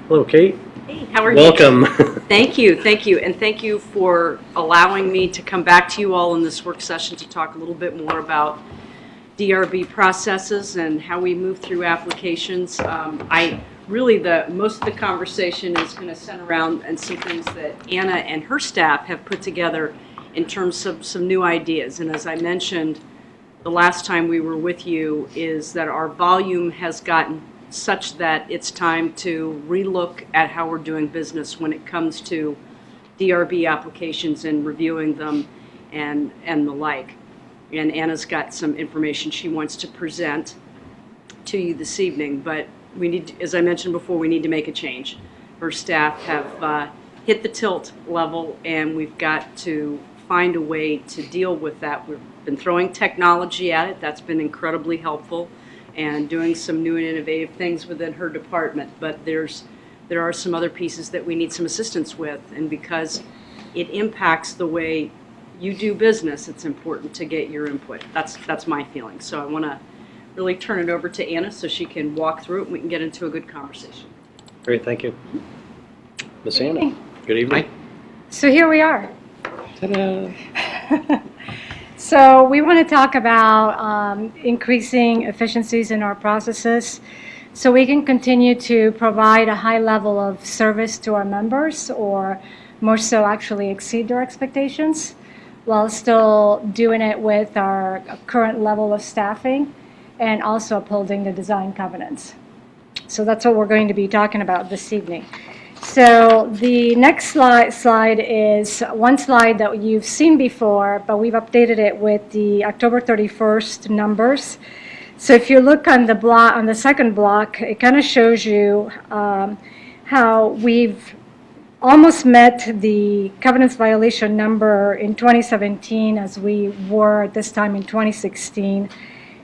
Hello, Kate. Hey, how are Welcome. you? Thank you, and thank you for allowing me to come back to you all in this work session to talk a little bit more about DRB processes and how we move through applications. Most of the conversation is going to center around and some things that Anna and her staff have put together in terms of some new ideas. And as I mentioned the last time we were with you, is that our volume has gotten such that it's time to relook at how we're doing business when it comes to DRB applications and reviewing them and the like. And Anna's got some information she wants to present to you this evening, but we need, as I mentioned before, we need to make a change. Her staff have hit the tilt level, and we've got to find a way to deal with that. We've been throwing technology at it. That's been incredibly helpful, and doing some new and innovative things within her department. But there are some other pieces that we need some assistance with, and because it impacts the way you do business, it's important to get your input. That's my feeling. So I want to really turn it over to Anna so she can walk through it and we can get into a good conversation. Great, thank you. Miss Anna, good evening. So here we are. Ta-da. So we want to talk about increasing efficiencies in our processes so we can continue to provide a high level of service to our members, or more so actually exceed their expectations, while still doing it with our current level of staffing and also upholding the design covenants. So that's what we're going to be talking about this evening. So the next slide is one slide that you've seen before, but we've updated it with the October 31st numbers. So if you look on the block, on the second block, it kind of shows you how we've almost met the covenants violation number in 2017 as we were at this time in 2016.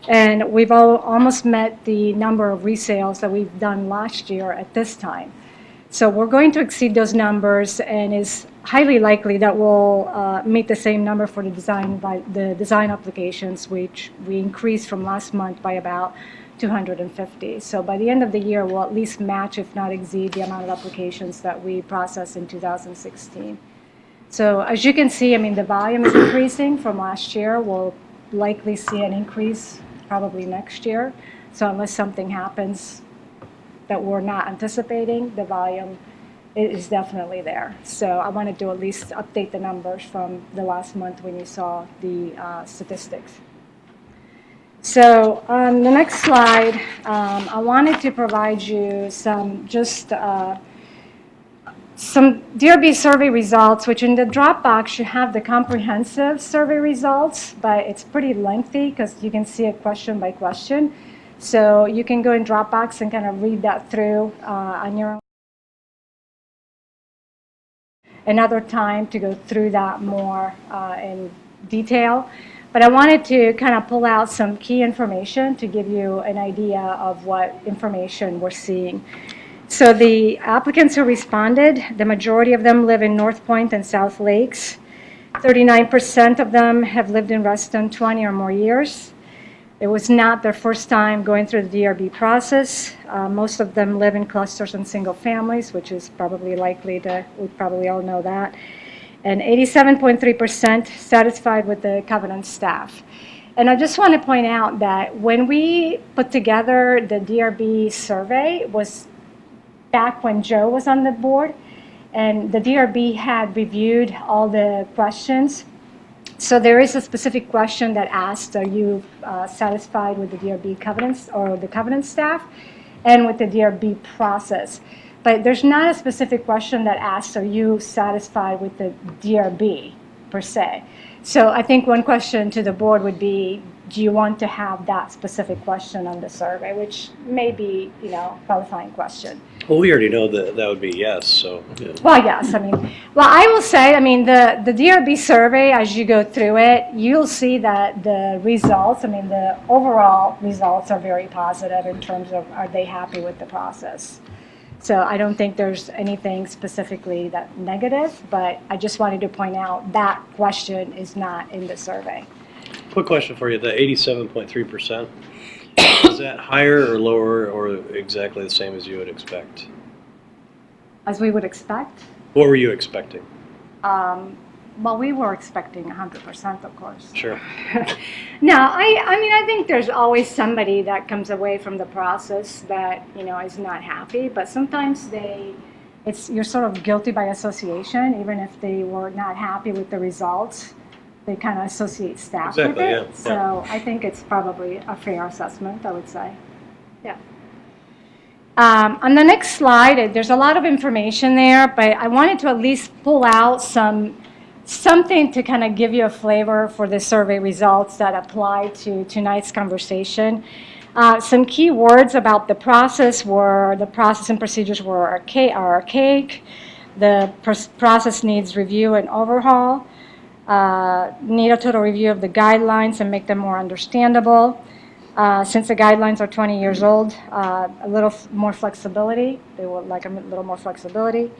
And we've almost met the number of resales that we've done last year at this time. So we're going to exceed those numbers, and it's highly likely that we'll meet the same number for the design applications, which we increased from last month by about 250. So by the end of the year, we'll at least match, if not exceed, the amount of applications that we processed in 2016. So as you can see, I mean, the volume is increasing from last year. We'll likely see an increase probably next year. So unless something happens that we're not anticipating, the volume is definitely there. So I wanted to at least update the numbers from the last month when you saw the statistics. So on the next slide, I wanted to provide you some DRB survey results, which in the Dropbox you have the comprehensive survey results, but it's pretty lengthy because you can see it question by question. So you can go in Dropbox and kind of read that through on your own. Another time to go through that more in detail. But I wanted to kind of pull out some key information to give you an idea of what information we're seeing. So the applicants who responded, the majority of them live in North Point and South Lakes. 39% of them have lived in Reston 20 or more years. It was not their first time going through the DRB process. Most of them live in clusters and single families, which is probably likely we probably all know that. And 87.3% satisfied with the covenant staff. And I just want to point out that when we put together the DRB survey, it was back when Joe was on the board, and the DRB had reviewed all the questions. So there is a specific question that asks, are you satisfied with the DRB covenants or the covenant staff and with the DRB process? But there's not a specific question that asks, are you satisfied with the DRB per se? So I think one question to the board would be, do you want to have that specific question on the survey, which may be, a qualifying question. Well, we already know that would be yes, so. Yeah. Well, yes, I will say, the DRB survey, as you go through it, you'll see that the results, the overall results are very positive in terms of, are they happy with the process? So I don't think there's anything specifically that negative, but I just wanted to point out that question is not in the survey. Quick question for you, the 87.3%, Is that higher or lower or exactly the same as you would expect? As we would expect. What were you expecting? Well, we were expecting 100%, of course. Sure. No, I mean, I think there's always somebody that comes away from the process that, is not happy, but sometimes you're sort of guilty by association, even if they were not happy with the results, they kind of associate staff with Exactly, it. yeah. So I think it's probably a fair assessment, I would say. Yeah. On the next slide, there's a lot of information there, but I wanted to at least pull out something to kind of give you a flavor for the survey results that apply to tonight's conversation. Some key words about the process and procedures were archaic. The process needs review and overhaul. Need a total review of the guidelines and make them more understandable. Since the guidelines are 20 years old, a little more flexibility. They would like a little more flexibility.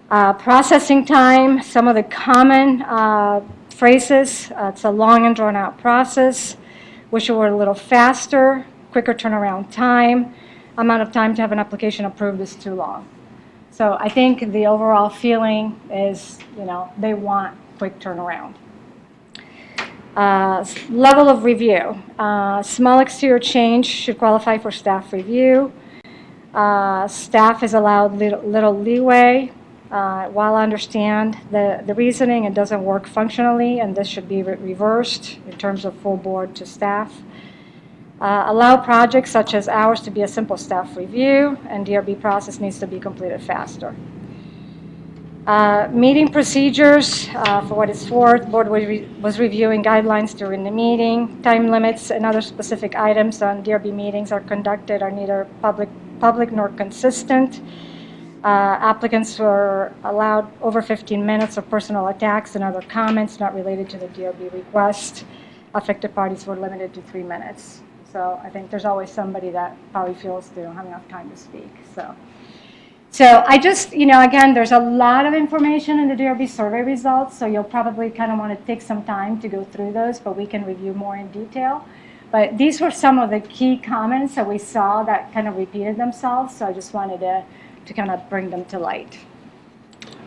Processing time, some of the common phrases. It's a long and drawn out process. Wish it were a little faster, quicker turnaround time. Amount of time to have an application approved is too long. So I think the overall feeling is, they want quick turnaround. Level of review. Small exterior change should qualify for staff review. Staff is allowed little leeway. While I understand the reasoning, it doesn't work functionally, and this should be reversed in terms of full board to staff. Allow projects such as ours to be a simple staff review, and DRB process needs to be completed faster. Meeting procedures, for what it's worth, board was reviewing guidelines during the meeting. Time limits and other specific items on DRB meetings are conducted are neither public nor consistent. Applicants were allowed over 15 minutes of personal attacks and other comments not related to the DRB request. Affected parties were limited to 3 minutes. So I think there's always somebody that probably feels they don't have enough time to speak. So I just, again, there's a lot of information in the DRB survey results, so you'll probably kind of want to take some time to go through those, but we can review more in detail. But these were some of the key comments that we saw that kind of repeated themselves, so I just wanted to kind of bring them to light.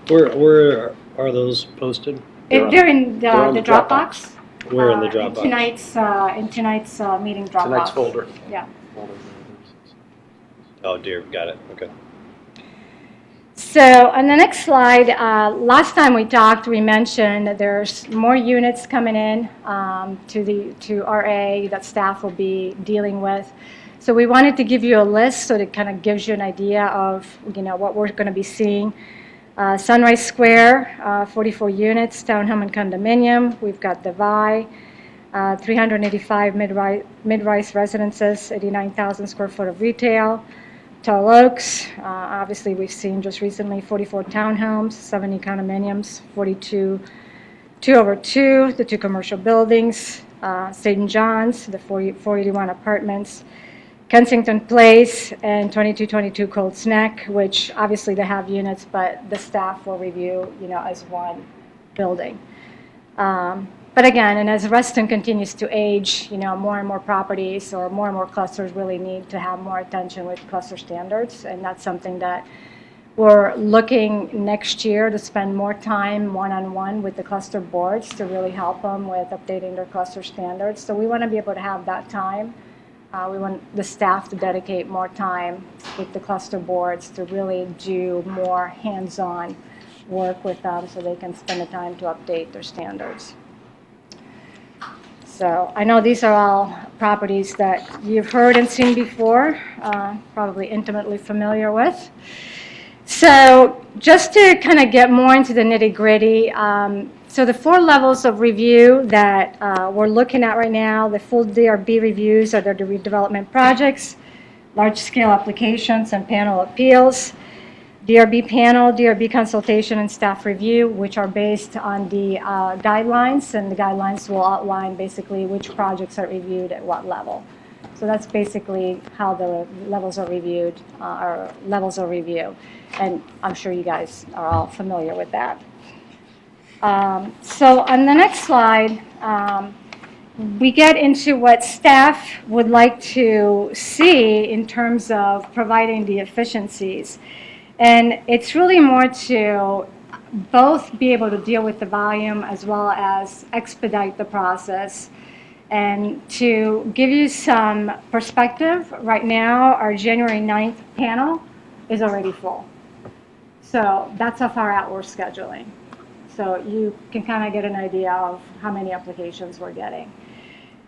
Where are those posted? They're in the Dropbox. Where in the Dropbox? In tonight's meeting Dropbox. Tonight's folder. Yeah. Oh dear, got it. Okay. So on the next slide, last time we talked, we mentioned that there's more units coming in to RA that staff will be dealing with. So we wanted to give you a list so that it kind of gives you an idea of what we're going to be seeing. Sunrise Square, 44 units, townhome and condominium. We've got the VI, 385 mid-rise residences, 89,000 square foot of retail. Tall Oaks, obviously we've seen just recently 44 townhomes, 70 condominiums, 42 2/2, the 2 commercial buildings, St. John's, the 481 apartments, Kensington Place, and 2222 Colts Neck, which obviously they have units, but the staff will review, as one building. But again, and as Reston continues to age, more and more properties or more and more clusters really need to have more attention with cluster standards, and that's something that we're looking next year to spend more time one-on-one with the cluster boards to really help them with updating their cluster standards. So we want to be able to have that time. We want the staff to dedicate more time with the cluster boards to really do more hands-on work with them so they can spend the time to update their standards. So I know these are all properties that you've heard and seen before, probably intimately familiar with. So just to kind of get more into the nitty-gritty, so the 4 levels of review that we're looking at right now, the full DRB reviews are the redevelopment projects, large-scale applications, and panel appeals. DRB panel, DRB consultation, and staff review, which are based on the guidelines, and the guidelines will outline basically which projects are reviewed at what level. So that's basically how the levels are reviewed, or levels of review, and I'm sure you guys are all familiar with that. So on the next slide, we get into what staff would like to see in terms of providing the efficiencies. And it's really more to both be able to deal with the volume as well as expedite the process. And to give you some perspective, right now our January 9th panel is already full. So that's how far out we're scheduling. So you can kind of get an idea of how many applications we're getting.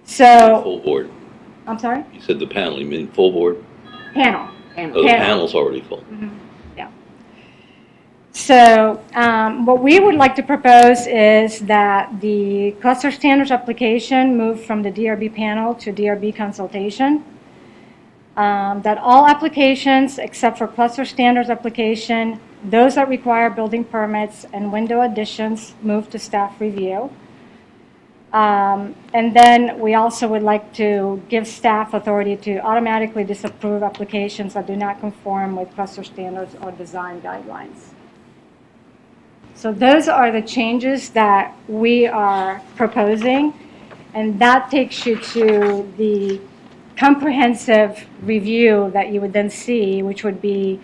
So, Full board. I'm sorry? You said the panel, you mean full board? Panel. Oh, the panel's already full. Yeah. So what we would like to propose is that the cluster standards application move from the DRB panel to DRB consultation. That all applications except for cluster standards application, those that require building permits and window additions move to staff review. And then we also would like to give staff authority to automatically disapprove applications that do not conform with cluster standards or design guidelines. So those are the changes that we are proposing, and that takes you to the comprehensive review that you would then see, which would be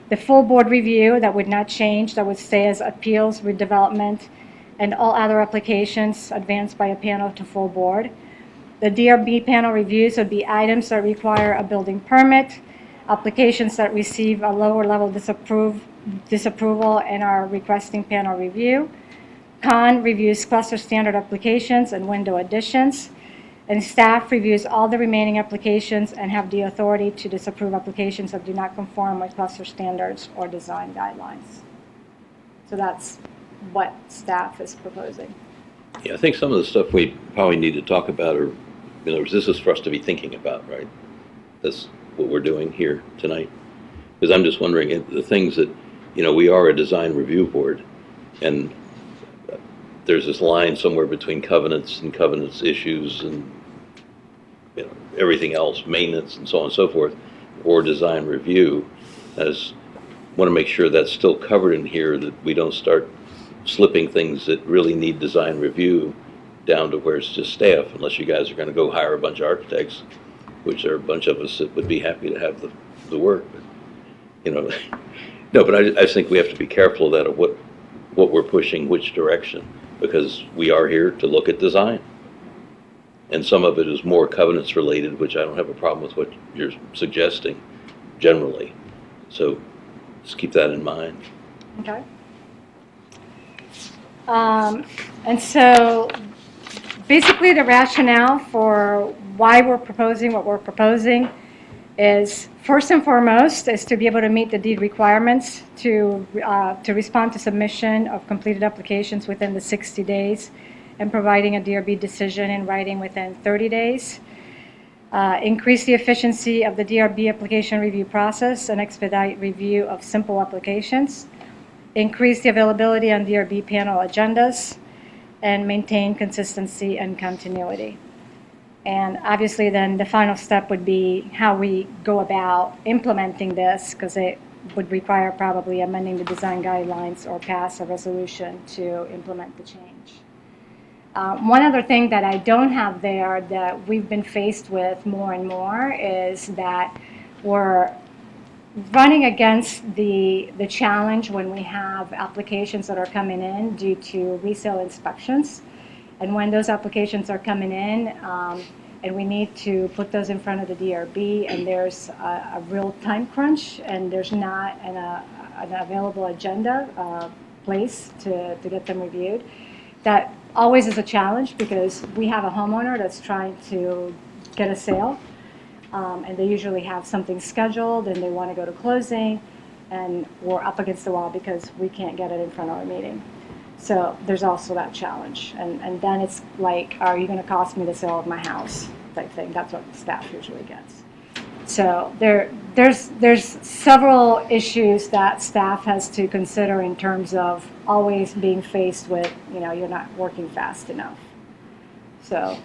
the full board review that would not change, that would stay as appeals, redevelopment, and all other applications advanced by a panel to full board. The DRB panel reviews would be items that require a building permit, applications that receive a lower level disapproval and are requesting panel review. Con reviews cluster standard applications and window additions. And staff reviews all the remaining applications and have the authority to disapprove applications that do not conform with cluster standards or design guidelines. So that's what staff is proposing. Yeah, I think some of the stuff we probably need to talk about are, this is for us to be thinking about, right? That's what we're doing here tonight. Because I'm just wondering, the things that, we are a design review board, and there's this line somewhere between covenants and covenants issues and everything else, maintenance and so on and so forth, or design review. I just want to make sure that's still covered in here, that we don't start slipping things that really need design review down to where it's just staff, unless you guys are going to go hire a bunch of architects, which there are a bunch of us that would be happy to have the work. But, no, but I think we have to be careful of that, of what we're pushing, which direction, because we are here to look at design. And some of it is more covenants related, which I don't have a problem with what you're suggesting generally. So just keep that in mind. Okay. And so basically the rationale for why we're proposing what we're proposing is, first and foremost, is to be able to meet the deed requirements to respond to submission of completed applications within the 60 days and providing a DRB decision in writing within 30 days. Increase the efficiency of the DRB application review process and expedite review of simple applications. Increase the availability on DRB panel agendas, and maintain consistency and continuity. And obviously then the final step would be how we go about implementing this, because it would require probably amending the design guidelines or pass a resolution to implement the change. One other thing that I don't have there that we've been faced with more and more is that we're running against the challenge when we have applications that are coming in due to resale inspections. And when those applications are coming in, and we need to put those in front of the DRB, and there's a real time crunch, and there's not an available agenda place to get them reviewed. That always is a challenge, because we have a homeowner that's trying to get a sale. And they usually have something scheduled and they want to go to closing, and we're up against the wall because we can't get it in front of our meeting. So there's also that challenge. And then it's like, are you going to cost me the sale of my house type thing? That's what staff usually gets. So there's several issues that staff has to consider in terms of always being faced with, you're not working fast enough. So,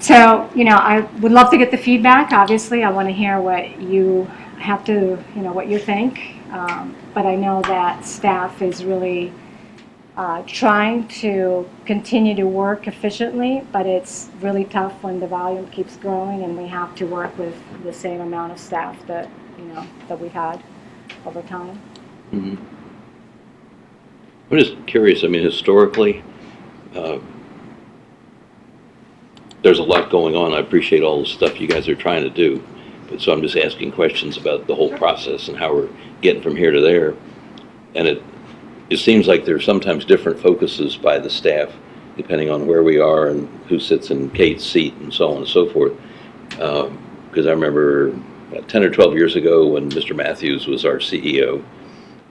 I would love to get the feedback. Obviously, I want to hear what you have to, what you think. But I know that staff is really trying to continue to work efficiently, but it's really tough when the volume keeps growing and we have to work with the same amount of staff that, that we've had over time. Mhm. I'm just curious, I mean, historically, there's a lot going on. I appreciate all the stuff you guys are trying to do, but so I'm just asking questions about the whole process and how we're getting from here to there. And it seems like there's sometimes different focuses by the staff, depending on where we are and who sits in Kate's seat and so on and so forth. Because I remember 10 or 12 years ago when Mr. Matthews was our CEO,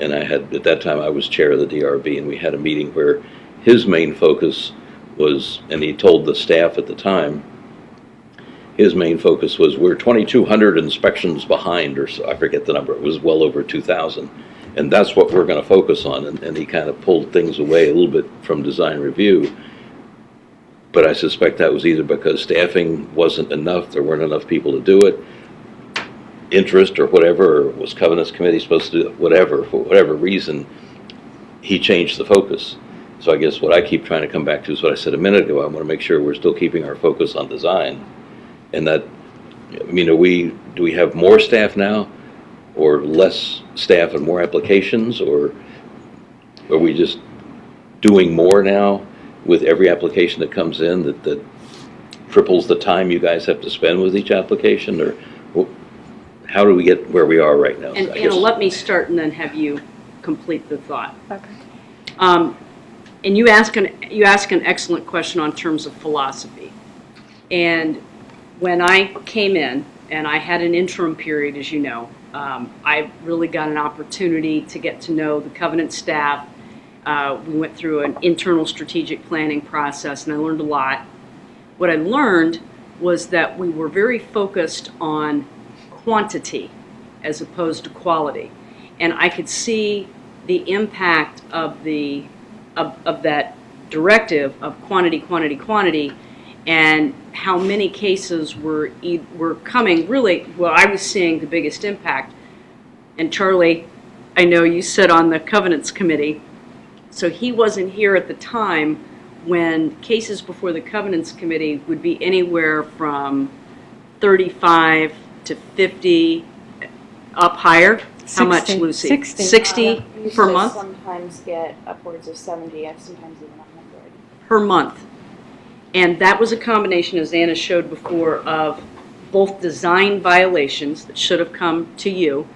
and at that time I was chair of the DRB, and we had a meeting where his main focus was, and he told the staff at the time, his main focus was, we're 2,200 inspections behind, or so, I forget the number, it was well over 2,000. And that's what we're going to focus on. And he kind of pulled things away a little bit from design review. But I suspect that was either because staffing wasn't enough, there weren't enough people to do it, interest or whatever, or was Covenants Committee supposed to do whatever, for whatever reason, he changed the focus. So I guess what I keep trying to come back to is what I said a minute ago. I want to make sure we're still keeping our focus on design. And that, I mean, do we have more staff now, or less staff and more applications, or are we just doing more now with every application that comes in that triples the time you guys have to spend with each application? Or how do we get where we are right now? And Anna, let me start and then have you complete the thought. Okay. And you ask an excellent question on terms of philosophy. And when I came in, and I had an interim period, as you know, I really got an opportunity to get to know the Covenant staff. We went through an internal strategic planning process, and I learned a lot. What I learned was that we were very focused on quantity as opposed to quality. And I could see the impact of that directive of quantity, quantity, quantity, and how many cases were coming really, well, I was seeing the biggest impact. And Charlie, I know you sit on the Covenants Committee, so he wasn't here at the time when cases before the Covenants Committee would be anywhere from 35 to 50 up higher. How much, 60. Lucy? 60. 60 You per should month? sometimes get upwards of 70, and sometimes even 100. Per month. And that was a combination, as Anna showed before, of both design violations that should have come to you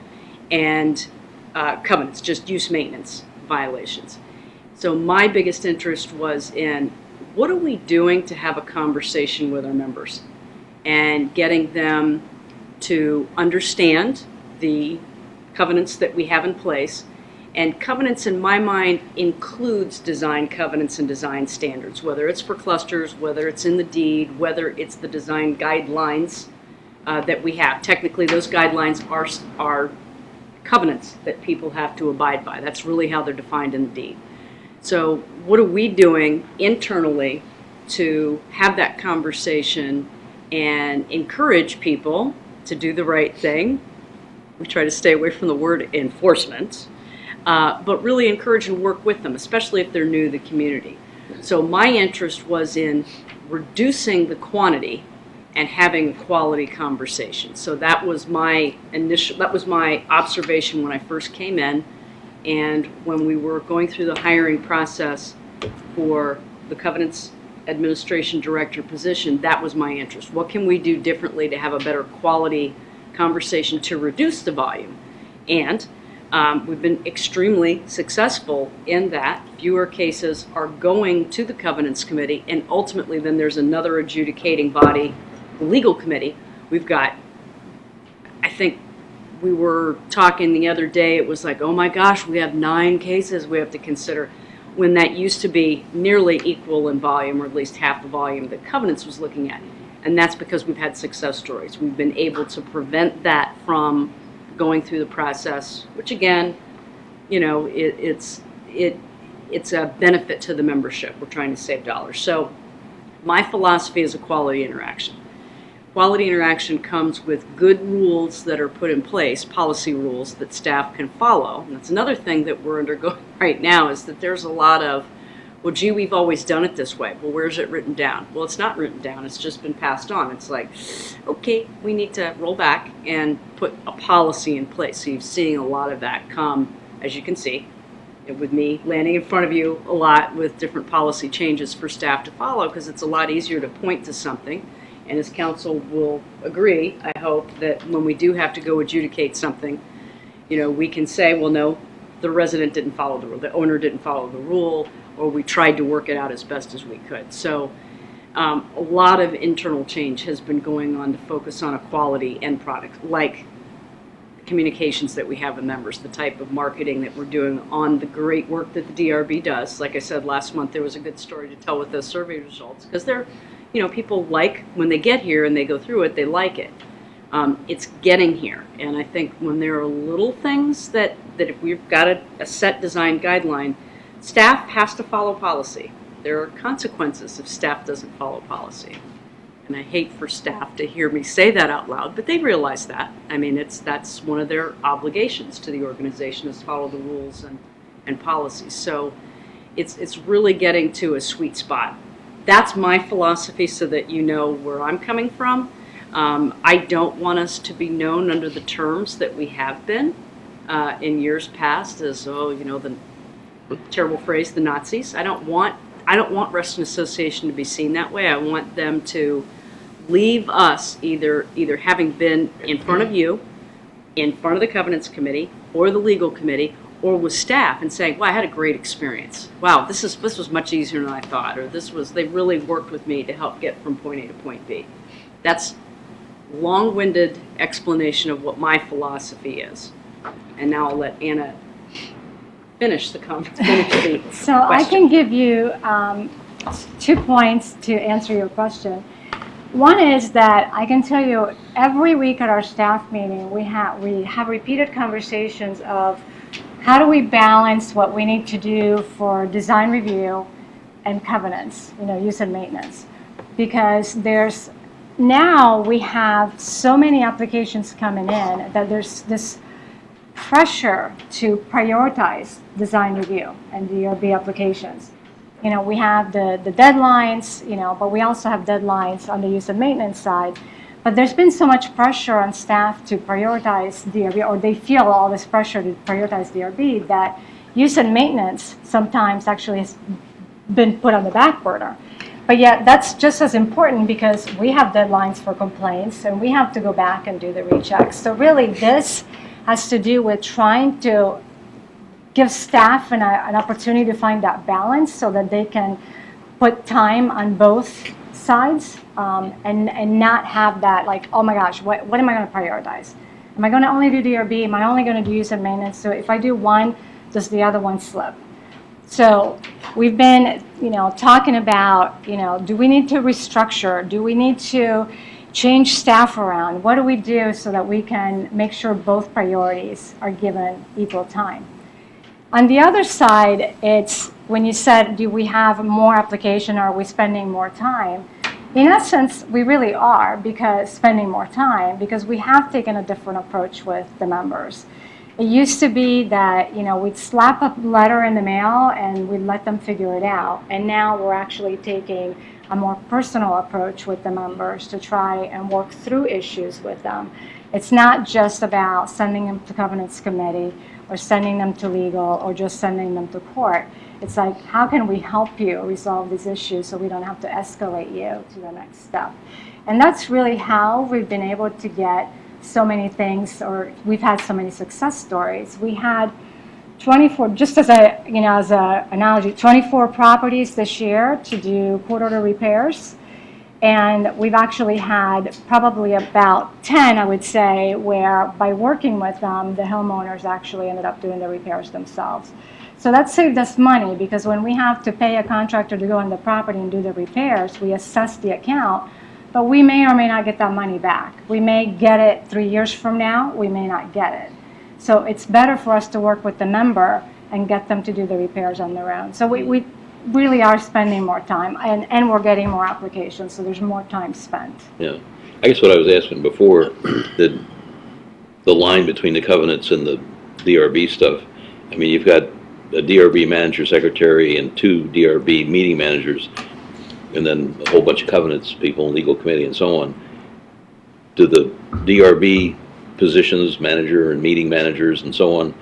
and covenants, just use maintenance violations. So my biggest interest was in what are we doing to have a conversation with our members and getting them to understand the covenants that we have in place. And covenants, in my mind, includes design covenants and design standards, whether it's for clusters, whether it's in the deed, whether it's the design guidelines that we have. Technically, those guidelines are covenants that people have to abide by. That's really how they're defined in the deed. So what are we doing internally to have that conversation and encourage people to do the right thing? We try to stay away from the word enforcement. But really encourage and work with them, especially if they're new to the community. So my interest was in reducing the quantity and having quality conversations. So that was my observation when I first came in, and when we were going through the hiring process for the Covenants Administration Director position, that was my interest. What can we do differently to have a better quality conversation to reduce the volume? And we've been extremely successful in that. Fewer cases are going to the Covenants Committee, and ultimately then there's another adjudicating body, the Legal Committee. We've got, I think we were talking the other day, it was like, oh my gosh, we have 9 cases we have to consider, when that used to be nearly equal in volume, or at least half the volume that Covenants was looking at. And that's because we've had success stories. We've been able to prevent that from going through the process, which again, you know, it's a benefit to the membership. We're trying to save dollars. So my philosophy is a quality interaction. Quality interaction comes with good rules that are put in place, policy rules that staff can follow. And that's another thing that we're undergoing right now, is that there's a lot of Well, gee, we've always done it this way. Well, where's it written down? Well, it's not written down. It's just been passed on. It's like, okay, we need to roll back and put a policy in place. So you're seeing a lot of that come, as you can see, with me landing in front of you a lot with different policy changes for staff to follow, because it's a lot easier to point to something. And as council will agree, I hope, that when we do have to go adjudicate something, we can say, well, no, the resident didn't follow the rule, the owner didn't follow the rule, or we tried to work it out as best as we could. So a lot of internal change has been going on to focus on a quality end product, like communications that we have with members, the type of marketing that we're doing on the great work that the DRB does. Like I said, last month there was a good story to tell with those survey results, because they're, people like, when they get here and they go through it, they like it. It's getting here. And I think when there are little things that if we've got a set design guideline, staff has to follow policy. There are consequences if staff doesn't follow policy. And I hate for staff to hear me say that out loud, but they realize that. I mean, that's one of their obligations to the organization, is follow the rules and policies. So it's really getting to a sweet spot. That's my philosophy, so that you know where I'm coming from. I don't want us to be known under the terms that we have been in years past as, the terrible phrase, the Nazis. I don't want Reston Association to be seen that way. I want them to leave us either having been in front of you, in front of the Covenants Committee, or the Legal Committee, or with staff, and saying, wow, I had a great experience. Wow, this was much easier than I thought, or they really worked with me to help get from point A to point B. That's long-winded explanation of what my philosophy is. And now I'll let Anna finish the question. So I can give you 2 points to answer your question. One is that I can tell you every week at our staff meeting, we have repeated conversations of how do we balance what we need to do for design review and covenants, use and maintenance. Because now we have so many applications coming in that there's this pressure to prioritize design review and DRB applications. We have the deadlines, but we also have deadlines on the use and maintenance side. But there's been so much pressure on staff to prioritize DRB, or they feel all this pressure to prioritize DRB, that use and maintenance sometimes actually has been put on the back burner. But yet that's just as important, because we have deadlines for complaints and we have to go back and do the rechecks. So really this has to do with trying to give staff an opportunity to find that balance so that they can put time on both sides and not have that like, oh my gosh, what am I going to prioritize? Am I going to only do DRB? Am I only going to do use and maintenance? So if I do one, does the other one slip? So we've been, talking about, do we need to restructure? Do we need to change staff around? What do we do so that we can make sure both priorities are given equal time? On the other side, it's when you said, do we have more application, or are we spending more time? In essence, we really are, because spending more time, because we have taken a different approach with the members. It used to be that, we'd slap a letter in the mail and we'd let them figure it out. And now we're actually taking a more personal approach with the members to try and work through issues with them. It's not just about sending them to Covenants Committee or sending them to legal or just sending them to court. It's like, how can we help you resolve these issues so we don't have to escalate you to the next step? And that's really how we've been able to get so many things, or we've had so many success stories. We had 24, just as a, as a analogy, 24 properties this year to do court order repairs. And we've actually had probably about 10, I would say, where by working with them, the homeowners actually ended up doing the repairs themselves. So that saved us money, because when we have to pay a contractor to go on the property and do the repairs, we assess the account, but we may or may not get that money back. We may get it 3 years from now, we may not get it. So it's better for us to work with the member and get them to do the repairs on their own. So we really are spending more time, and we're getting more applications, so there's more time spent. Yeah. I guess what I was asking before, the line between the covenants and the DRB stuff, I mean, you've got a DRB manager, secretary, and 2 DRB meeting managers, and then a whole bunch of covenants people, legal committee, and so on. Do the DRB positions, manager and meeting managers and so on,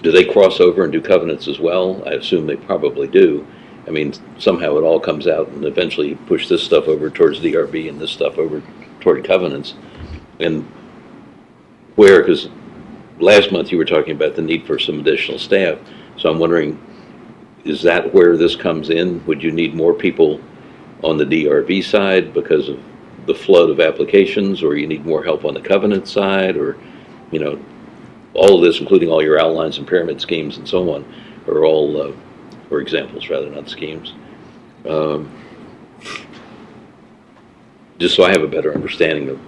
do they cross over and do covenants as well? I assume they probably do. I mean, somehow it all comes out and eventually you push this stuff over towards DRB and this stuff over toward covenants. And where, because last month you were talking about the need for some additional staff, so I'm wondering, is that where this comes in? Would you need more people on the DRB side because of the flood of applications, or you need more help on the covenant side, or, you know, all of this, including all your outlines and pyramid schemes and so on, are all, or examples rather, not schemes. Just so I have a better understanding of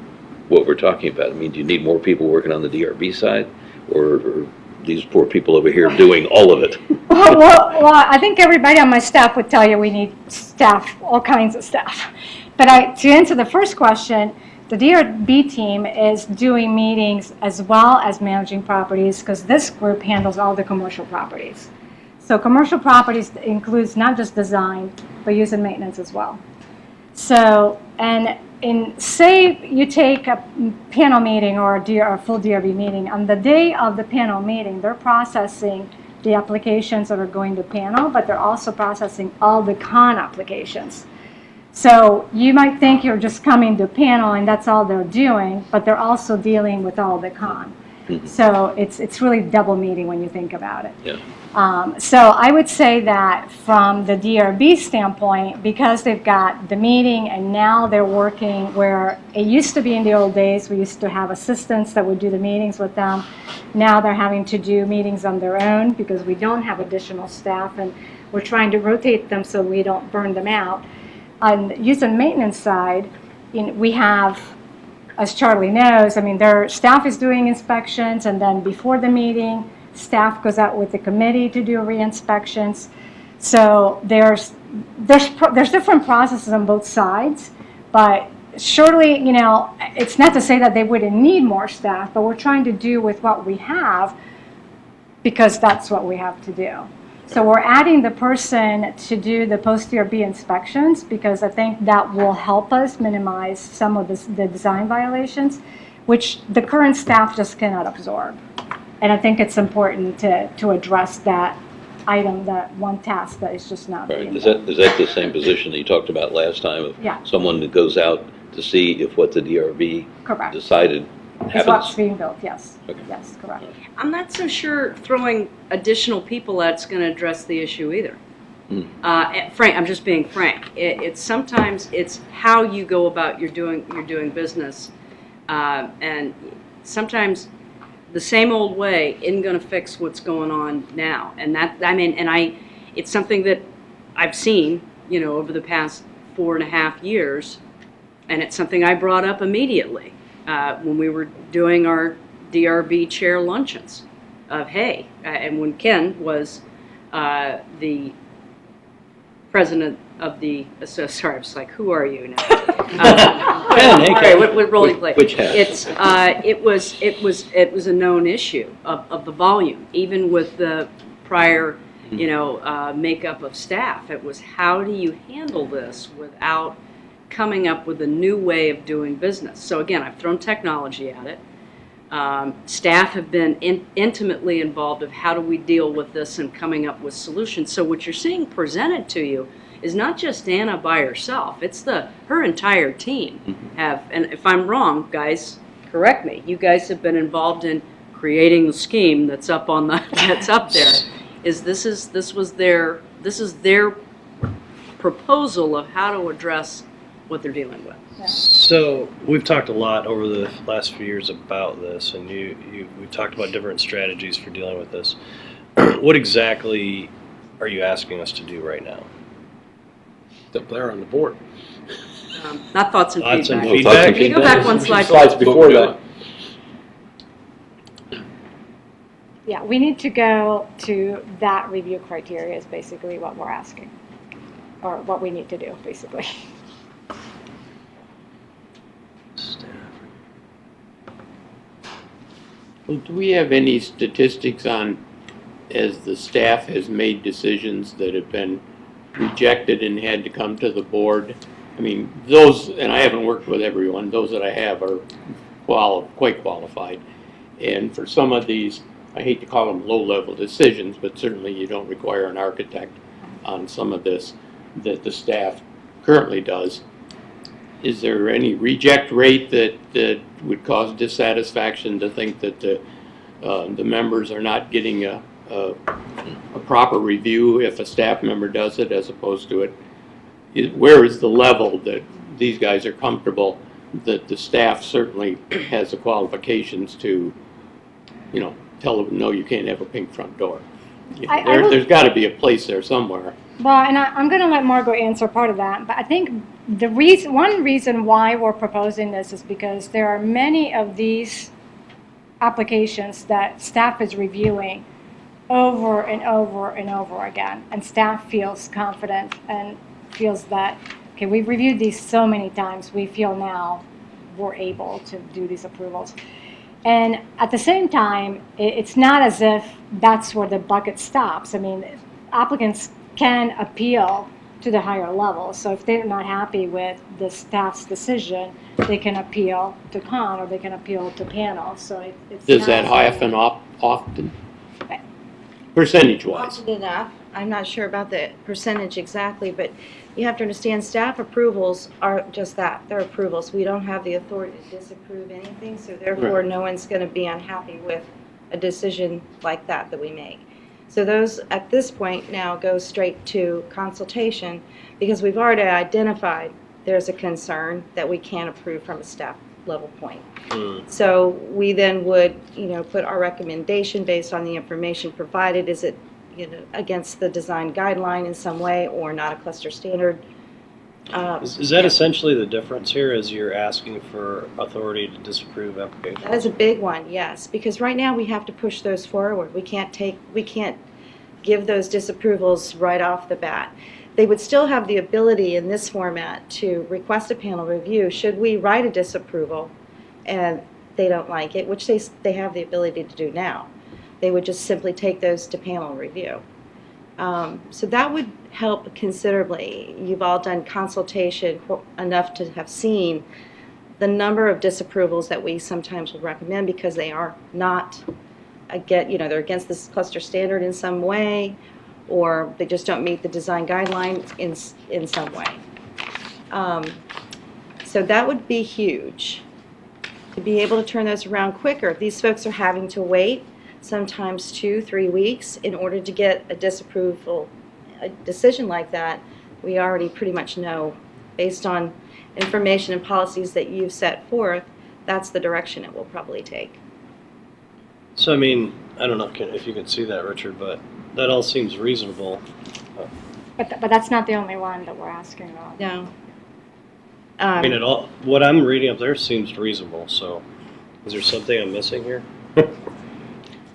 what we're talking about. I mean, do you need more people working on the DRB side, or these poor people over here doing all of it? Well, I think everybody on my staff would tell you we need staff, all kinds of staff. But to answer the first question, the DRB team is doing meetings as well as managing properties, because this group handles all the commercial properties. So commercial properties includes not just design, but use and maintenance as well. So, and say you take a panel meeting or a full DRB meeting, on the day of the panel meeting, they're processing the applications that are going to panel, but they're also processing all the con applications. So you might think you're just coming to panel and that's all they're doing, but they're also dealing with all the con. So it's really double meeting when you think about it. Yeah. So I would say that from the DRB standpoint, because they've got the meeting and now they're working where it used to be in the old days, we used to have assistants that would do the meetings with them. Now they're having to do meetings on their own because we don't have additional staff, and we're trying to rotate them so we don't burn them out. On the use and maintenance side, we have, as Charlie knows, I mean, their staff is doing inspections, and then before the meeting, staff goes out with the committee to do re-inspections. So there's different processes on both sides, but surely, you know, it's not to say that they wouldn't need more staff, but we're trying to do with what we have because that's what we have to do. So we're adding the person to do the post-DRB inspections because I think that will help us minimize some of the design violations, which the current staff just cannot absorb. And I think it's important to address that item, that one task that is just not Right. being Is done. that the same position that you talked about last time of Yeah. someone that goes out to see if what the DRB Correct. decided It's what's happens? being built, yes. Okay. Yes, correct. I'm not so sure throwing additional people at's going to address the issue either. And Frank, I'm just being frank. It's sometimes it's how you go about your doing business, and sometimes the same old way isn't going to fix what's going on now. And it's something that I've seen, you know, over the past 4.5 years, and it's something I brought up immediately when we were doing our DRB chair luncheons. And when Ken was the president of the, sorry, I was like, who are you now? All right, what role do you play? Which hat? It was a known issue of the volume, even with the prior, you know, makeup of staff. It was, how do you handle this without coming up with a new way of doing business? So again, I've thrown technology at it. Staff have been intimately involved of how do we deal with this and coming up with solutions. So what you're seeing presented to you is not just Anna by herself. It's her entire team have, and if I'm wrong, guys, correct me. You guys have been involved in creating the scheme that's up there. This is their proposal of how to address what they're dealing with. So we've talked a lot over the last few years about this, and we've talked about different strategies for dealing with this. What exactly are you asking us to do right now? Up there on the board. Not thoughts and Thoughts and feedback. feedback? Can you go back one slide? Slides before that. Yeah, we need to go to that review criteria is basically what we're asking, or what we need to do, basically. Well, do we have any statistics on as the staff has made decisions that have been rejected and had to come to the board. I mean, those, and I haven't worked with everyone, those that I have are quite qualified. And for some of these, I hate to call them low-level decisions, but certainly you don't require an architect on some of this that the staff currently does. Is there any reject rate that would cause dissatisfaction to think that the members are not getting a proper review if a staff member does it as opposed to it? Where is the level that these guys are comfortable that the staff certainly has the qualifications to, you know, tell them, no, you can't have a pink front door? There's got to be a place there somewhere. Well, and I'm going to let Margot answer part of that, but I think one reason why we're proposing this is because there are many of these applications that staff is reviewing over and over and over again, and staff feels confident and feels that, okay, we've reviewed these so many times, we feel now we're able to do these approvals. And at the same time, it's not as if that's where the bucket stops. I mean, applicants can appeal to the higher level. So if they're not happy with the staff's decision, they can appeal to con or they can appeal to panel. So it's Does not that happen often? Percentage-wise? Often enough. I'm not sure about the percentage exactly, but you have to understand staff approvals are just that. They're approvals. We don't have the authority to disapprove anything, so therefore Right. no one's going to be unhappy with a decision like that we make. So those, at this point now, go straight to consultation because we've already identified there's a concern that we can't approve from a staff level point. So we then would, put our recommendation based on the information provided. Is it, against the design guideline in some way or not a cluster standard? Is that essentially the difference here, is you're asking for authority to disapprove applications? That is a big one, yes, because right now we have to push those forward. We can't give those disapprovals right off the bat. They would still have the ability in this format to request a panel review should we write a disapproval and they don't like it, which they have the ability to do now. They would just simply take those to panel review. So that would help considerably. You've all done consultation enough to have seen the number of disapprovals that we sometimes will recommend because they are not, they're against this cluster standard in some way, or they just don't meet the design guideline in some way. So that would be huge. To be able to turn those around quicker, these folks are having to wait sometimes 2-3 weeks in order to get a disapproval, a decision like that. We already pretty much know, based on information and policies that you've set forth, that's the direction it will probably take. So, I mean, I don't know if you can see that, Richard, but that all seems reasonable. But that's not the only one that we're asking about. No. I mean, what I'm reading up there seems reasonable, so is there something I'm missing here?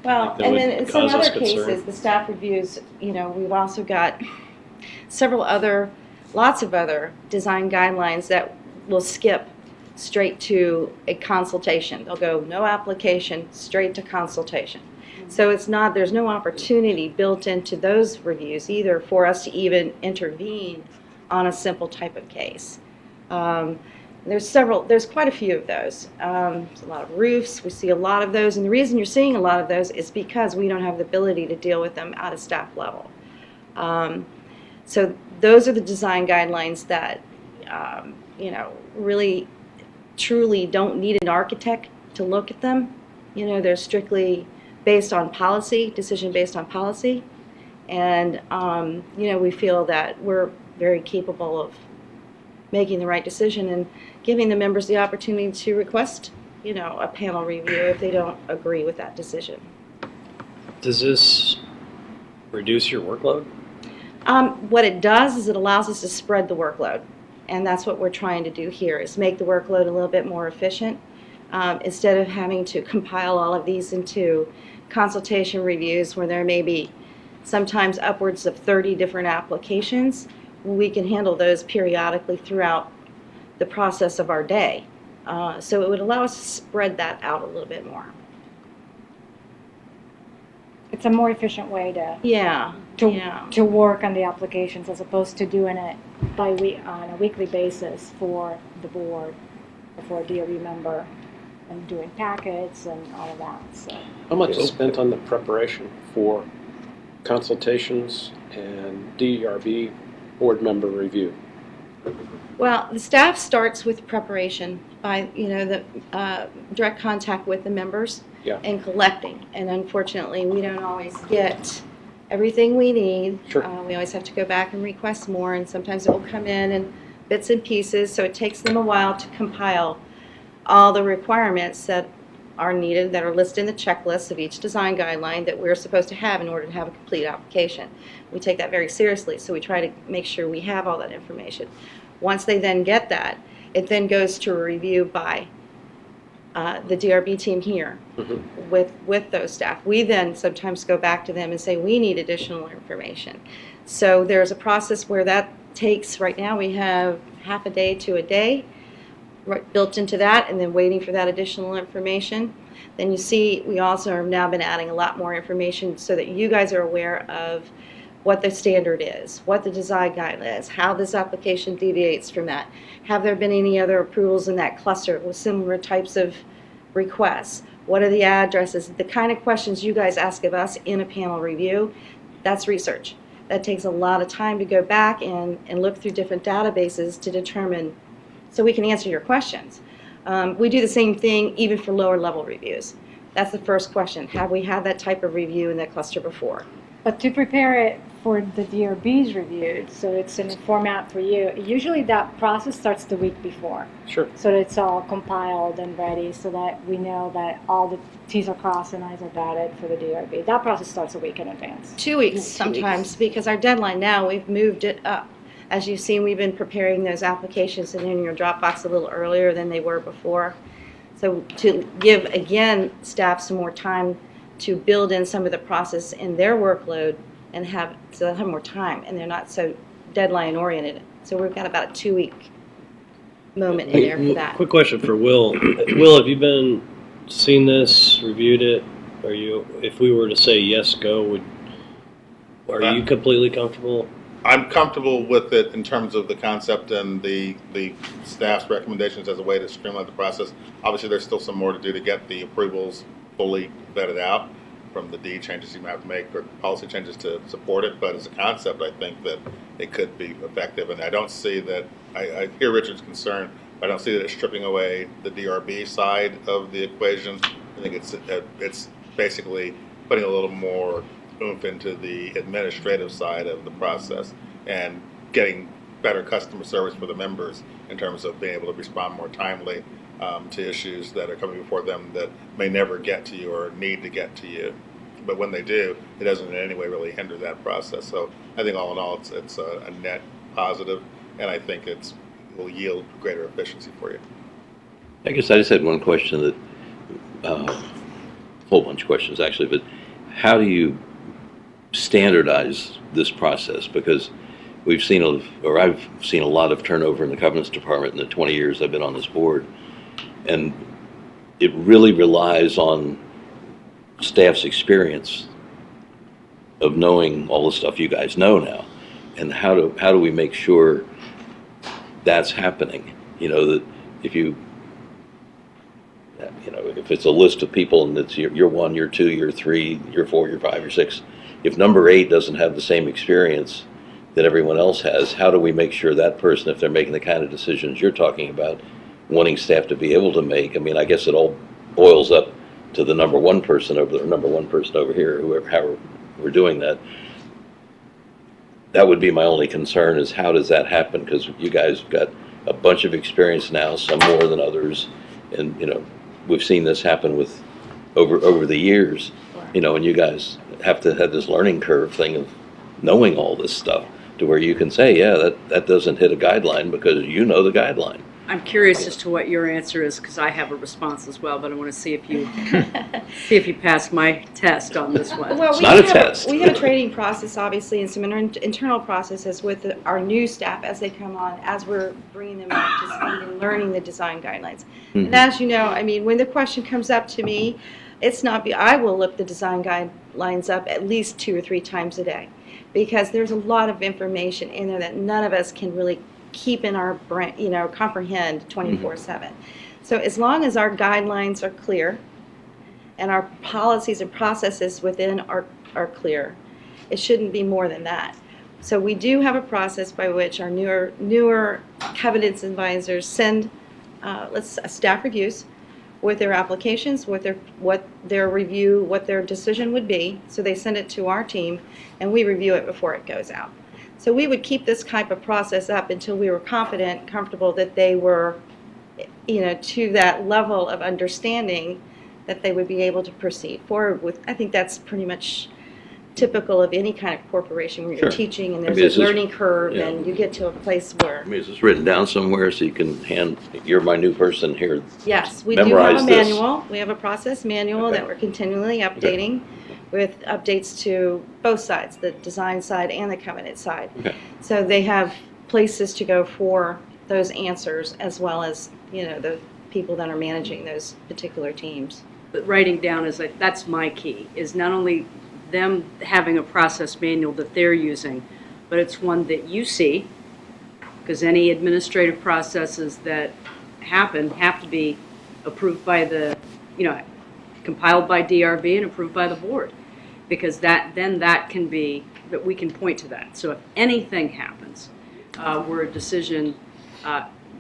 Well, that and would then in some cause us other concern. cases, the staff reviews, we've also got lots of other design guidelines that will skip straight to a consultation. They'll go no application, straight to consultation. So there's no opportunity built into those reviews either for us to even intervene on a simple type of case. There's quite a few of those. There's a lot of roofs, we see a lot of those, and the reason you're seeing a lot of those is because we don't have the ability to deal with them at a staff level. So those are the design guidelines that, really, truly don't need an architect to look at them. They're strictly based on policy, decision based on policy, and, we feel that we're very capable of making the right decision and giving the members the opportunity to request, a panel review if they don't agree with that decision. Does this reduce your workload? What it does is it allows us to spread the workload, and that's what we're trying to do here, is make the workload a little bit more efficient. Instead of having to compile all of these into consultation reviews where there may be sometimes upwards of 30 different applications, we can handle those periodically throughout the process of our day. So it would allow us to spread that out a little bit more. it's a more efficient way to, Yeah, to, yeah. to work on the applications as opposed to doing it on a weekly basis for the board or for a DOB member and doing packets and all of that, so. How much is spent on the preparation for consultations and DRB board member review? Well, the staff starts with preparation by, the direct contact with the members Yeah. and collecting. And unfortunately, we don't always get everything we need. Sure. We always have to go back and request more, and sometimes it will come in bits and pieces, so it takes them a while to compile all the requirements that are needed, that are listed in the checklist of each design guideline that we're supposed to have in order to have a complete application. We take that very seriously, so we try to make sure we have all that information. Once they then get that, it then goes to a review by the DRB team here with those staff. We then sometimes go back to them and say, we need additional information. So there's a process where that takes, right now we have half a day to a day built into that, and then waiting for that additional information. Then you see we also have now been adding a lot more information so that you guys are aware of what the standard is, what the design guideline is, how this application deviates from that. Have there been any other approvals in that cluster with similar types of requests? What are the addresses? The kind of questions you guys ask of us in a panel review, that's research. That takes a lot of time to go back and look through different databases to determine, so we can answer your questions. We do the same thing even for lower level reviews. That's the first question. Have we had that type of review in that cluster before? But to prepare it for the DRB's reviewed, so it's in a format for you, usually that process starts the week before. Sure. So that it's all compiled and ready so that we know that all the T's are crossed and I's are dotted for the DRB. That process starts a week in advance. 2 weeks sometimes, because our deadline now, we've moved it up. As you've seen, we've been preparing those applications in your Dropbox a little earlier than they were before. So to give, again, staff some more time to build in some of the process in their workload and so they'll have more time and they're not so deadline oriented. So we've got about a 2-week moment in there for that. Quick question for Will. Will, have you seen this, reviewed it? If we were to say yes, go, are you completely comfortable? I'm comfortable with it in terms of the concept and the staff's recommendations as a way to streamline the process. Obviously, there's still some more to do to get the approvals fully vetted out from the D changes you might have to make or policy changes to support it. But as a concept, I think that it could be effective. And I don't see that, I hear Richard's concern, but I don't see that it's stripping away the DRB side of the equation. I think it's basically putting a little more oomph into the administrative side of the process and getting better customer service for the members in terms of being able to respond more timely to issues that are coming before them that may never get to you or need to get to you. But when they do, it doesn't in any way really hinder that process. So I think all in all, it's a net positive, and I think it will yield greater efficiency for you. I guess I just had one question that, a whole bunch of questions actually, but how do you standardize this process? Because I've seen a lot of turnover in the governance department in the 20 years I've been on this board, and it really relies on staff's experience of knowing all the stuff you guys know now. And how do we make sure that's happening? That if if it's a list of people and it's you're 1, you're 2, you're 3, you're 4, you're 5, you're 6, if number 8 doesn't have the same experience that everyone else has, how do we make sure that person, if they're making the kind of decisions you're talking about, wanting staff to be able to make? I mean, I guess it all boils up to the number 1 person over there, number 1 person over here, however we're doing that. That would be my only concern, is how does that happen? Because you guys have got a bunch of experience now, some more than others, and we've seen this happen with over the years, and you guys have to have this learning curve thing of knowing all this stuff to where you can say, yeah, that doesn't hit a guideline because you know the guideline. I'm curious as to what your answer is, because I have a response as well, but I want to see if you pass my test on this one. Well, It's not a test. We have a training process, obviously, and some internal processes with our new staff as they come on, as we're bringing them up to speed and learning the design guidelines. Mm-hmm. And as you know, I mean, when the question comes up to me, it's not, I will look the design guidelines up at least 2 or 3 times a day, because there's a lot of information in there that none of us can really keep in our brain, comprehend 24/7. So as long as our guidelines are clear and our policies and processes within are clear, it shouldn't be more than that. So we do have a process by which our newer covenants advisors send staff reviews with their applications, with what their decision would be. So they send it to our team, and we review it before it goes out. So we would keep this type of process up until we were comfortable that they were, to that level of understanding that they would be able to proceed forward with. I think that's pretty much typical of any kind of corporation where you're Sure. teaching and I mean, there's this a is- learning curve yeah. and you get to a place where. I mean, is this written down somewhere so you can you're my new person here? Yes, we do have Memorize a this. manual. We have a process manual Okay. that we're continually updating with updates to both sides, the design side and the covenant side. Okay. So they have places to go for those answers, as well as, the people that are managing those particular teams. But writing down is that's my key, is not only them having a process manual that they're using, but it's one that you see, because any administrative processes that happen have to be approved by compiled by DRB and approved by the board, because that can be, that we can point to that. So if anything happens where a decision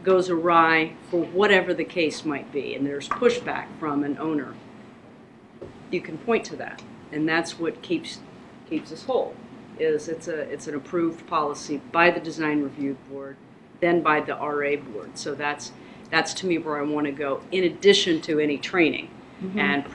goes awry for whatever the case might be, and there's pushback from an owner, you can point to that. And that's what keeps us whole, is it's an approved policy by the design review board, then by the RA board. So that's to me where I want to go, in addition to any training and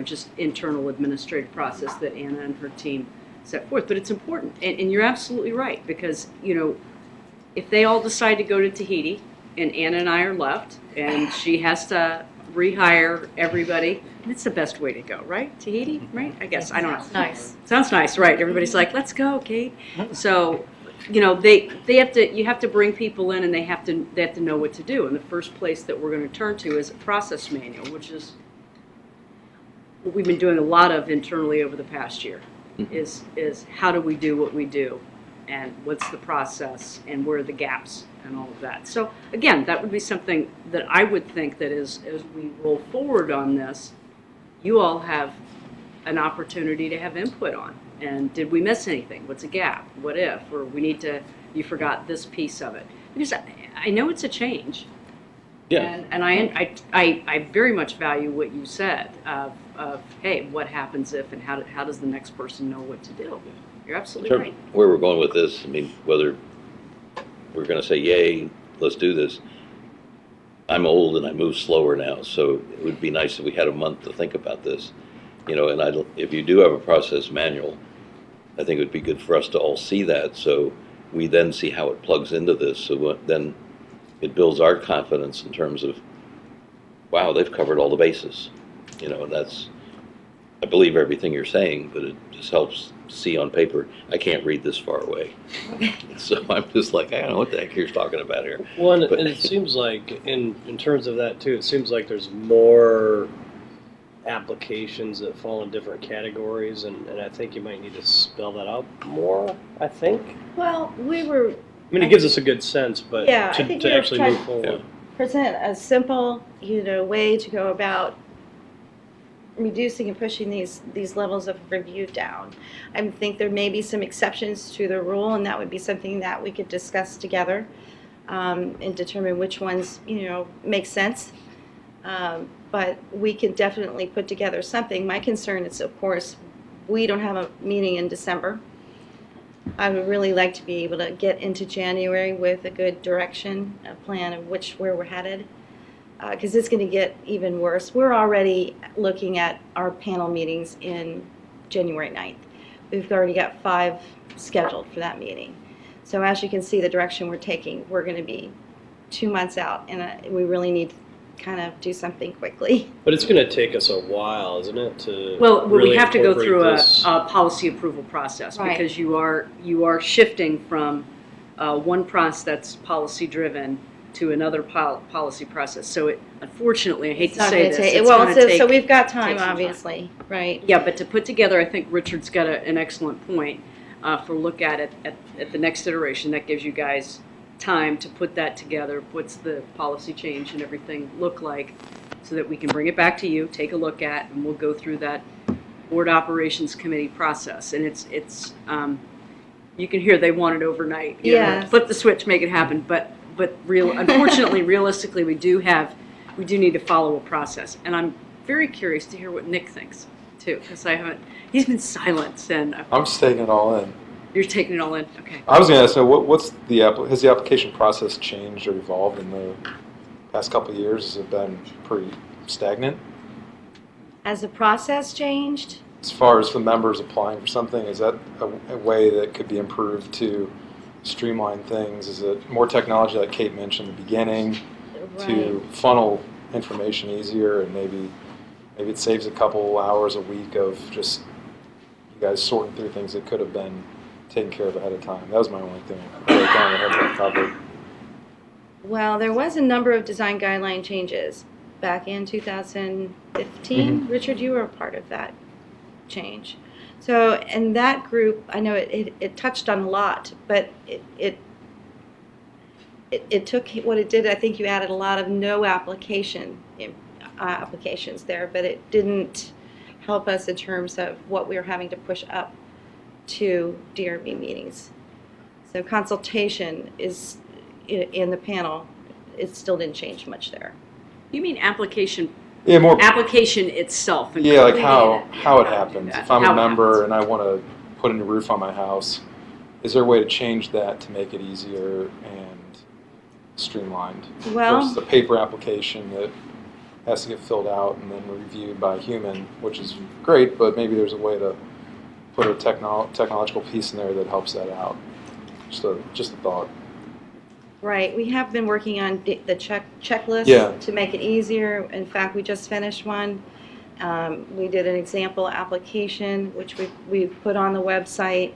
just internal administrative process that Anna and her team set forth. But it's important, and you're absolutely right, because if they all decide to go to Tahiti and Anna and I are left and she has to rehire everybody, it's the best way to go, right? Tahiti, right? I guess, I don't know. Nice. Sounds nice, right? Everybody's like, let's go, Kate. So, you have to bring people in, and they have to know what to do. And the first place that we're going to turn to is a process manual, which is what we've been doing a lot of internally over the past year. Is how do we do what we do, and what's the process, and where are the gaps, and all of that. So again, that would be something that I would think that as we roll forward on this, you all have an opportunity to have input on. And did we miss anything? What's a gap? What if? Or you forgot this piece of it. Because I know it's a change. Yeah. And I very much value what you said of hey, what happens if, and how does the next person know what to do? You're absolutely right. Where we're going with this, I mean, whether we're going to say, yay, let's do this. I'm old and I move slower now, so it would be nice if we had a month to think about this. And if you do have a process manual, I think it would be good for us to all see that, so we then see how it plugs into this. So then it builds our confidence in terms of, wow, they've covered all the bases. And I believe everything you're saying, but it just helps see on paper. I can't read this far away. So I'm just like, I don't know what the heck you're talking about here. Well, But- and it seems like, in terms of that too, it seems like there's more applications that fall in different categories, and I think you might need to spell that out more, I think. Well, It gives us a good sense, but Yeah, I think to we were actually trying- move forward. present a simple, way to go about reducing and pushing these levels of review down. I think there may be some exceptions to the rule, and that would be something that we could discuss together and determine which ones, make sense. But we can definitely put together something. My concern is, of course, we don't have a meeting in December. I would really like to be able to get into January with a good direction, a plan of where we're headed, because it's going to get even worse. We're already looking at our panel meetings in January 9th. We've already got 5 scheduled for that meeting. So as you can see, the direction we're taking, we're going to be 2 months out, and we really need to kind of do something quickly. But it's going to take us a while, isn't it, to Well, we really have to go incorporate through this? a policy approval process, Right. because you are shifting from one process that's policy driven to another policy process. So it, unfortunately, I hate It's to not say gonna this, take- it's well, going so- to take. So we've got time, take some time. obviously, right? Yeah, but to put together, I think Richard's got an excellent point for look at it at the next iteration. That gives you guys time to put that together. What's the policy change and everything look like, so that we can bring it back to you, take a look at, and we'll go through that board operations committee process. And it's you can hear they want it overnight. You know, Yes. flip the switch, make it happen. But unfortunately, realistically, we do need to follow a process. And I'm very curious to hear what Nick thinks too, because he's been silent, and I'm just taking it all in. you're taking it all in. Okay. I was going to ask, so has the application process changed or evolved in the past couple of years? Has it been pretty stagnant? Has the process changed? As far as the members applying for something, is that a way that could be improved to streamline things? Is it more technology, like Kate mentioned in the beginning, to funnel information easier, and maybe it saves a couple hours a week of just you guys sorting through things that could have been taken care of ahead of time? That was my only thing. I wrote down I had that covered. Well, there was a number of design guideline changes back in 2015. Richard, you were a part of that change. So, in that group, I know it touched on a lot, but it took what it did. I think you added a lot of no applications there, but it didn't help us in terms of what we were having to push up to DRB meetings. So consultation is in the panel. It still didn't change much there. You mean application Yeah, more. application itself? And Yeah, like completing how it do happens. that, If I'm how a it member happens. and I want to put a new roof on my house, is there a way to change that to make it easier and streamlined? Well- versus a paper application that has to get filled out and then reviewed by a human, which is great, but maybe there's a way to put a technological piece in there that helps that out. Just a thought. Right, we have been working on the checklist Yeah. to make it easier. In fact, we just finished one. We did an example application, which we put on the website.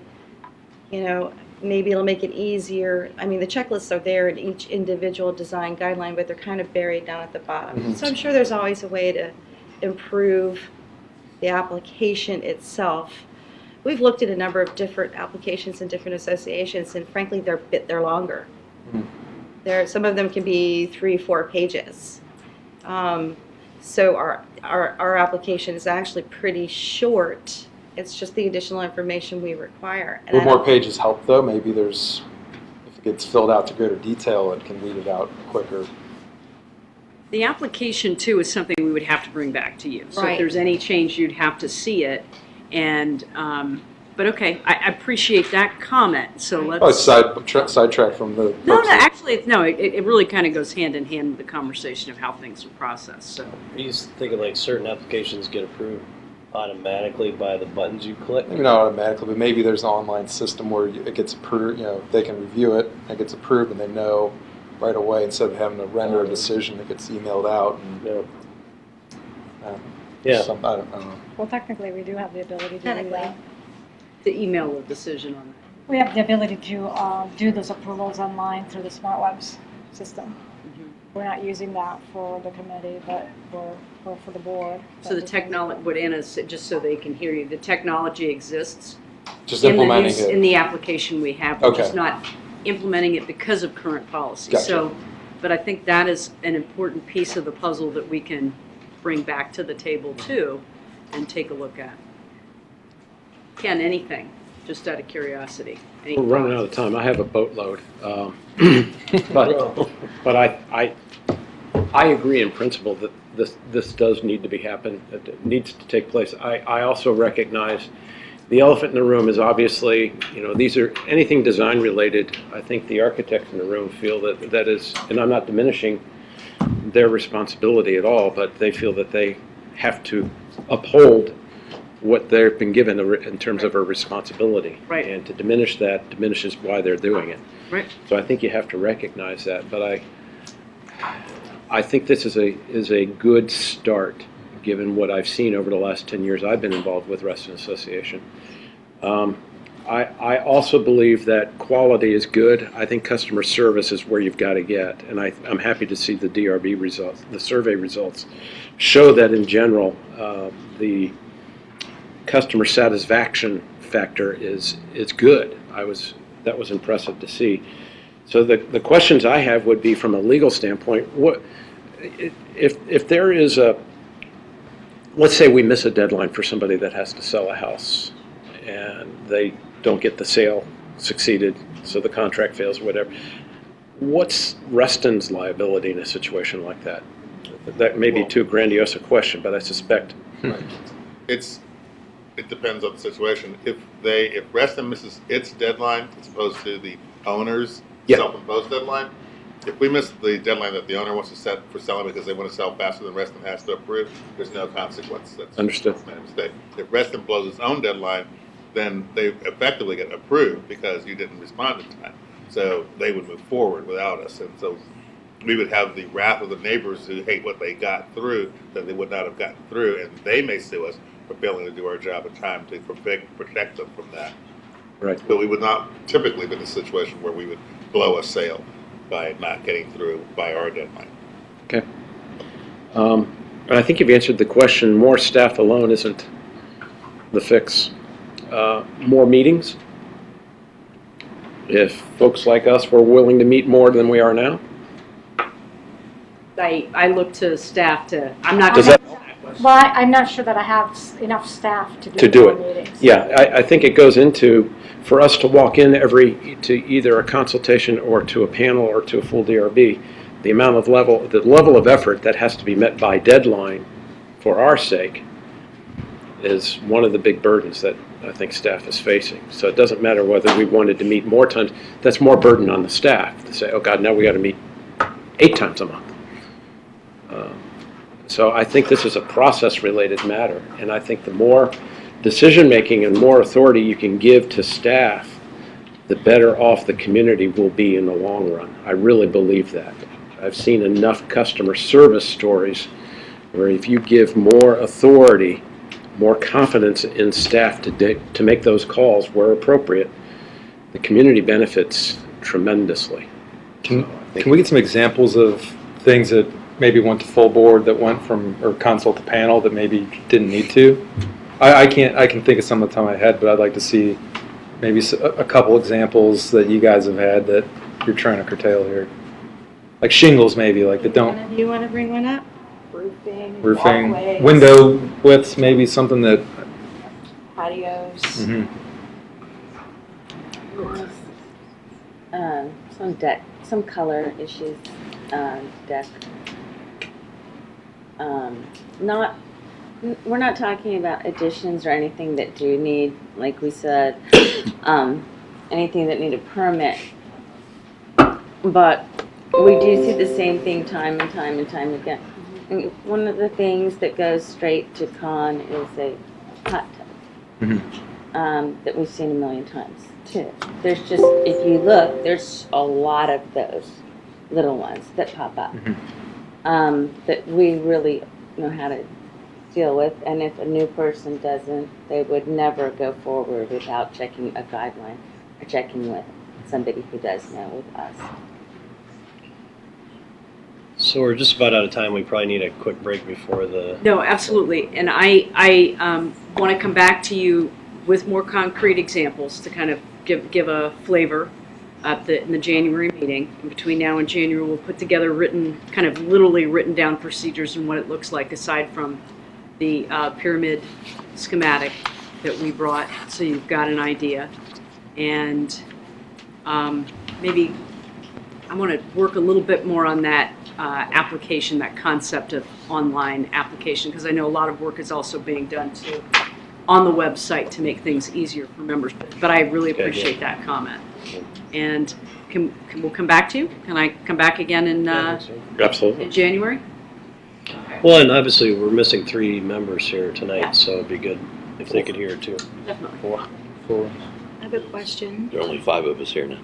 You know, maybe it'll make it easier. I mean, the checklists are there in each individual design guideline, but they're kind of buried down at the bottom. Mhm. So I'm sure there's always a way to improve the application itself. We've looked at a number of different applications in different associations, and frankly, they're longer. Some of them can be 3-4 pages. So our application is actually pretty short. It's just the additional information we require. And Would I more don't- pages help though? Maybe if it gets filled out to greater detail, it can weed it out quicker. The application, too, is something we would have to bring back to you. So if Right. there's any change, you'd have to see it. And, but okay, I appreciate that comment, so let's. Oh, sidetrack from the. No, purpose of- actually, it really kind of goes hand in hand with the conversation of how things are processed, so. Are you thinking like certain applications get approved automatically by the buttons you click? Maybe not automatically, but maybe there's an online system where it gets approved, they can review it, it gets approved, and they know right away, instead of having to render a decision, it gets emailed out. And, Yeah. Yeah. I don't know. Well, technically, we do have the ability to do Technically. that. To email a decision on that. We have the ability to do those approvals online through the SmartWebs system. We're not using that for the committee, but for the board. So the technology, what Anna said, just so they can hear you, the technology exists Just in the implementing in it. the application we have, we're just Okay. not implementing it because of current policy. Gotcha. So, but I think that is an important piece of the puzzle that we can bring back to the table too and take a look at. Ken, anything, just out of curiosity? Any We're running out thoughts? of time. I have a boatload. But I agree in principle that this does need to be happen. It needs to take place. I also recognize the elephant in the room is obviously, these are anything design related. I think the architects in the room feel that is, and I'm not diminishing their responsibility at all, but they feel that they have to uphold what they've been given in terms of a responsibility. Right. And to diminish that diminishes why they're doing it. Right. So I think you have to recognize that, but I think this is a good start, given what I've seen over the last 10 years I've been involved with Reston Association. I also believe that quality is good. I think customer service is where you've got to get, and I'm happy to see the DRB results, the survey results, show that in general, the customer satisfaction factor is good. That was impressive to see. So the questions I have would be from a legal standpoint, what if there is let's say we miss a deadline for somebody that has to sell a house and they don't get the sale succeeded, so the contract fails or whatever. What's Reston's liability in a situation like that? That may be too grandiose a question, but I suspect. It depends on the situation. If Reston misses its deadline as opposed to the owner's self-imposed deadline, if we miss the deadline that the owner wants to set for selling because they want to sell faster than Reston has to approve, there's no consequence. That's Understood. a mistake. If Reston blows its own deadline, then they effectively get approved because you didn't respond in time. So they would move forward without us. And so we would have the wrath of the neighbors who hate what they got through that they would not have gotten through, and they may sue us for failing to do our job in time to protect them from that. Right. But we would not typically be in a situation where we would blow a sale by not getting through by our deadline. Okay. But I think you've answered the question. More staff alone isn't the fix. More meetings. If folks like us were willing to meet more than we are now. I look to staff to, I'm not Does going that- to. Well, I'm not sure that I have enough staff to To do do more it. meetings. Yeah, I think it goes into, for us to walk in to either a consultation or to a panel or to a full DRB, the level of effort that has to be met by deadline for our sake is one of the big burdens that I think staff is facing. So it doesn't matter whether we wanted to meet more times, that's more burden on the staff to say, oh God, now we got to meet 8 times a month. So I think this is a process-related matter, and I think the more decision-making and more authority you can give to staff, the better off the community will be in the long run. I really believe that. I've seen enough customer service stories where if you give more authority, more confidence in staff to make those calls where appropriate, the community benefits tremendously. Can we get some examples of things that maybe went to full board that went from, or consult to panel that maybe didn't need to? I can think of some at the top of my head, but I'd like to see maybe a couple examples that you guys have had that you're trying to curtail here. Like shingles maybe, like that don't. Do you want to bring one up? Roofing, walkways, window widths, maybe something that. patios. Mhm. Some color issues, deck. We're not talking about additions or anything that do need, like we said, anything that need a permit. But we do see the same thing time and time and time again. And one of the things that goes straight to con is a hot tub. That we've seen a million times too. There's just, if you look, there's a lot of those little ones that pop up that we really know how to deal with. And if a new person doesn't, they would never go forward without checking a guideline or checking with somebody who does know with us. So we're just about out of time. We probably need a quick break before the. No, absolutely. And I want to come back to you with more concrete examples to kind of give a flavor in the January meeting. And between now and January, we'll put together literally written down procedures and what it looks like aside from the pyramid schematic that we brought, so you've got an idea. And maybe I want to work a little bit more on that application, that concept of online application, because I know a lot of work is also being done too on the website to make things easier for members. But I really appreciate that comment. And we'll come back to you? Can I come back again in Absolutely. January? Well, and obviously we're missing 3 members here tonight, so it'd be good if they could hear too. Definitely. 4. I have a question. There are only 5 of us here now.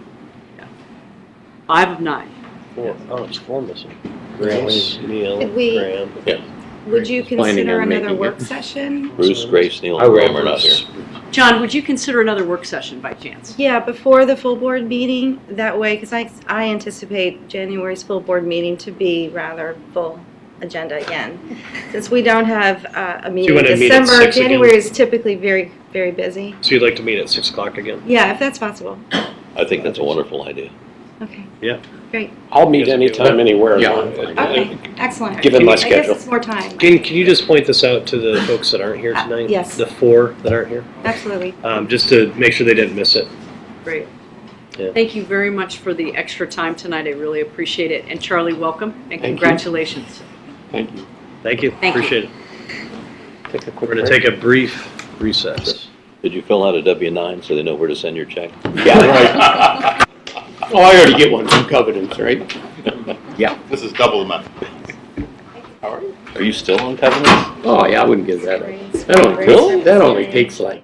5 of 9. 4. Oh, it's 4 missing. Grace, Neil, Did we- Graham. Yeah. Would you Planning consider on another making work it. session? Bruce, Grace, Neil, I and will. Graham are not here. John, would you consider another work session by chance? Yeah, before the full board meeting, that way, because I anticipate January's full board meeting to be rather full agenda again. Since we don't have a meeting in wanna meet at December, 6 again? January is typically very, very busy. So you'd like to meet at 6 o'clock again? Yeah, if that's possible. I think that's a wonderful idea. Okay, Yeah. great. I'll meet anytime, anywhere. Yeah. Okay, excellent. Given my I guess schedule. it's more time. Can you just point this out to the folks that aren't here tonight? yes. The 4 that aren't here? Absolutely. Just to make sure they didn't miss it. Great. Yeah. Thank you very much for the extra time tonight. I really appreciate it. And Charlie, welcome and Thank you. congratulations. Thank you. Thank you. Thank you. Appreciate it. Take a quick We're going to break. take a brief recess. Did you fill out a W-9 so they know where to send your check? Yeah, right. Oh, I already get one from Covenants, right? This is double the money. Are you still on covenants? Oh, yeah, I wouldn't give that up. Really? That only takes like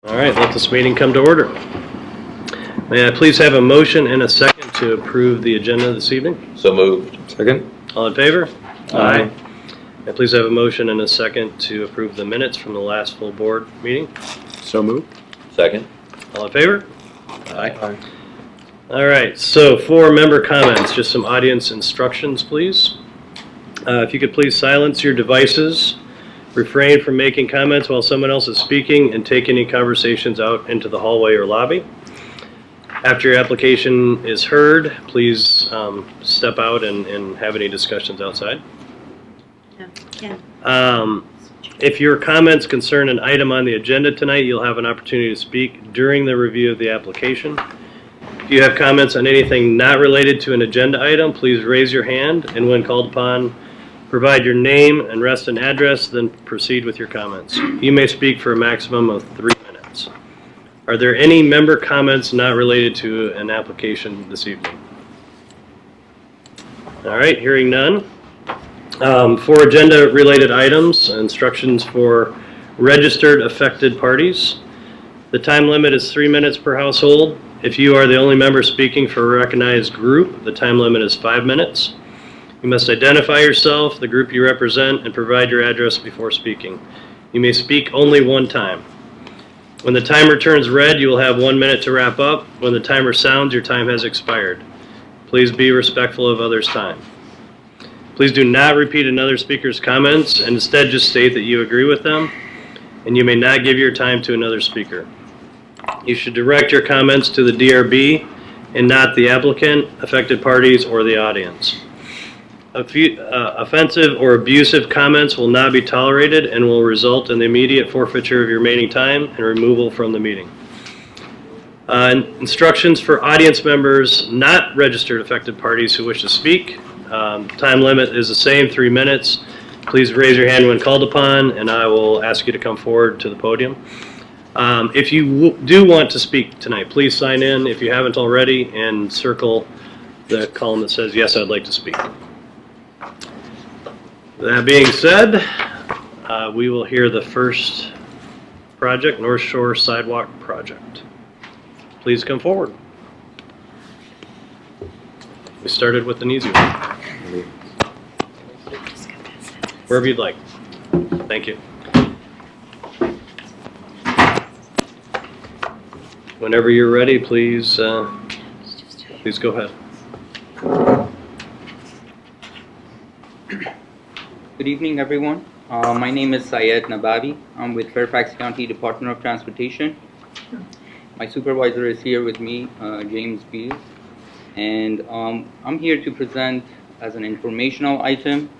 All right, let this meeting come to order. May I please have a motion and a second to approve the agenda this evening? So moved. Second? All in favor? Aye. May I please have a motion and a second to approve the minutes from the last full board meeting? So moved. Second? All in favor? Aye. All right, so for member comments, just some audience instructions, please. If you could please silence your devices, refrain from making comments while someone else is speaking, and take any conversations out into the hallway or lobby. After your application is heard, please step out and have any discussions outside. If your comments concern an item on the agenda tonight, you'll have an opportunity to speak during the review of the application. If you have comments on anything not related to an agenda item, please raise your hand, and when called upon, provide your name and Reston address, then proceed with your comments. You may speak for a maximum of 3 minutes. Are there any member comments not related to an application this evening? All right, hearing none. For agenda-related items, instructions for registered affected parties. The time limit is 3 minutes per household. If you are the only member speaking for a recognized group, the time limit is 5 minutes. You must identify yourself, the group you represent, and provide your address before speaking. You may speak only one time. When the timer turns red, you will have 1 minute to wrap up. When the timer sounds, your time has expired. Please be respectful of others' time. Please do not repeat another speaker's comments, and instead just state that you agree with them, and you may not give your time to another speaker. You should direct your comments to the DRB and not the applicant, affected parties, or the audience. Offensive or abusive comments will not be tolerated and will result in the immediate forfeiture of your remaining time and removal from the meeting. Instructions for audience members not registered affected parties who wish to speak. Time limit is the same, 3 minutes. Please raise your hand when called upon, and I will ask you to come forward to the podium. If you do want to speak tonight, please sign in if you haven't already and circle the column that says, yes, I'd like to speak. That being said, we will hear the first project, North Shore Sidewalk Project. Please come forward. We started with an easy one. Wherever you'd like. Thank you. Whenever you're ready, please go ahead. Good evening, everyone. My name is Syed Nabavi. I'm with Fairfax County Department of Transportation. My supervisor is here with me, James Beals. And I'm here to present as an informational item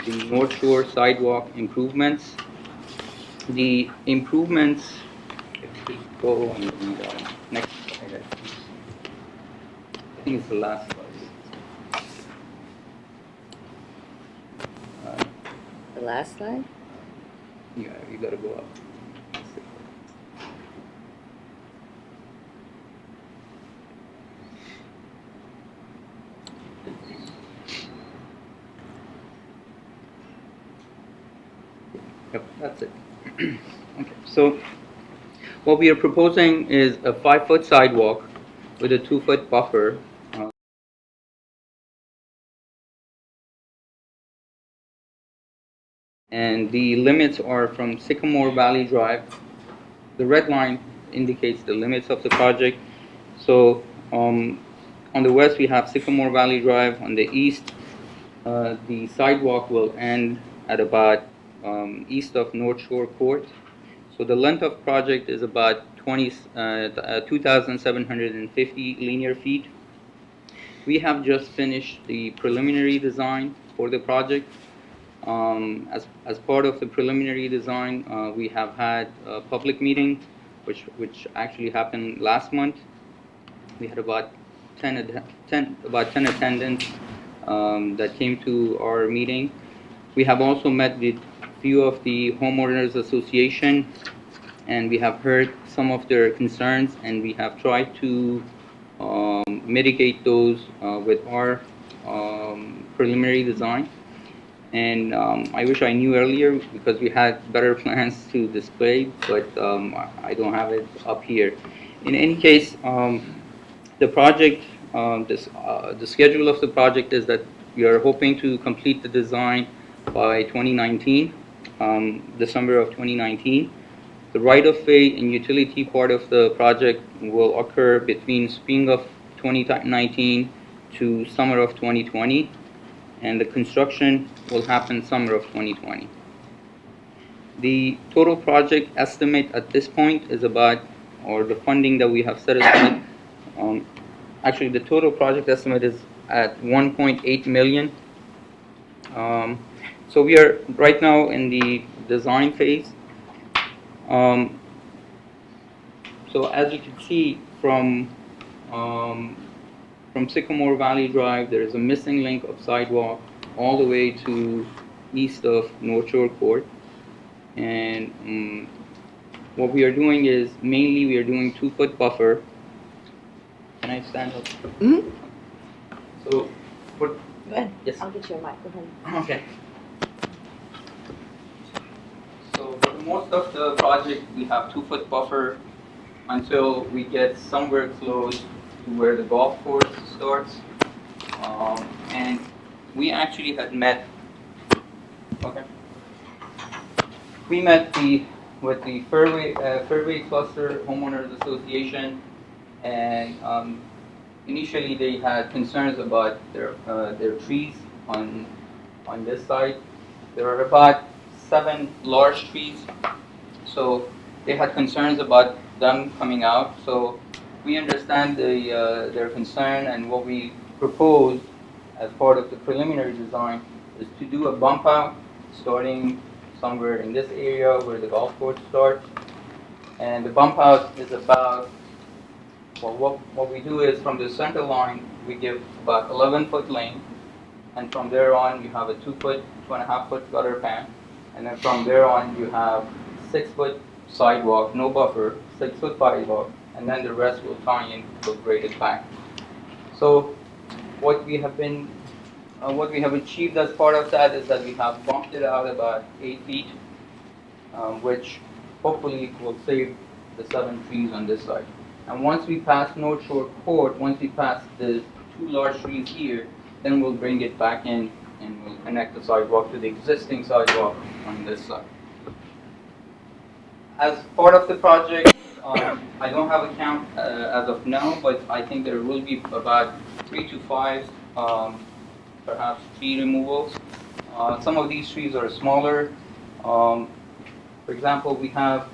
the North Shore sidewalk improvements. The improvements, if we go on the next slide, I think it's the last slide. The last slide? Yeah, you gotta go up. Yep, that's it. Okay, so what we are proposing is a 5-foot sidewalk with a 2-foot buffer. And the limits are from Sycamore Valley Drive. The red line indicates the limits of the project. So on the west we have Sycamore Valley Drive. On the east, the sidewalk will end at about east of North Shore Court. So the length of project is about 2,750 linear feet. We have just finished the preliminary design for the project. As part of the preliminary design, we have had a public meeting, which actually happened last month. We had about 10 attendants that came to our meeting. We have also met with few of the homeowners association, and we have heard some of their concerns, and we have tried to mitigate those with our preliminary design. And I wish I knew earlier because we had better plans to display, but I don't have it up here. In any case, the project, the schedule of the project is that we are hoping to complete the design by 2019, December of 2019. The right-of-way and utility part of the project will occur between spring of 2019 to summer of 2020, and the construction will happen summer of 2020. The total project estimate at this point is about, or the funding that we have set aside, actually the total project estimate is at 1.8 million. So we are right now in the design phase. So as you can see from Sycamore Valley Drive, there is a missing link of sidewalk all the way to east of North Shore Court. And what we are doing is mainly we are doing 2-foot buffer. Can I stand up? Mhm. So, for, Go ahead. yes. I'll get you a mic. Go ahead. Okay. So for most of the project, we have 2-foot buffer until we get somewhere close to where the golf course starts. And we actually had met. Okay. We met with the Fairway Cluster Homeowners Association, and initially they had concerns about their trees on this side. There are about 7 large trees, so they had concerns about them coming out. So we understand their concern, and what we proposed as part of the preliminary design is to do a bump out starting somewhere in this area where the golf course starts. And the bump out is about, well, what we do is from the center line, we give about 11-foot lane, and from there on you have a 2-foot, 2.5-foot gutter pan, and then from there on you have 6-foot sidewalk, no buffer, 6-foot sidewalk, and then the rest will tie in, will grade it back. So what we have achieved as part of that is that we have bumped it out about 8 feet, which hopefully will save the 7 trees on this side. And once we pass North Shore Court, once we pass the 2 large trees here, then we'll bring it back in and we'll connect the sidewalk to the existing sidewalk on this side. As part of the project, I don't have a count as of now, but I think there will be about 3 to 5 perhaps tree removals. Some of these trees are smaller. For example, we have,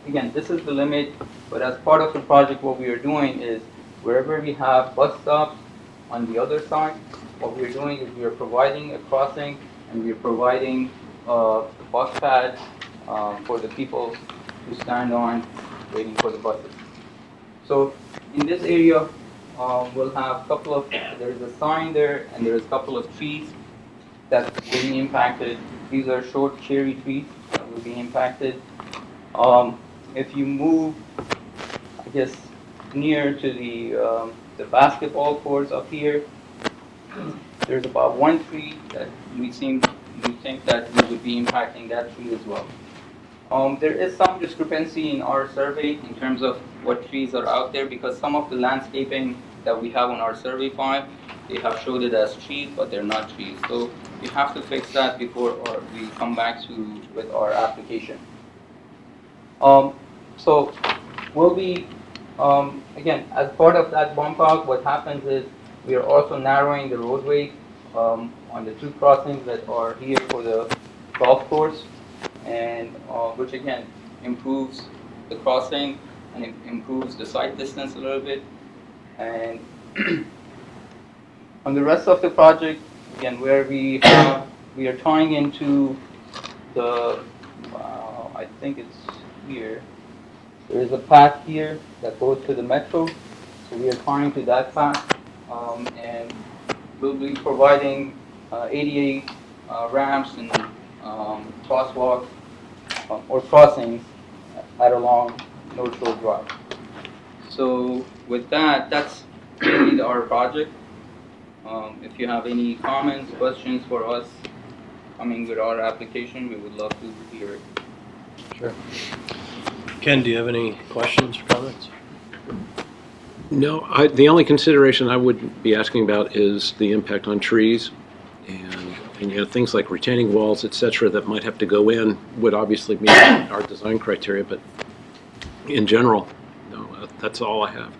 again, this is the limit, but as part of the project, what we are doing is wherever we have bus stops on the other side, what we are doing is we are providing a crossing and we are providing a bus pad for the people to stand on waiting for the buses. So in this area, we'll have a couple of, there's a sign there and there's a couple of trees that will be impacted. These are short cherry trees that will be impacted. If you move, I guess, near to the basketball courts up here, there's about 1 tree that we think that we would be impacting that tree as well. There is some discrepancy in our survey in terms of what trees are out there, because some of the landscaping that we have on our survey file, they have showed it as trees, but they're not trees. So we have to fix that before we come back with our application. So we'll be, again, as part of that bump out, what happens is we are also narrowing the roadway on the 2 crossings that are here for the golf course, and which again improves the crossing and it improves the sight distance a little bit. And on the rest of the project, again, where we are tying into the, I think it's here. There is a path here that goes to the metro, so we are tying to that path, and we'll be providing ADA ramps and crosswalks or crossings at along North Shore Drive. So with that, that's really our project. If you have any comments, questions for us, coming with our application, we would love to hear it. Sure. Ken, do you have any questions or comments? No, the only consideration I would be asking about is the impact on trees and you know, things like retaining walls, et cetera, that might have to go in would obviously meet our design criteria, but in general, no, that's all I have.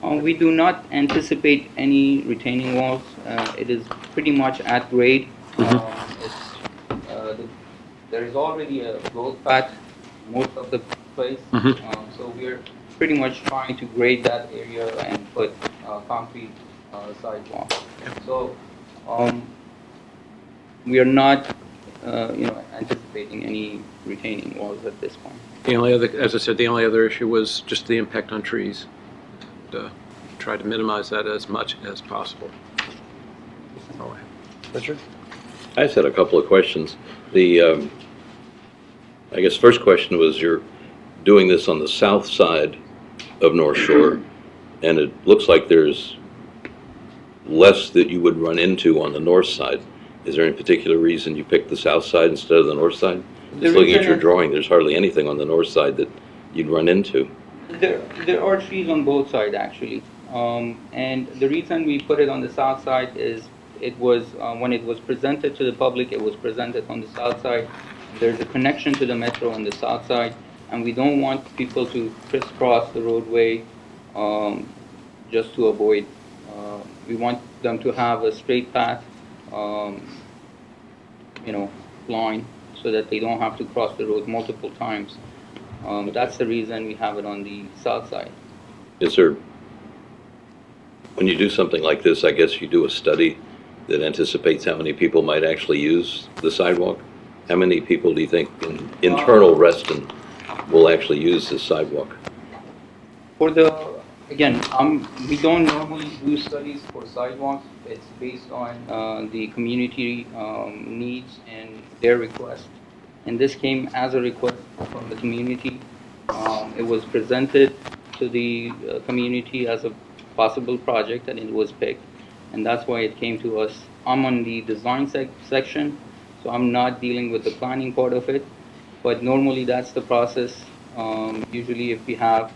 We do not anticipate any retaining walls. It is pretty much at grade. There is already a growth path most of the place, so we're pretty much trying to grade that area and put concrete sidewalk. So we are not, anticipating any retaining walls at this point. The only other, as I said, the only other issue was just the impact on trees. Try to minimize that as much as possible. That's all I have. Richard? I just had a couple of questions. The, I guess first question was, you're doing this on the south side of North Shore, and it looks like there's less that you would run into on the north side. Is there any particular reason you picked the south side instead of the north side? Just looking at your drawing, there's hardly anything on the north side that you'd run into. There are trees on both sides, actually. And the reason we put it on the south side is it was, when it was presented to the public, it was presented on the south side. There's a connection to the metro on the south side, and we don't want people to crisscross the roadway just to avoid. We want them to have a straight path, line, so that they don't have to cross the road multiple times. That's the reason we have it on the south side. Is there, when you do something like this, I guess you do a study that anticipates how many people might actually use the sidewalk? How many people do you think in internal Reston will actually use this sidewalk? Again, we don't normally do studies for sidewalks. It's based on the community needs and their request. And this came as a request from the community. It was presented to the community as a possible project, and it was picked. And that's why it came to us. I'm on the design section, so I'm not dealing with the planning part of it. But normally that's the process. Usually if we have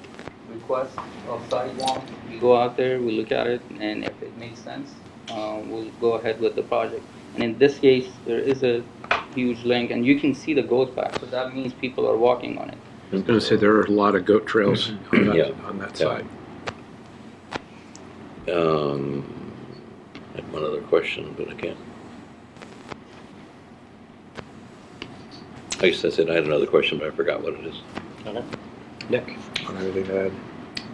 requests of sidewalk, we go out there, we look at it, and if it makes sense, we'll go ahead with the project. And in this case, there is a huge link, and you can see the goat path, so that means people are walking on it. I was going to say there are a lot of goat trails on that side. I had one other question, but I can't. I guess that's it. I had another question, but I forgot what it is. Okay. Nick? I don't have anything to add.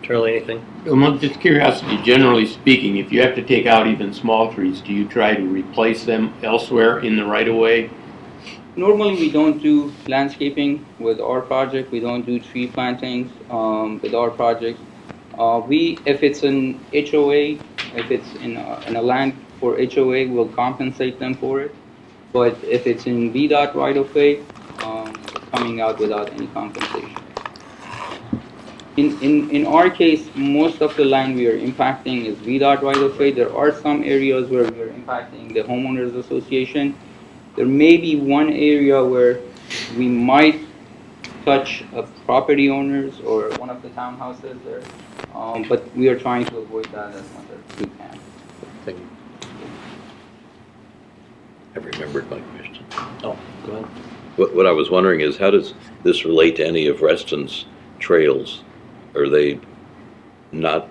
Charlie, anything? Among just curiosity, generally speaking, if you have to take out even small trees, do you try to replace them elsewhere in the right-of-way? Normally, we don't do landscaping with our project. We don't do tree plantings with our project. If it's an HOA, if it's in a land for HOA, we'll compensate them for it. But if it's in VDOT right-of-way, it's coming out without any compensation. In our case, most of the land we are impacting is VDOT right-of-way. There are some areas where we are impacting the homeowners association. There may be one area where we might touch a property owners or one of the townhouses there, but we are trying to avoid that as much as we can. Thank you. I remembered my question. Oh, go ahead. What I was wondering is, how does this relate to any of Reston's trails? Are they not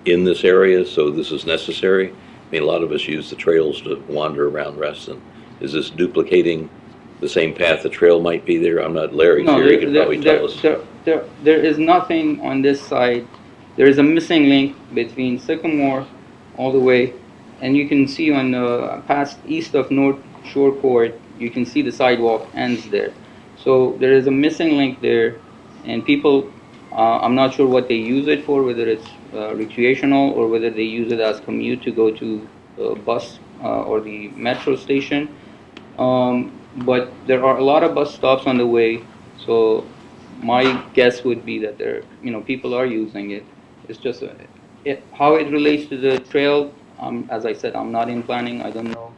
in this area, so this is necessary? I mean, a lot of us use the trails to wander around Reston. Is this duplicating the same path the trail might be there? I'm not Larry's here, he can probably tell us. There is nothing on this side. There is a missing link between Sycamore all the way, and you can see on the past east of North Shore Court, you can see the sidewalk ends there. So there is a missing link there, and people, I'm not sure what they use it for, whether it's recreational or whether they use it as commute to go to the bus or the metro station. But there are a lot of bus stops on the way, so my guess would be that people are using it. It's just how it relates to the trail. As I said, I'm not in planning. I don't know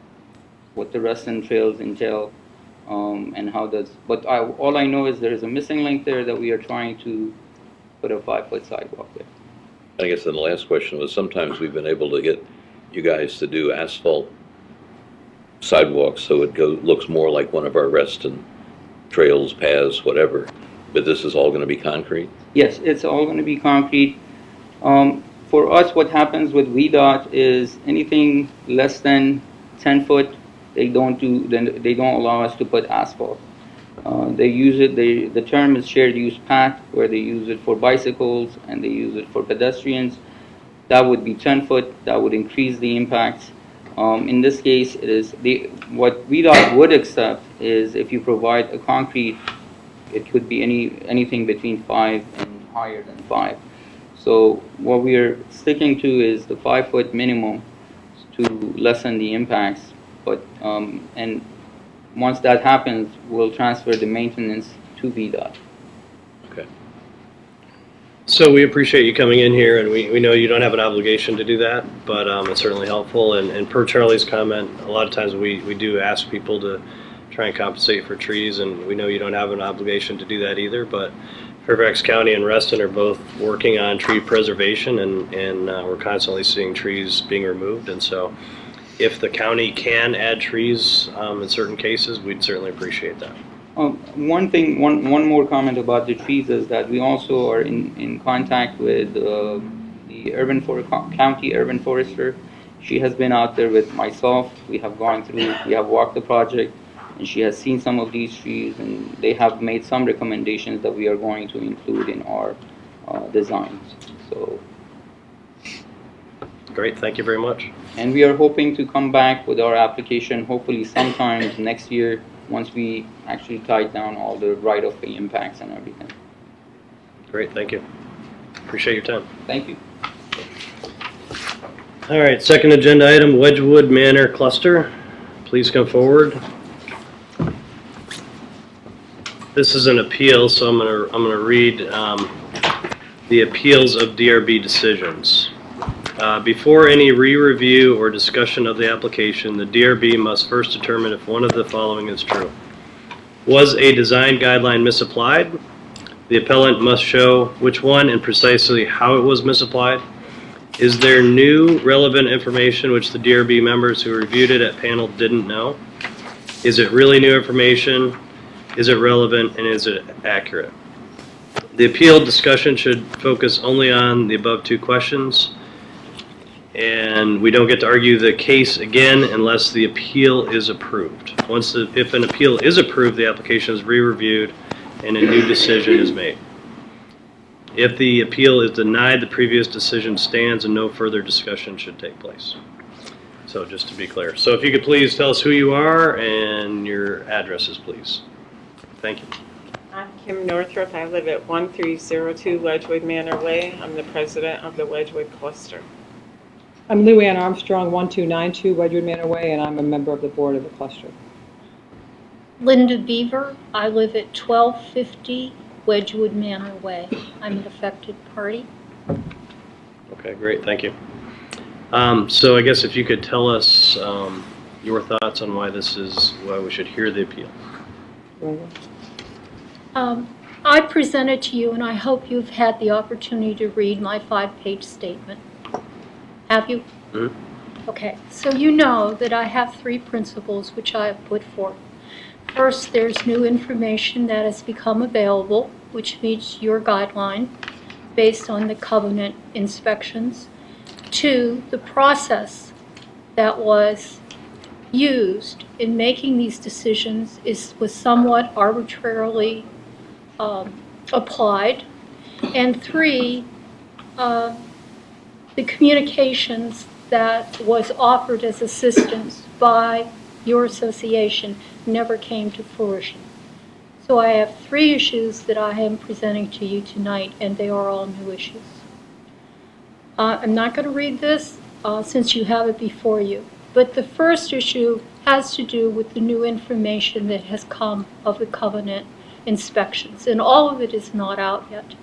what the Reston trails entail, and how does, but all I know is there is a missing link there that we are trying to put a 5-foot sidewalk there. I guess then the last question was, sometimes we've been able to get you guys to do asphalt sidewalks so it looks more like one of our Reston trails, paths, whatever, but this is all going to be concrete? Yes, it's all going to be concrete. For us, what happens with VDOT is anything less than 10 foot, they don't allow us to put asphalt. They use it, the term is shared use path, where they use it for bicycles and they use it for pedestrians. That would be 10 foot, that would increase the impacts. In this case, it is what VDOT would accept is if you provide a concrete, it could be anything between 5 and higher than 5. So what we are sticking to is the 5-foot minimum to lessen the impacts. But and once that happens, we'll transfer the maintenance to VDOT. Okay. So we appreciate you coming in here, and we know you don't have an obligation to do that, but it's certainly helpful. And per Charlie's comment, a lot of times we do ask people to try and compensate for trees, and we know you don't have an obligation to do that either, but Fairfax County and Reston are both working on tree preservation, and we're constantly seeing trees being removed, and so if the county can add trees in certain cases, we'd certainly appreciate that. One more comment about the trees is that we also are in contact with the county urban forester. She has been out there with myself. We have walked the project, and she has seen some of these trees, and they have made some recommendations that we are going to include in our designs. So. Great, thank you very much. And we are hoping to come back with our application hopefully sometime next year, once we actually tie down all the right-of-way impacts and everything. Great, thank you. Appreciate your time. Thank you. All right, second agenda item, Wedgwood Manor Cluster. Please come forward. This is an appeal, so I'm gonna read the appeals of DRB decisions. Before any re-review or discussion of the application, the DRB must first determine if one of the following is true. Was a design guideline misapplied? The appellant must show which one and precisely how it was misapplied. Is there new relevant information which the DRB members who reviewed it at panel didn't know? Is it really new information? Is it relevant, and is it accurate? The appeal discussion should focus only on the above two questions, and we don't get to argue the case again unless the appeal is approved. If an appeal is approved, the application is re-reviewed and a new decision is made. If the appeal is denied, the previous decision stands and no further discussion should take place. So just to be clear. So if you could please tell us who you are and your addresses, please. Thank you. I'm Kim Northrup. I live at 1302 Wedgwood Manor Way. I'm the president of the Wedgwood Cluster. I'm Lou Ann Armstrong, 1292 Wedgwood Manor Way, and I'm a member of the board of the cluster. Linda Beaver. I live at 1250 Wedgwood Manor Way. I'm an affected party. Okay, great. Thank you. So I guess if you could tell us your thoughts on why we should hear the appeal. I presented to you, and I hope you've had the opportunity to read my 5-page statement. Have you? Mm-hmm. Okay, so you know that I have 3 principles which I have put forth. First, there's new information that has become available, which meets your guideline based on the covenant inspections. 2, the process that was used in making these decisions was somewhat arbitrarily applied. And 3, the communications that was offered as assistance by your association never came to fruition. So I have 3 issues that I am presenting to you tonight, and they are all new issues. I'm not going to read this since you have it before you, but the first issue has to do with the new information that has come of the covenant inspections, and all of it is not out yet.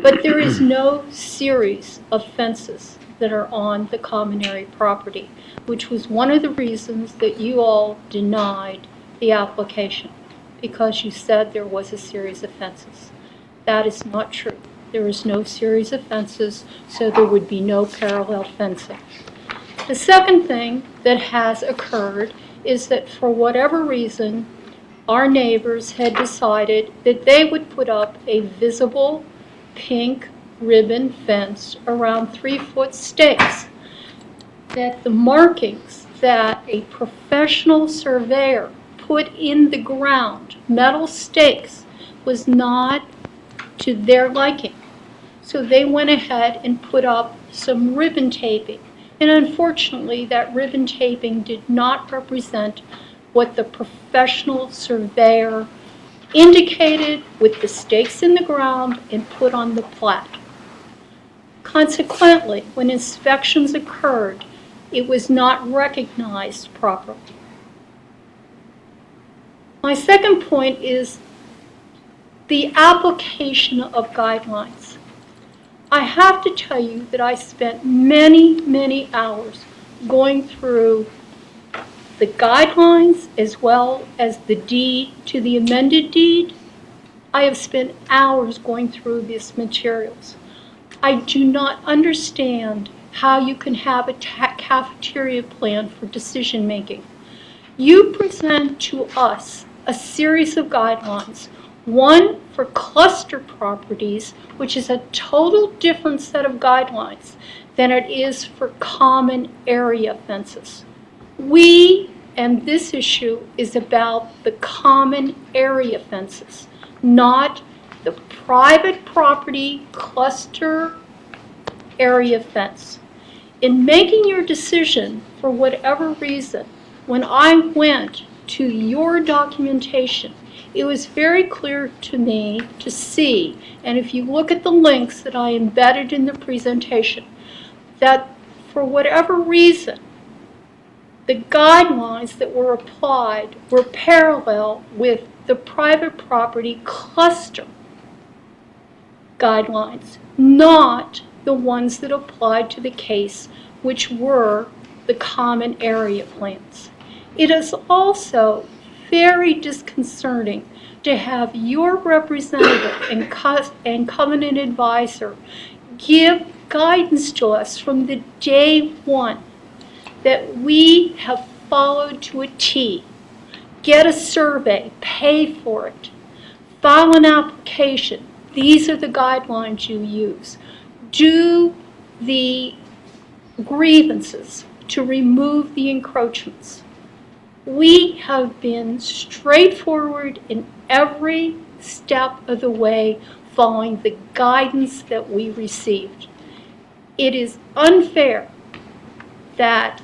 But there is no series of fences that are on the common area property, which was one of the reasons that you all denied the application, because you said there was a series of fences. That is not true. There is no series of fences, so there would be no parallel fencing. The second thing that has occurred is that for whatever reason, our neighbors had decided that they would put up a visible pink ribbon fence around 3-foot stakes. That the markings that a professional surveyor put in the ground, metal stakes, was not to their liking. So they went ahead and put up some ribbon taping. And unfortunately, that ribbon taping did not represent what the professional surveyor indicated with the stakes in the ground and put on the plat. Consequently, when inspections occurred, it was not recognized properly. My second point is the application of guidelines. I have to tell you that I spent many, many hours going through the guidelines as well as the deed to the amended deed. I have spent hours going through these materials. I do not understand how you can have a cafeteria plan for decision making. You present to us a series of guidelines, one for cluster properties, which is a total different set of guidelines than it is for common area fences. And this issue is about the common area fences, not the private property cluster area fence. In making your decision, for whatever reason, when I went to your documentation, it was very clear to me to see, and if you look at the links that I embedded in the presentation, that for whatever reason, the guidelines that were applied were parallel with the private property cluster guidelines, not the ones that applied to the case, which were the common area plans. It is also very disconcerting to have your representative and covenant advisor give guidance to us from the day one that we have followed to a T. Get a survey, pay for it, file an application. These are the guidelines you use. Do the grievances to remove the encroachments. We have been straightforward in every step of the way following the guidance that we received. It is unfair that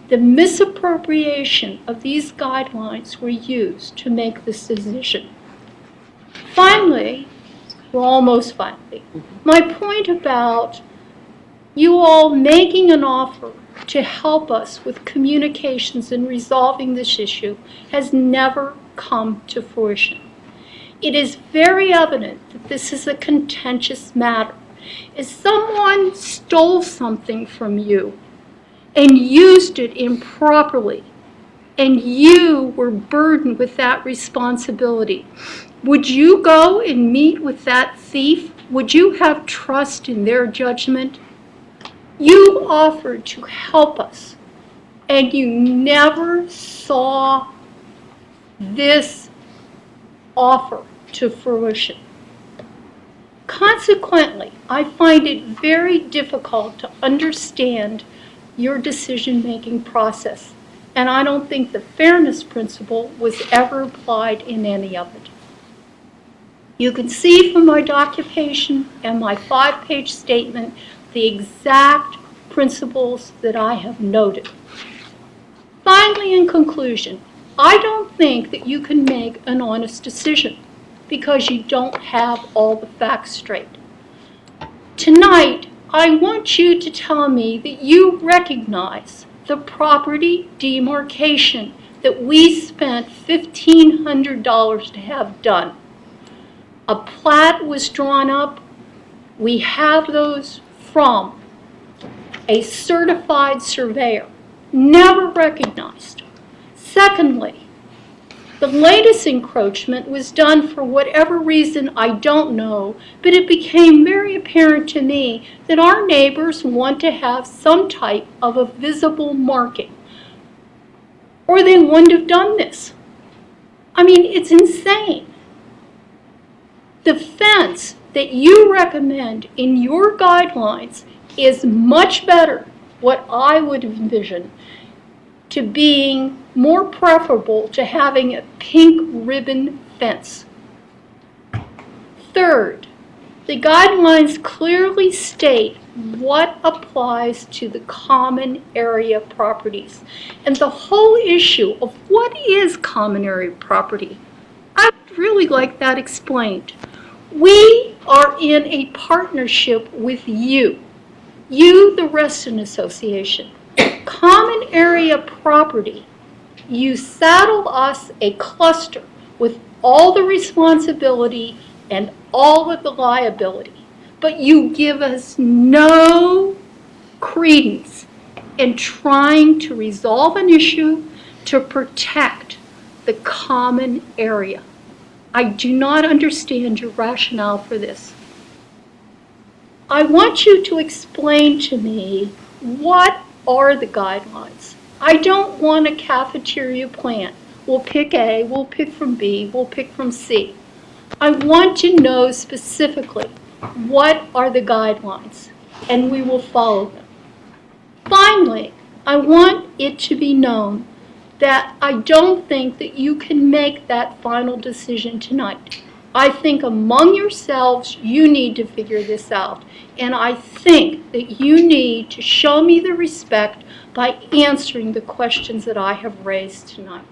the misappropriation of these guidelines were used to make this decision. Finally, well, almost finally, my point about you all making an offer to help us with communications in resolving this issue has never come to fruition. It is very evident that this is a contentious matter. If someone stole something from you and used it improperly, and you were burdened with that responsibility, would you go and meet with that thief? Would you have trust in their judgment? You offered to help us, and you never saw this offer to fruition. Consequently, I find it very difficult to understand your decision-making process, and I don't think the fairness principle was ever applied in any of it. You can see from my documentation and my 5-page statement the exact principles that I have noted. Finally, in conclusion, I don't think that you can make an honest decision because you don't have all the facts straight. Tonight, I want you to tell me that you recognize the property demarcation that we spent $1,500 to have done. A plat was drawn up We have those from a certified surveyor, never recognized. Secondly, the latest encroachment was done for whatever reason I don't know, but it became very apparent to me that our neighbors want to have some type of a visible marking, or they wouldn't have done this. I mean, it's insane. The fence that you recommend in your guidelines is much better, what I would envision, to being more preferable to having a pink ribbon fence. Third, the guidelines clearly state what applies to the common area properties. And the whole issue of what is common area property, I would really like that explained. We are in a partnership with you, the Reston Association. Common area property, you saddle us a cluster with all the responsibility and all of the liability, but you give us no credence in trying to resolve an issue to protect the common area. I do not understand your rationale for this. I want you to explain to me what are the guidelines. I don't want a cafeteria plan. We'll pick A, we'll pick from B, we'll pick from C. I want to know specifically what are the guidelines, and we will follow them. Finally, I want it to be known that I don't think that you can make that final decision tonight. I think among yourselves, you need to figure this out. And I think that you need to show me the respect by answering the questions that I have raised tonight.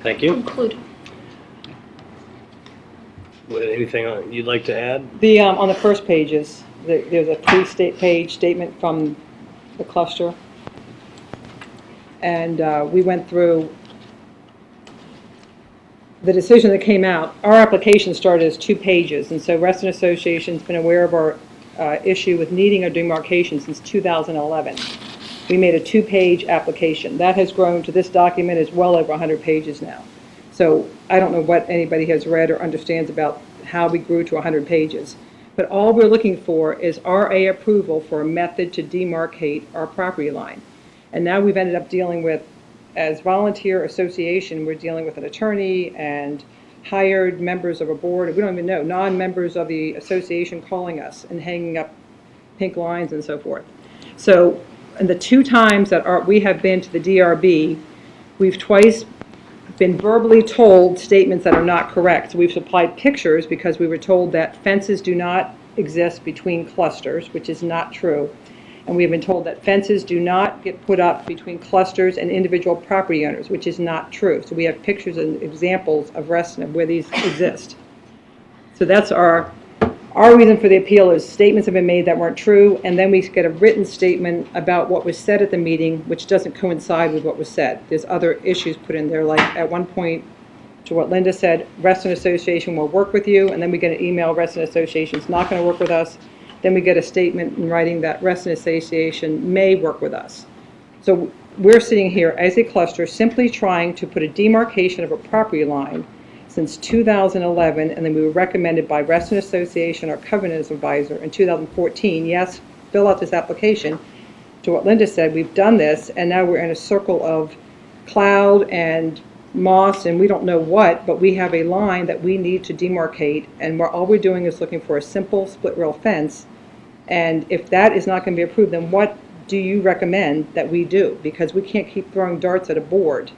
Thank you. Concluded. Anything you'd like to add? On the first pages, there's a three-page statement from the cluster. And we went through the decision that came out. Our application started as 2 pages, and so Reston Association's been aware of our issue with needing a demarcation since 2011. We made a 2-page application. That has grown to this document is well over 100 pages now. So I don't know what anybody has read or understands about how we grew to 100 pages. But all we're looking for is RA approval for a method to demarcate our property line. And now we've ended up dealing with, as volunteer association, we're dealing with an attorney and hired members of a board, we don't even know, non-members of the association calling us and hanging up pink lines and so forth. So, and the 2 times that we have been to the DRB, we've twice been verbally told statements that are not correct. So we've supplied pictures because we were told that fences do not exist between clusters, which is not true. And we have been told that fences do not get put up between clusters and individual property owners, which is not true. So we have pictures and examples of Reston of where these exist. So that's our reason for the appeal is statements have been made that weren't true, and then we get a written statement about what was said at the meeting, which doesn't coincide with what was said. There's other issues put in there, like at one point, to what Linda said, Reston Association will work with you, and then we get an email, Reston Association's not going to work with us. Then we get a statement in writing that Reston Association may work with us. So we're sitting here as a cluster simply trying to put a demarcation of a property line since 2011, and then we were recommended by Reston Association, our covenant advisor, in 2014, yes, fill out this application. To what Linda said, we've done this, and now we're in a circle of cloud and moss and we don't know what, but we have a line that we need to demarcate, and all we're doing is looking for a simple split rail fence. And if that is not going to be approved, then what do you recommend that we do? Because we can't keep throwing darts at a board.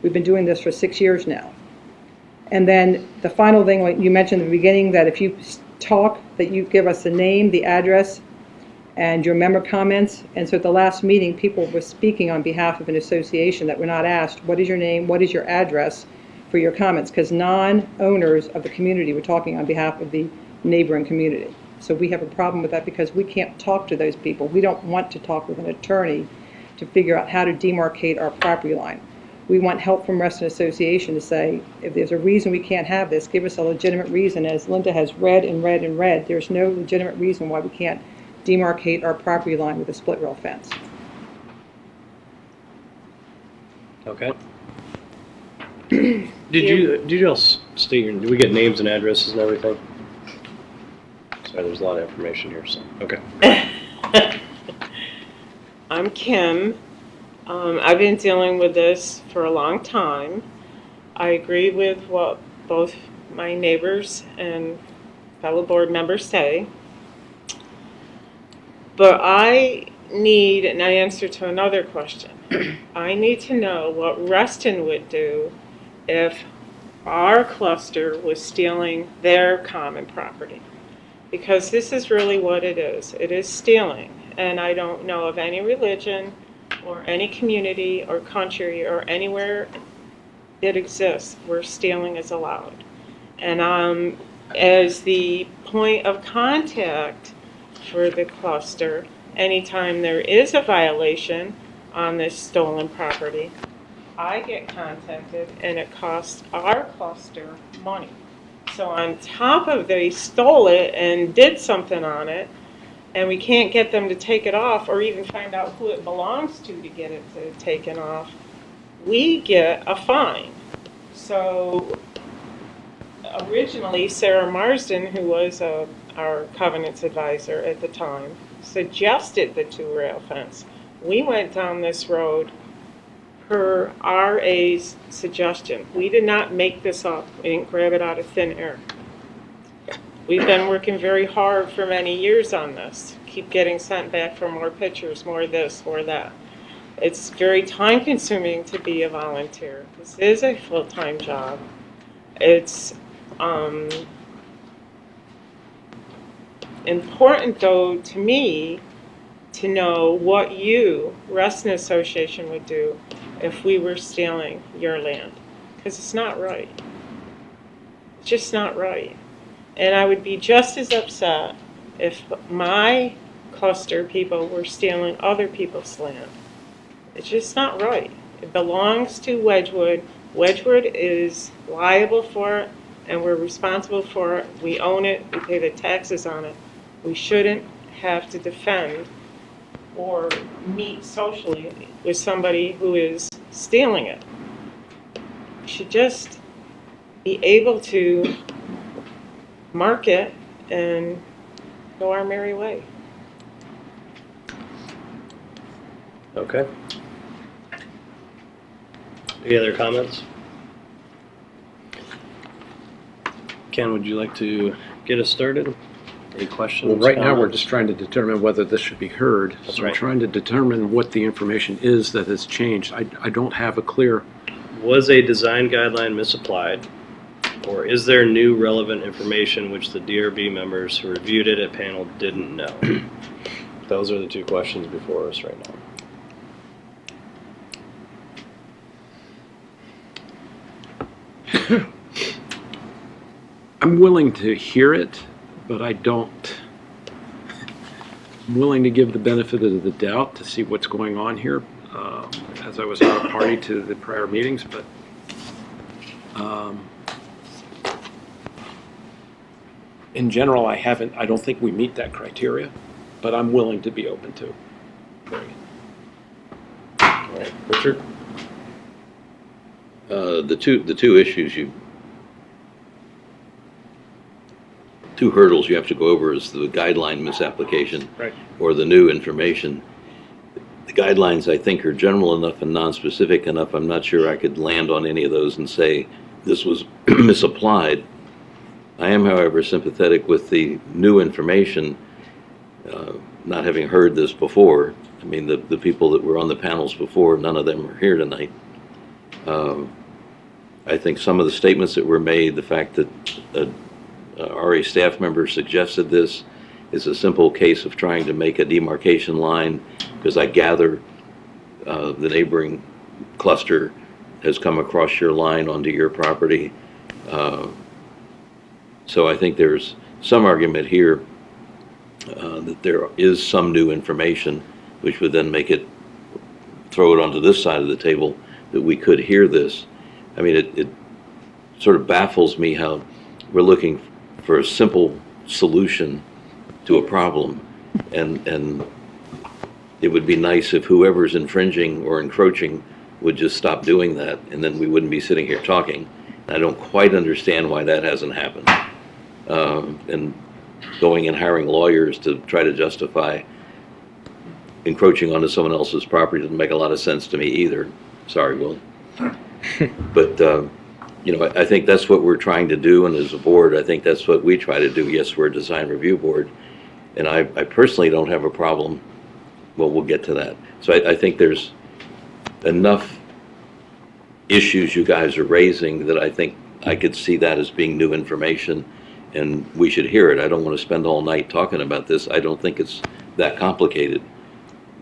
We've been doing this for 6 years now. And then the final thing, like you mentioned in the beginning, that if you talk, that you give us the name, the address, and your member comments. And so at the last meeting, people were speaking on behalf of an association that were not asked, what is your name, what is your address for your comments? Because non-owners of the community were talking on behalf of the neighboring community. So we have a problem with that because we can't talk to those people. We don't want to talk with an attorney to figure out how to demarcate our property line. we want help from Reston Association to say, if there's a reason we can't have this, give us a legitimate reason. As Linda has read and read and read, there's no legitimate reason why we can't demarcate our property line with a split rail fence. Okay. Did you all state your, do we get names and addresses and everything? Sorry, there's a lot of information here, so, okay. I'm Kim. I've been dealing with this for a long time. I agree with what both my neighbors and fellow board members say. But I need an answer to another question. I need to know what Reston would do if our cluster was stealing their common property. Because this is really what it is. It is stealing. And I don't know of any religion or any community or country or anywhere it exists where stealing is allowed. And as the point of contact for the cluster, anytime there is a violation on this stolen property, I get contacted and it costs our cluster money. So on top of they stole it and did something on it, and we can't get them to take it off or even find out who it belongs to get it taken off, we get a fine. So originally Sarah Marsden, who was our covenants advisor at the time, suggested the 2-rail fence. We went down this road per RA's suggestion. We did not make this up. We didn't grab it out of thin air. We've been working very hard for many years on this. Keep getting sent back for more pictures, more this, more that. It's very time consuming to be a volunteer. This is a full-time job. It's important though to me to know what you, Reston Association, would do if we were stealing your land. Because it's not right. It's just not right. And I would be just as upset if my cluster people were stealing other people's land. It's just not right. It belongs to Wedgwood. Wedgwood is liable for it, and we're responsible for it. We own it. We pay the taxes on it. We shouldn't have to defend or meet socially with somebody who is stealing it. We should just be able to mark it and go our merry way. Okay. Any other comments? Ken, would you like to get us started? Any questions? Well, right now, we're comments? just trying to determine whether this should be heard. That's So right. I'm trying to determine what the information is that has changed. I don't have a clear, Was a design guideline misapplied? Or is there new relevant information which the DRB members who reviewed it at panel didn't know? Those are the two questions before us right now. I'm willing to hear it, but I don't. I'm willing to give the benefit of the doubt to see what's going on here, as I was not a party to the prior meetings, but in general, I don't think we meet that criteria, but I'm willing to be open to hearing it. All right, Richard? The two issues two hurdles you have to go over is the guideline misapplication Right. or the new information. The guidelines, I think, are general enough and non-specific enough. I'm not sure I could land on any of those and say this was misapplied. I am, however, sympathetic with the new information, not having heard this before. I mean, the people that were on the panels before, none of them are here tonight. I think some of the statements that were made, the fact that RA staff member suggested this is a simple case of trying to make a demarcation line, because I gather the neighboring cluster has come across your line onto your property. So I think there's some argument here that there is some new information, which would then make it, throw it onto this side of the table, that we could hear this. I mean, it sort of baffles me how we're looking for a simple solution to a problem, and it would be nice if whoever's infringing or encroaching would just stop doing that, and then we wouldn't be sitting here talking. I don't quite understand why that hasn't happened. And going and hiring lawyers to try to justify encroaching onto someone else's property doesn't make a lot of sense to me either. Sorry, Will. But, you know, I think that's what we're trying to do, and as a board, I think that's what we try to do. Yes, we're a design review board, and I personally don't have a problem. Well, we'll get to that. So I think there's enough issues you guys are raising that I think I could see that as being new information, and we should hear it. I don't want to spend all night talking about this. I don't think it's that complicated,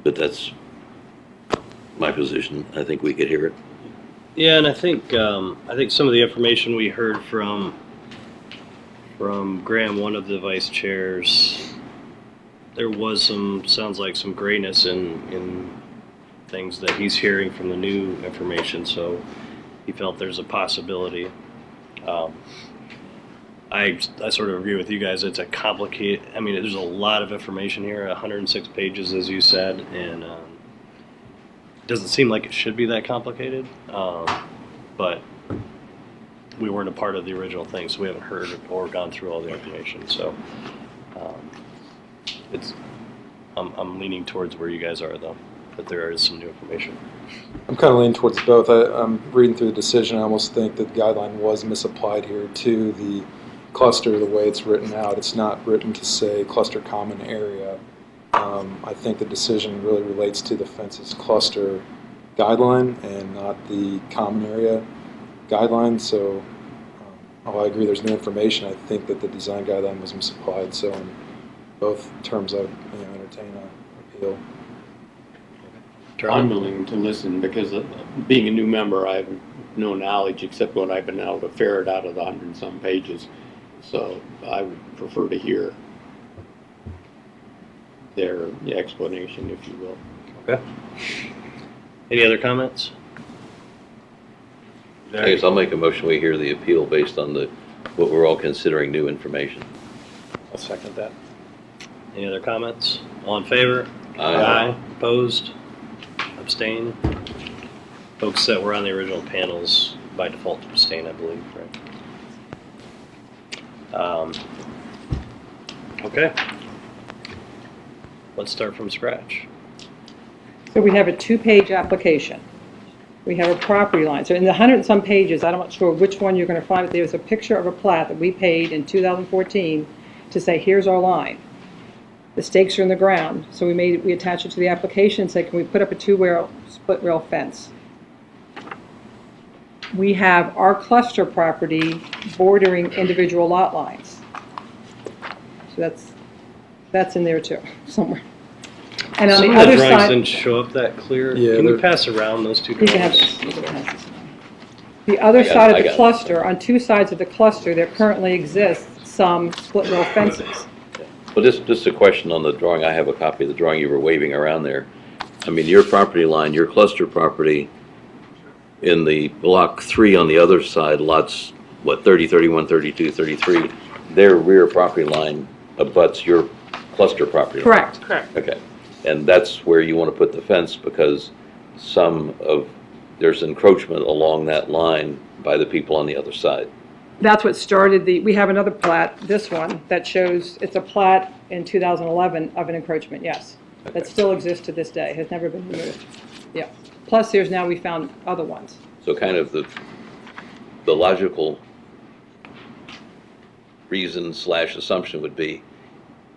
but that's my position. I think we could hear it. Yeah, and I think some of the information we heard from Graham, one of the vice chairs, there was sounds like some grayness in things that he's hearing from the new information, so he felt there's a possibility. I sort of agree with you guys. It's a complicated, I mean, there's a lot of information here, 106 pages, as you said, and it doesn't seem like it should be that complicated, but we weren't a part of the original thing, so we haven't heard or gone through all the information. So I'm leaning towards where you guys are, though, that there is some new information. I'm kind of leaning towards both. I'm reading through the decision. I almost think that the guideline was misapplied here to the cluster the way it's written out. It's not written to say cluster common area. I think the decision really relates to the fences cluster guideline and not the common area guideline. So while I agree there's new information, I think that the design guideline was misapplied. So in both terms, I would entertain an appeal. I'm willing to listen because being a new member, I have no knowledge except what I've been able to ferret out of the 100 and some pages. So I would prefer to hear their explanation, if you will. Okay. Any other comments? I guess I'll make a motion we hear the appeal based on what we're all considering new information. I'll second that. Any other comments? All in favor? Aye. Opposed? Abstain? Folks that were on the original panels by default abstain, I believe, right? Okay. Let's start from scratch. So we have a 2-page application. We have a property line. So in the 100 and some pages, I'm not sure which one you're going to find, but there's a picture of a plat that we paid in 2014 to say, here's our line. The stakes are in the ground. So we attached it to the application and said, can we put up a 2-rail split rail fence? We have our cluster property bordering individual lot lines. So that's in there too, somewhere. And on Some the of the other drawings side, didn't show up that clear. Yeah, Can you they're- pass around those two you can have drawings? this. You can have this. The other I got side it, I of the got it. cluster, on 2 sides of the cluster, there currently exists some split rail fences. Well, just a question on the drawing. I have a copy of the drawing you were waving around there. I mean, your property line, your cluster property in the block 3 on the other side, lots, 30, 31, 32, 33, their rear property line abuts your cluster property line. Correct. Correct. Okay. And that's where you want to put the fence because there's encroachment along that line by the people on the other side. That's what started we have another plat, this one, that shows, it's a plat in 2011 of an encroachment, yes. That still exists to this day, has never been removed. Yeah. Plus, we found other ones. So kind of the logical reason / assumption would be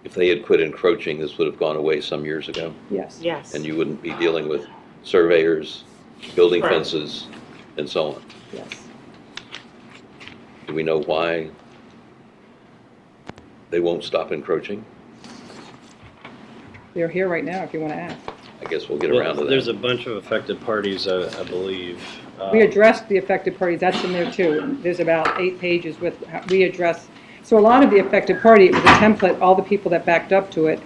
if they had quit encroaching, this would have gone away some years ago. Yes. Yes. And you wouldn't be dealing with surveyors, building Right. fences, and so on. Yes. Do we know why they won't stop encroaching? They're here right now if you want to ask. I guess we'll get Well, around to that. there's a bunch of affected parties, I believe. We addressed the affected parties, that's in there too. There's about 8 pages with, we addressed, so a lot of the affected party, it was a template, all the people that backed up to it,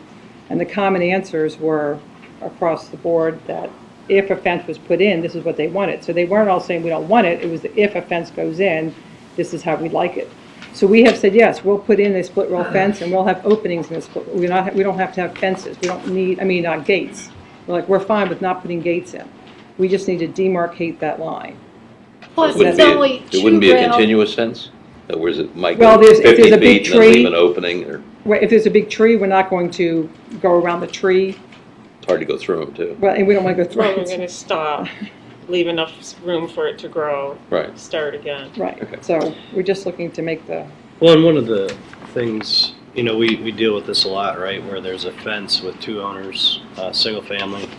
and the common answers were across the board that if a fence was put in, this is what they wanted. So they weren't all saying we don't want it, it was if a fence goes in, this is how we'd like it. So we have said, yes, we'll put in a split rail fence and we'll have openings in the split, we don't have to have fences, we don't need, gates. We're fine with not putting gates in. We just need to demarcate that line. Plus, It it's only it wouldn't be a two rail. continuous fence? Or is it might Well, go if 50 there's a big feet and then leave tree- an opening, or Right, if there's a big tree, we're not going to go around the tree, it's hard to go through them too? well, and we don't want to go through Well, we're it. going to stop, leave enough room for it to grow, Right. start again. Right, Okay. so we're just looking to make the, Well, and one of the things, we deal with this a lot, right, where there's a fence with two owners, single family,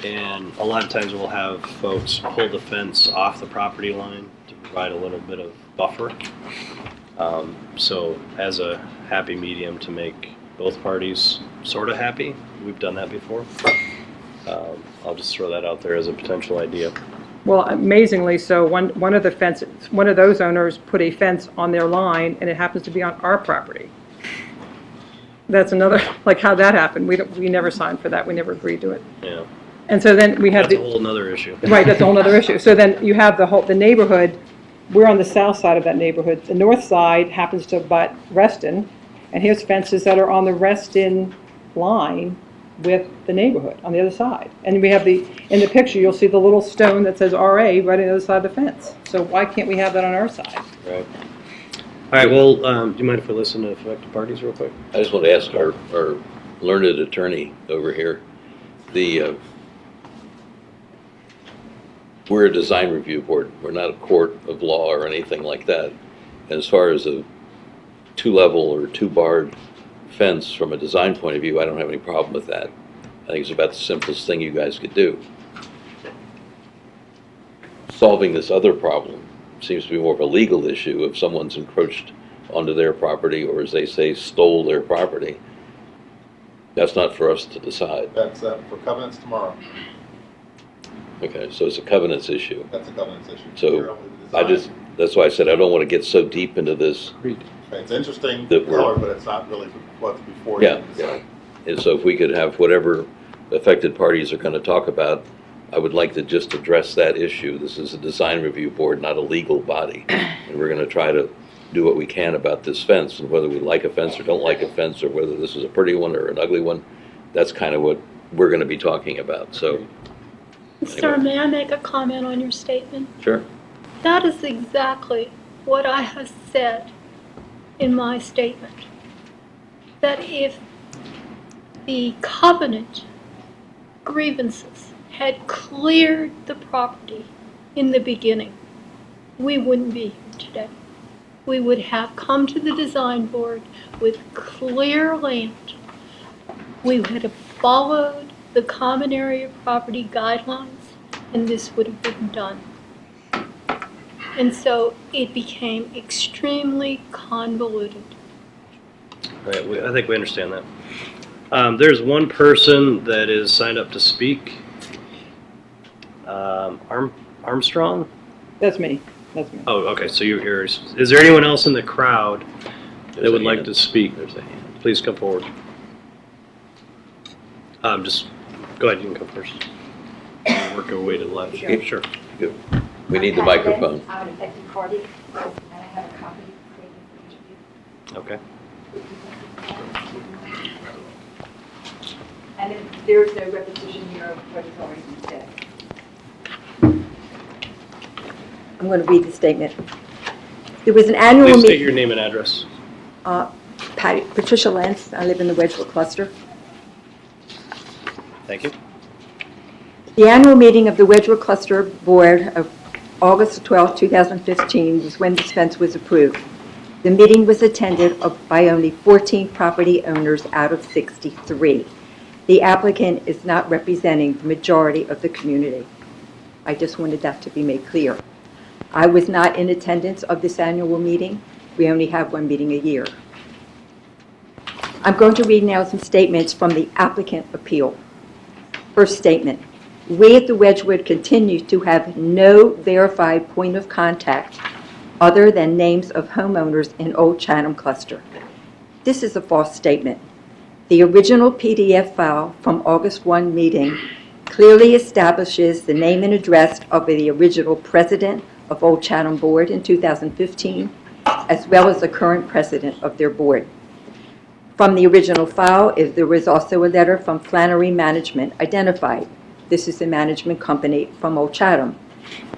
and a lot of times we'll have folks pull the fence off the property line to provide a little bit of buffer. So as a happy medium to make both parties sort of happy, we've done that before. I'll just throw that out there as a potential idea. well, amazingly, so one of those owners put a fence on their line, and it happens to be on our property. That's another, how that happened, we never signed for that, we never agreed to it. Yeah, And so then we have that's a the, whole nother issue. right, that's a whole other issue. So then you have the neighborhood, we're on the south side of that neighborhood. The north side happens to butt Reston, and here's fences that are on the Reston line with the neighborhood on the other side. And we have in the picture, you'll see the little stone that says RA right on the other side of the fence. So why can't we have that on our side? Right. All right, well, do you mind if we listen to affected parties real quick? I just want to ask our learned attorney over here, we're a design review board. We're not a court of law or anything like that. And as far as a two-level or two-barred fence from a design point of view, I don't have any problem with that. I think it's about the simplest thing you guys could do. Solving this other problem seems to be more of a legal issue if someone's encroached onto their property, or as they say, stole their property. That's not for us to decide. That's for covenants tomorrow. Okay, so it's a covenants issue. That's a covenants issue. So You're only the design. that's why I said I don't want to get so deep into this. It's interesting that we're- color, but it's not really what's before you. Yeah, yeah. And so if we could have whatever affected parties are going to talk about, I would like to just address that issue. This is a design review board, not a legal body. And we're going to try to do what we can about this fence, and whether we like a fence or don't like a fence, or whether this is a pretty one or an ugly one, that's kind of what we're going to be talking about. So, Sir, may I make a comment on your statement? sure. That is exactly what I have said in my statement. That if the covenant grievances had cleared the property in the beginning, we wouldn't be here today. We would have come to the design board with clear land. We would have followed the common area property guidelines, and this would have been done. And so it became extremely convoluted. All right, I think we understand that. There's one person that is signed up to speak. Armstrong? That's me, that's me. Oh, okay, so you're here. Is there anyone else in the crowd that There's would a like hand. to speak? There's a hand. Please come forward. Just, go ahead, you can come first. Work our way to the left. Sure. Sure. Good. We need the microphone. I'm an affected party, and I have a copy for each of you. Okay. And if there's no repetition here of what has already been said. I'm going to read the statement. There was an annual Please state meeting. your name and address. Patricia Lentz, I live in the Wedgwood cluster. Thank you. The annual meeting of the Wedgwood Cluster Board of August 12, 2015 was when this fence was approved. The meeting was attended by only 14 property owners out of 63. The applicant is not representing the majority of the community. I just wanted that to be made clear. I was not in attendance of this annual meeting. We only have one meeting a year. I'm going to read now some statements from the applicant appeal. First statement. We at the Wedgwood continue to have no verified point of contact other than names of homeowners in Old Chatham Cluster. This is a false statement. The original PDF file from August 1 meeting clearly establishes the name and address of the original president of Old Chatham Board in 2015, as well as the current president of their board. From the original file, there was also a letter from Flannery Management identified. This is the management company from Old Chatham.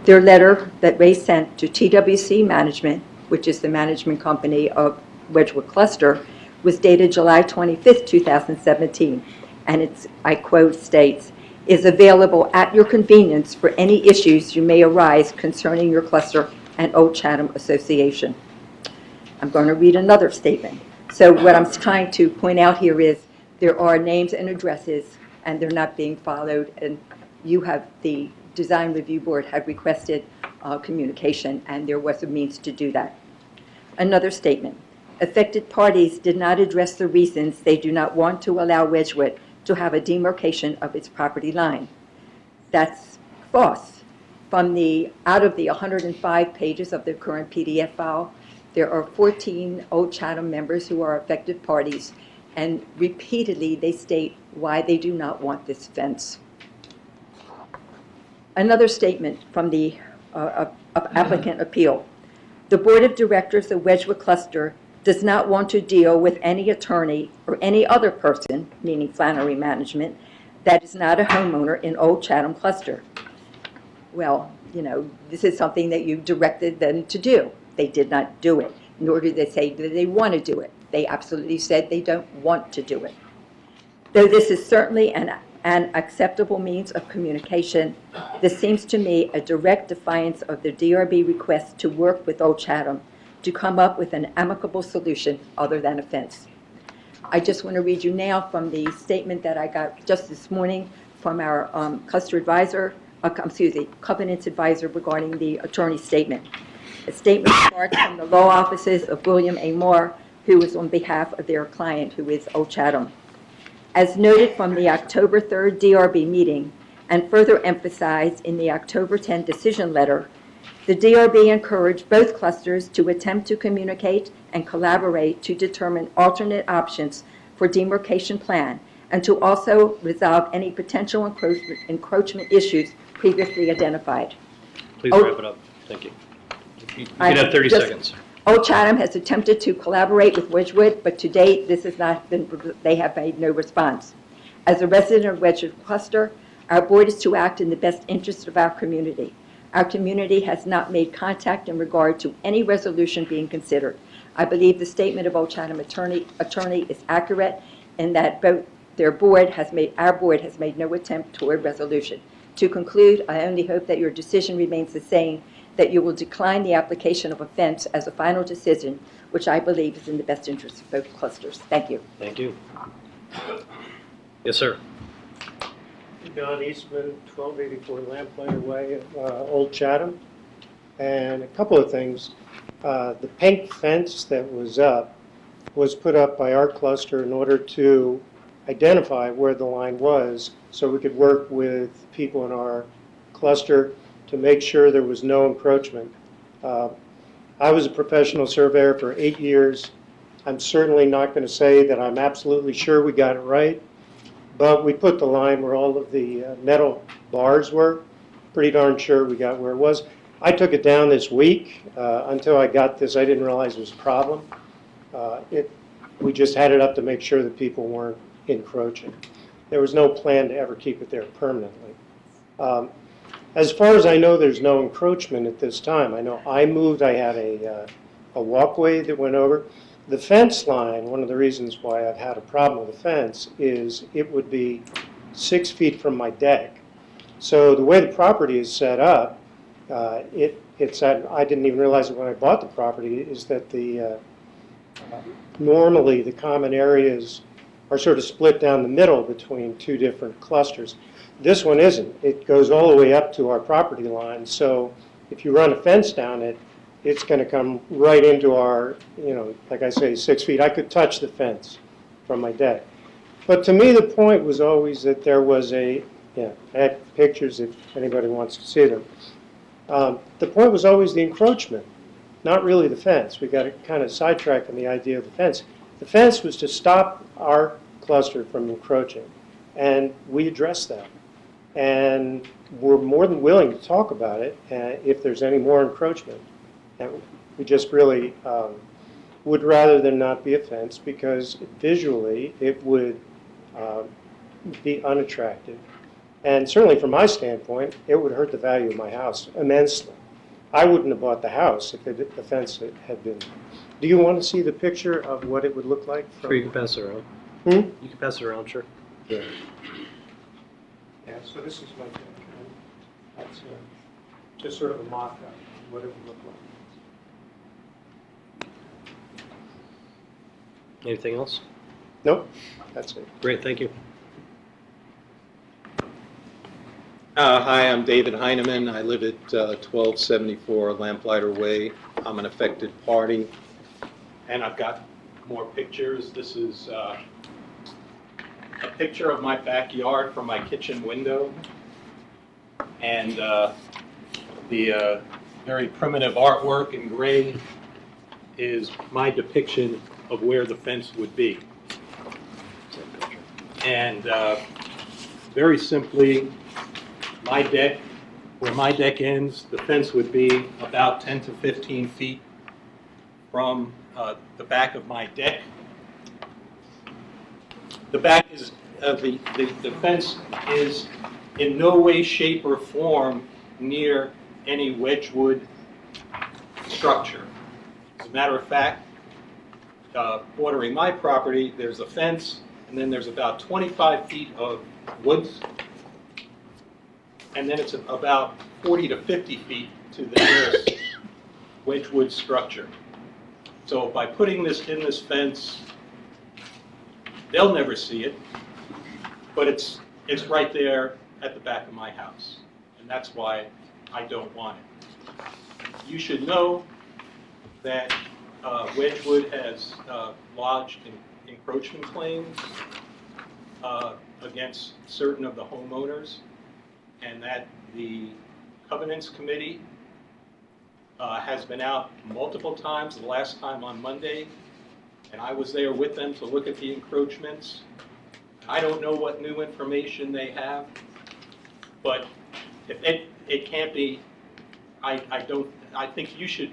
Their letter that Ray sent to TWC Management, which is the management company of Wedgwood Cluster, was dated July 25th, 2017, and it's, I quote, states, "is available at your convenience for any issues you may arise concerning your cluster and Old Chatham Association." I'm going to read another statement. So what I'm trying to point out here is there are names and addresses, and they're not being followed, and you have, the Design Review Board had requested communication, and there was a means to do that. Another statement. Affected parties did not address the reasons they do not want to allow Wedgwood to have a demarcation of its property line. That's false. Out of the 105 pages of the current PDF file, there are 14 Old Chatham members who are affected parties, and repeatedly they state why they do not want this fence. Another statement from the applicant appeal. The Board of Directors of Wedgwood Cluster does not want to deal with any attorney or any other person, meaning Flannery Management, that is not a homeowner in Old Chatham Cluster. Well, you know, this is something that you directed them to do. They did not do it, nor did they say that they want to do it. They absolutely said they don't want to do it. Though this is certainly an acceptable means of communication, this seems to me a direct defiance of the DRB request to work with Old Chatham to come up with an amicable solution other than a fence. I just want to read you now from the statement that I got just this morning from our cluster advisor, covenants advisor regarding the attorney statement. A statement starts from the law offices of William A. Moore, who is on behalf of their client, who is Old Chatham. As noted from the October 3rd DRB meeting, and further emphasized in the October 10 decision letter, the DRB encouraged both clusters to attempt to communicate and collaborate to determine alternate options for demarcation plan, and to also resolve any potential encroachment issues previously identified. Please wrap it up. Thank you. You can have 30 seconds. Old Chatham has attempted to collaborate with Wedgwood, but to date, this has not been, they have made no response. As a resident of Wedgwood Cluster, our board is to act in the best interest of our community. Our community has not made contact in regard to any resolution being considered. I believe the statement of Old Chatham attorney is accurate in that both our board has made no attempt toward resolution. To conclude, I only hope that your decision remains the same, that you will decline the application of a fence as a final decision, which I believe is in the best interest of both clusters. Thank you. Thank you. Yes, sir. John Eastman, 1284 Lamplighter Way, Old Chatham. And a couple of things. The pink fence that was up was put up by our cluster in order to identify where the line was so we could work with people in our cluster to make sure there was no encroachment. I was a professional surveyor for 8 years. I'm certainly not going to say that I'm absolutely sure we got it right, but we put the line where all of the metal bars were. Pretty darn sure we got where it was. I took it down this week. Until I got this, I didn't realize it was a problem. We just had it up to make sure that people weren't encroaching. There was no plan to ever keep it there permanently. As far as I know, there's no encroachment at this time. I know I moved, I had a walkway that went over. The fence line, one of the reasons why I've had a problem with the fence is it would be 6 feet from my deck. So the way the property is set up, it's at, I didn't even realize it when I bought the property, is that normally the common areas are sort of split down the middle between two different clusters. This one isn't. It goes all the way up to our property line. So if you run a fence down it, it's going to come right into our, like I say, 6 feet. I could touch the fence from my deck. But to me, the point was always that there was I had pictures if anybody wants to see them. The point was always the encroachment, not really the fence. We got kind of sidetracked on the idea of the fence. The fence was to stop our cluster from encroaching, and we addressed that. And we're more than willing to talk about it if there's any more encroachment. And we just really would rather there not be a fence because visually it would be unattractive. And certainly from my standpoint, it would hurt the value of my house immensely. I wouldn't have bought the house if the fence had been. Do you want to see the picture of what it would look like? Sure, you can pass it around. Hmm? You can pass it around, sure. Yeah. Yeah, so this is my deck. And that's just sort of a mock-up of what it would look like. Anything else? Nope, that's it. Great, thank you. Hi, I'm David Heineman. I live at 1274 Lamplighter Way. I'm an affected party, and I've got more pictures. This is a picture of my backyard from my kitchen window, and the very primitive artwork in gray is my depiction of where the fence would be. And very simply, my deck, where my deck ends, the fence would be about 10 to 15 feet from the back of my deck. The back is, the fence is in no way, shape, or form near any Wedgwood structure. As a matter of fact, bordering my property, there's a fence, and then there's about 25 feet of woods, and then it's about 40 to 50 feet to the nearest Wedgwood structure. So by putting this in this fence, they'll never see it, but it's right there at the back of my house, and that's why I don't want it. You should know that Wedgwood has lodged encroachment claims against certain of the homeowners, and that the Covenants Committee has been out multiple times, the last time on Monday, and I was there with them to look at the encroachments. I don't know what new information they have, but if it can't be, I think you should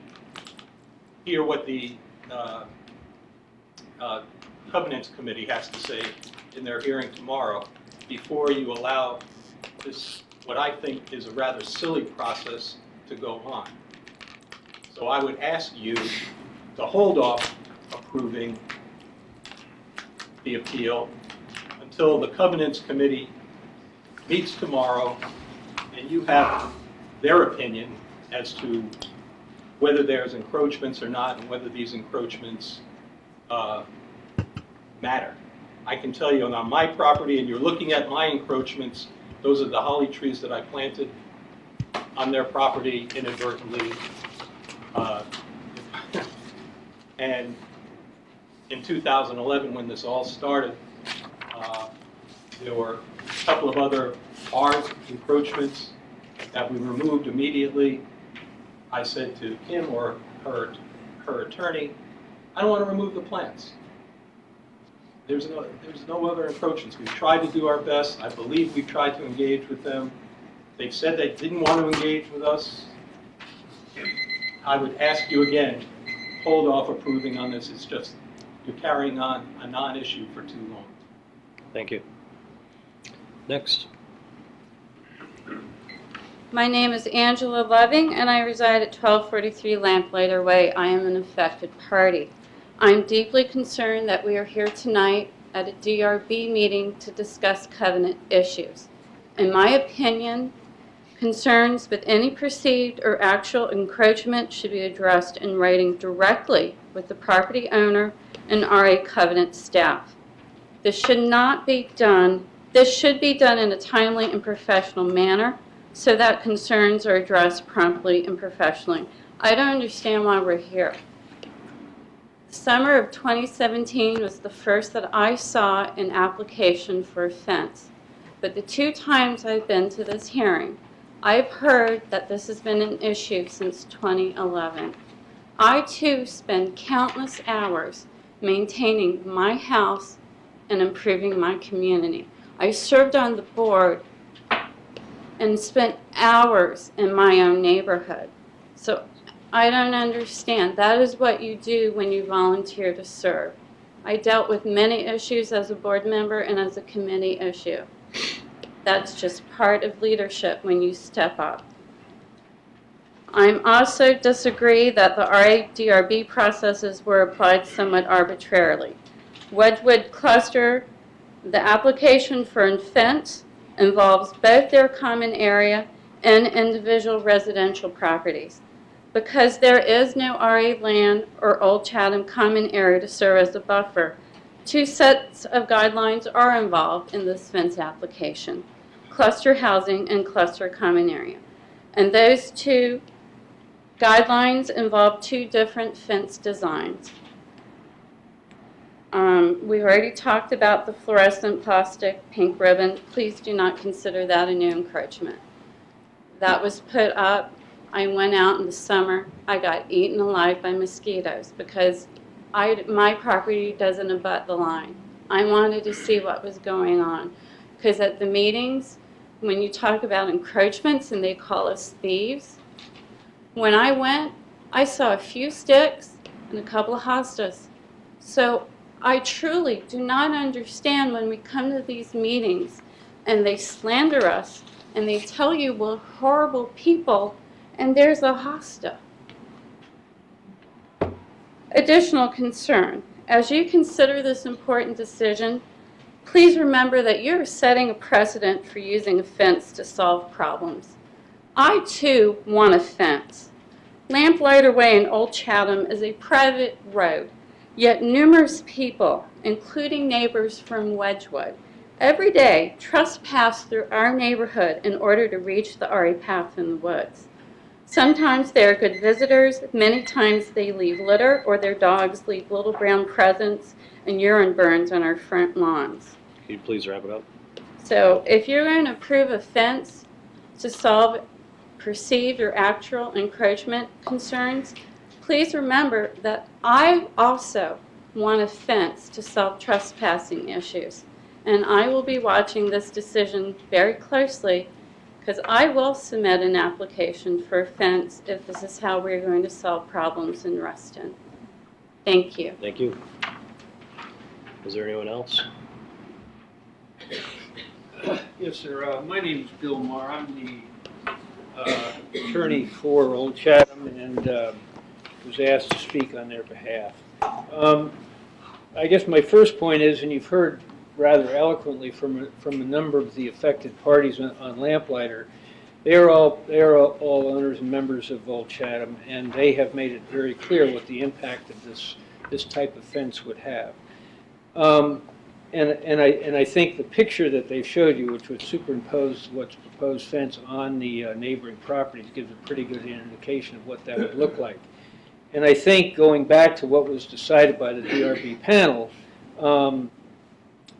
hear what the Covenants Committee has to say in their hearing tomorrow before you allow this, what I think is a rather silly process, to go on. So I would ask you to hold off approving the appeal until the Covenants Committee meets tomorrow and you have their opinion as to whether there's encroachments or not and whether these encroachments matter. I can tell you on my property, and you're looking at my encroachments, those are the holly trees that I planted on their property inadvertently. And in 2011, when this all started, there were a couple of other hard encroachments that we removed immediately. I said to him or her attorney, I don't want to remove the plants. There's no other encroachments. We've tried to do our best. I believe we've tried to engage with them. They've said they didn't want to engage with us. I would ask you again, hold off approving on this. It's just, you're carrying on a non-issue for too long. Thank you. Next. My name is Angela Loving, and I reside at 1243 Lamplighter Way. I am an affected party. I'm deeply concerned that we are here tonight at a DRB meeting to discuss covenant issues. In my opinion, concerns with any perceived or actual encroachment should be addressed in writing directly with the property owner and RA Covenant staff. This should be done in a timely and professional manner so that concerns are addressed promptly and professionally. I don't understand why we're here. The summer of 2017 was the first that I saw an application for a fence. But the 2 times I've been to this hearing, I've heard that this has been an issue since 2011. I too spend countless hours maintaining my house and improving my community. I served on the board and spent hours in my own neighborhood. So I don't understand. That is what you do when you volunteer to serve. I dealt with many issues as a board member and as a committee issue. That's just part of leadership when you step up. I also disagree that the RADRB processes were applied somewhat arbitrarily. Wedgwood Cluster, the application for a fence involves both their common area and individual residential properties. Because there is no RA land or Old Chatham common area to serve as a buffer, two sets of guidelines are involved in this fence application: cluster housing and cluster common area. And those two guidelines involve two different fence designs. We've already talked about the fluorescent plastic pink ribbon. Please do not consider that a new encroachment. That was put up. I went out in the summer. I got eaten alive by mosquitoes because my property doesn't abut the line. I wanted to see what was going on, because at the meetings, when you talk about encroachments and they call us thieves, when I went, I saw a few sticks and a couple of hostas. So I truly do not understand when we come to these meetings and they slander us and they tell you we're horrible people and there's a hosta. Additional concern: as you consider this important decision, please remember that you're setting a precedent for using a fence to solve problems. I too want a fence. Lamplighter Way in Old Chatham is a private road, yet numerous people, including neighbors from Wedgwood, every day trespass through our neighborhood in order to reach the RA path in the woods. Sometimes they are good visitors. Many times they leave litter, or their dogs leave little brown presents and urine burns on our front lawns. Can you please wrap it up? So if you're going to approve a fence to solve perceived or actual encroachment concerns, please remember that I also want a fence to solve trespassing issues. And I will be watching this decision very closely, because I will submit an application for a fence if this is how we're going to solve problems in Reston. Thank you. Thank you. Is there anyone else? Yes, sir. My name is Bill Marr. I'm the attorney for Old Chatham and was asked to speak on their behalf. I guess my first point is, and you've heard rather eloquently from a number of the affected parties on Lamplighter, they are all owners and members of Old Chatham, and they have made it very clear what the impact of this type of fence would have. And I think the picture that they showed you, which would superimpose what's proposed fence on the neighboring properties, gives a pretty good indication of what that would look like. And I think, going back to what was decided by the DRB panel,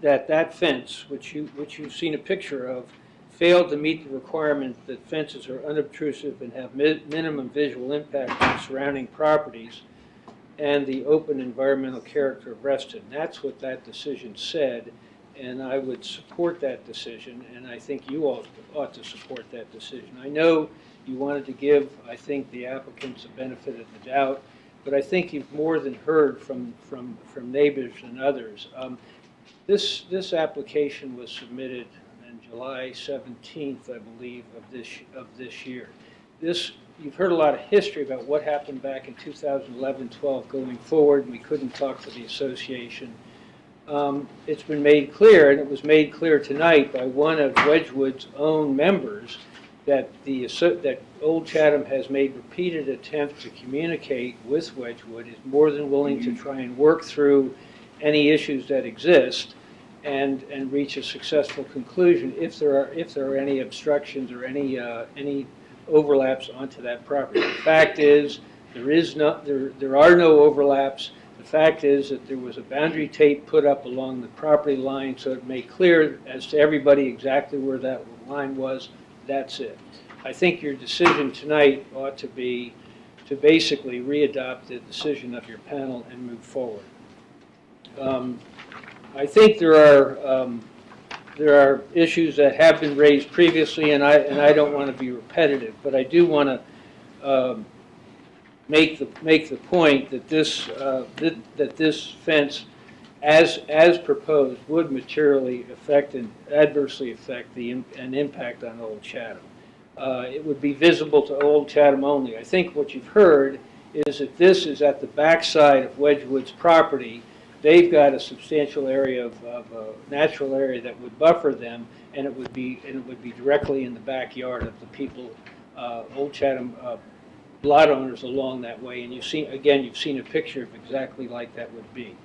that fence, which you've seen a picture of, failed to meet the requirement that fences are unobtrusive and have minimum visual impact on surrounding properties and the open environmental character of Reston. That's what that decision said, and I would support that decision, and I think you all ought to support that decision. I know you wanted to give, I think, the applicants a benefit of the doubt, but I think you've more than heard from neighbors and others. This application was submitted on July 17th, I believe, of this year. You've heard a lot of history about what happened back in 2011-12 going forward. We couldn't talk to the association. It's been made clear, and it was made clear tonight by one of Wedgwood's own members, that Old Chatham has made repeated attempts to communicate with Wedgwood, is more than willing to try and work through any issues that exist and reach a successful conclusion if there are any obstructions or any overlaps onto that property. The fact is there are no overlaps. The fact is that there was a boundary tape put up along the property line so it made clear as to everybody exactly where that line was. That's it. I think your decision tonight ought to be to basically re-adopt the decision of your panel and move forward. I think there are there are issues that have been raised previously, and I don't want to be repetitive, but I do want to make the point that this fence, as proposed, would materially affect and adversely affect an impact on Old Chatham. It would be visible to Old Chatham only. I think what you've heard is that this is at the backside of Wedgwood's property. They've got a substantial area of natural area that would buffer them, and it would be directly in the backyard of the people, Old Chatham lot owners along that way. And you've seen a picture of exactly like that would be.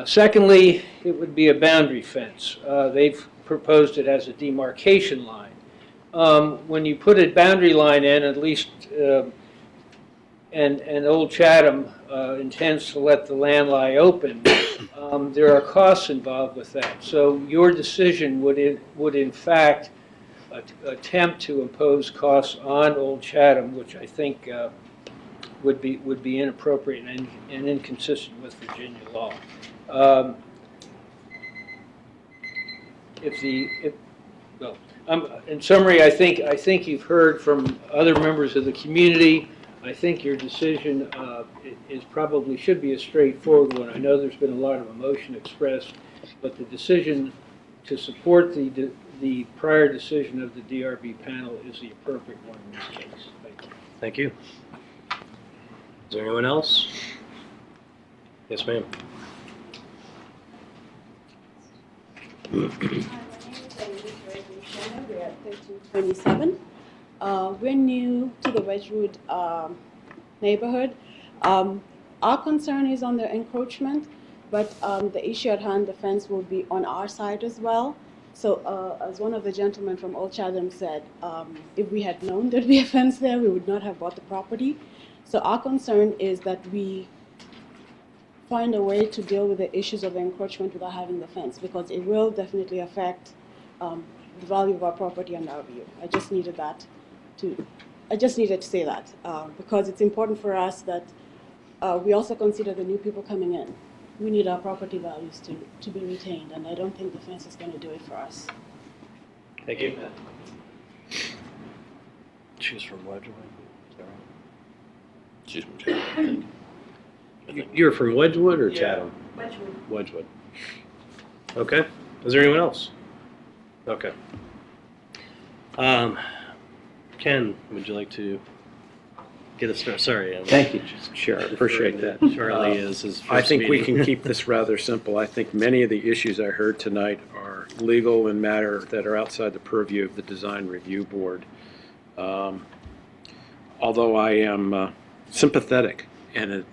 Secondly, it would be a boundary fence. They've proposed it as a demarcation line. When you put a boundary line in, at least, and Old Chatham intends to let the land lie open, there are costs involved with that. So your decision would in fact attempt to impose costs on Old Chatham, which I think would be inappropriate and inconsistent with Virginia law. In summary, I think you've heard from other members of the community. I think your decision should be a straightforward one. I know there's been a lot of emotion expressed, but the decision to support the prior decision of the DRB panel is the appropriate one in this case. Thank you. Thank you. Is there anyone else? Yes, ma'am. We're at 1327. We're new to the Wedgwood neighborhood. Our concern is on the encroachment, but the issue at hand, the fence will be on our side as well. So as one of the gentlemen from Old Chatham said, if we had known there'd be a fence there, we would not have bought the property. So our concern is that we find a way to deal with the issues of encroachment without having the fence, because it will definitely affect the value of our property and our view. I just needed to say that because it's important for us that we also consider the new people coming in. We need our property values to be retained, and I don't think the fence is going to do it for us. Thank you. She's from Wedgwood. Is that right? She's from Chatham. You're from Wedgwood or Yeah. Chatham? Wedgwood. Wedgwood. Okay. Is there anyone else? Okay. Ken, would you like to get us started? Sorry. Thank you, Chair. I appreciate that. Charlie is his first I think we meeting. can keep this rather simple. I think many of the issues I heard tonight are legal in matter that are outside the purview of the Design Review Board. Although I am sympathetic, and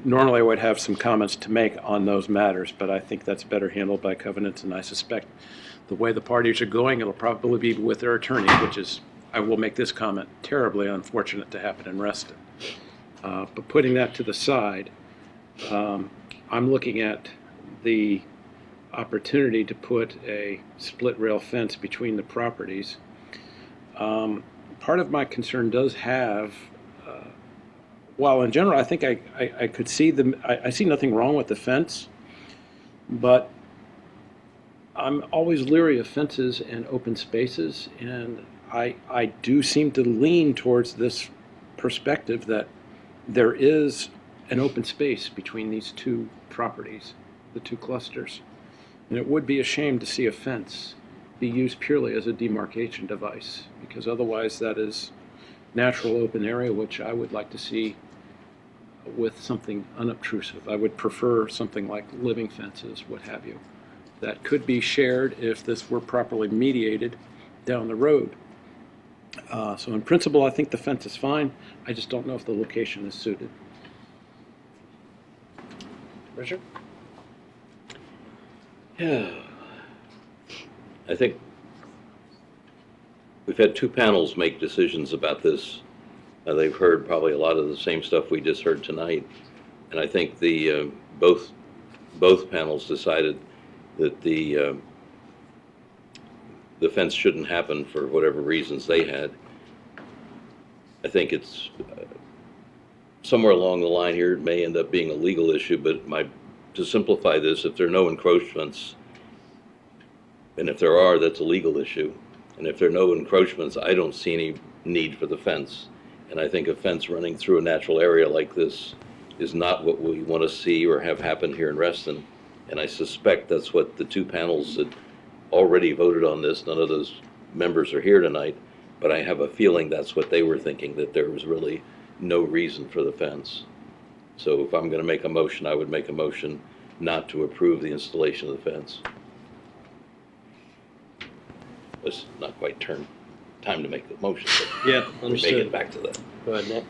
normally I would have some comments to make on those matters, but I think that's better handled by covenants, and I suspect the way the parties are going, it'll probably be with their attorney, which is, I will make this comment, terribly unfortunate to happen in Reston. But putting that to the side, I'm looking at the opportunity to put a split rail fence between the properties. Part of my concern does have, while in general I think I could see I see nothing wrong with the fence, but I'm always leery of fences and open spaces, and I do seem to lean towards this perspective that there is an open space between these two properties, the two clusters. And it would be a shame to see a fence be used purely as a demarcation device, because otherwise that is natural open area, which I would like to see with something unobtrusive. I would prefer something like living fences, what have you, that could be shared if this were properly mediated down the road. So in principle, I think the fence is fine. I just don't know if the location is suited. Richard? Yeah. I think we've had two panels make decisions about this. They've heard probably a lot of the same stuff we just heard tonight. And I think the both panels decided that the fence shouldn't happen for whatever reasons they had. I think it's somewhere along the line here, it may end up being a legal issue, but to simplify this, if there are no encroachments, And if there are, that's a legal issue. And if there are no encroachments, I don't see any need for the fence. And I think a fence running through a natural area like this is not what we want to see or have happen here in Reston. And I suspect that's what the two panels that already voted on this, none of those members are here tonight, but I have a feeling that's what they were thinking, that there was really no reason for the fence. So if I'm going to make a motion, I would make a motion not to approve the installation of the fence. It's not quite time to make the motion, but Yeah, we're understood. making it back to that. Go ahead, Nick.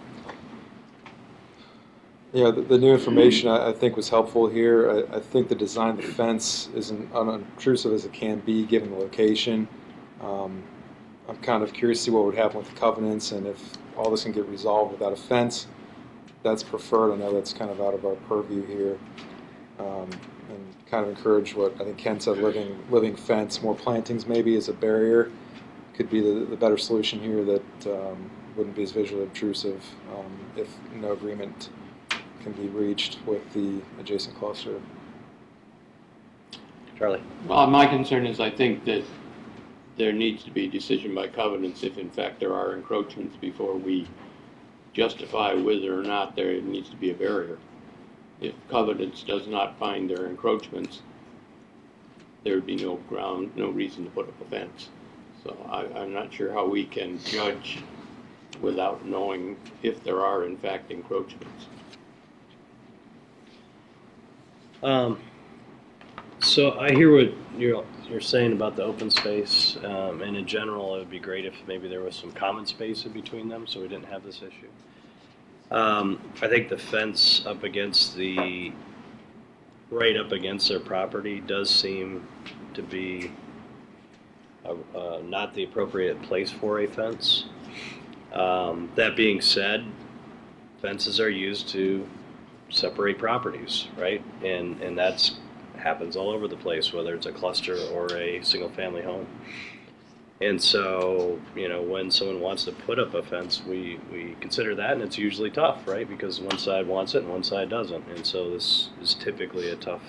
Yeah, the new information I think was helpful here. I think the design of the fence isn't unobtrusive as it can be given the location. I'm kind of curious to see what would happen with the covenants and if all this can get resolved without a fence. That's preferred. I know that's kind of out of our purview here. And kind of encourage what I think Ken said, living fence, more plantings maybe as a barrier could be the better solution here that wouldn't be as visually obtrusive if no agreement can be reached with the adjacent cluster. Charlie. Well, my concern is I think that there needs to be decision by covenants if in fact there are encroachments before we justify whether or not there needs to be a barrier. If covenants does not find there are encroachments, there would be no reason to put up a fence. So I'm not sure how we can judge without knowing if there are in fact encroachments. So I hear what you're saying about the open space, and in general, it would be great if maybe there was some common space in between them, so we didn't have this issue. I think the fence up against right up against their property does seem to be not the appropriate place for a fence. That being said, fences are used to separate properties, right? And that's happens all over the place, whether it's a cluster or a single-family home. And so, when someone wants to put up a fence, we consider that, and it's usually tough, right? Because one side wants it and one side doesn't. And so this is typically a tough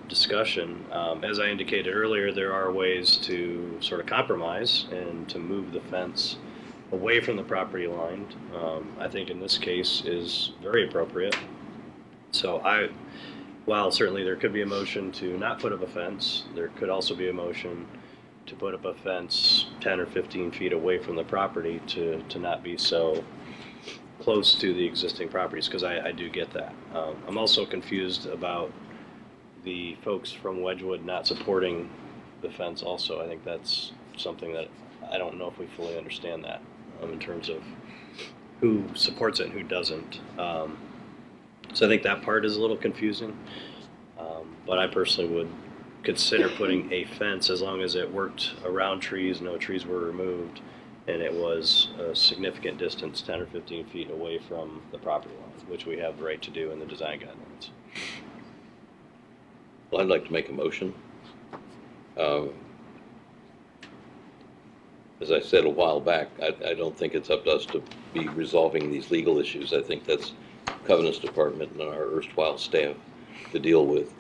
discussion. As I indicated earlier, there are ways to sort of compromise and to move the fence away from the property line. I think in this case is very appropriate. So while certainly there could be a motion to not put up a fence, there could also be a motion to put up a fence 10 or 15 feet away from the property to not be so close to the existing properties, because I do get that. I'm also confused about the folks from Wedgwood not supporting the fence also. I think that's something that I don't know if we fully understand that in terms of who supports it and who doesn't. So I think that part is a little confusing, but I personally would consider putting a fence as long as it worked around trees, no trees were removed, and it was a significant distance, 10 or 15 feet away from the property line, which we have the right to do in the design guidelines. Well, I'd like to make a motion. As I said a while back, I don't think it's up to us to be resolving these legal issues. I think that's Covenants Department and our erstwhile staff to deal with.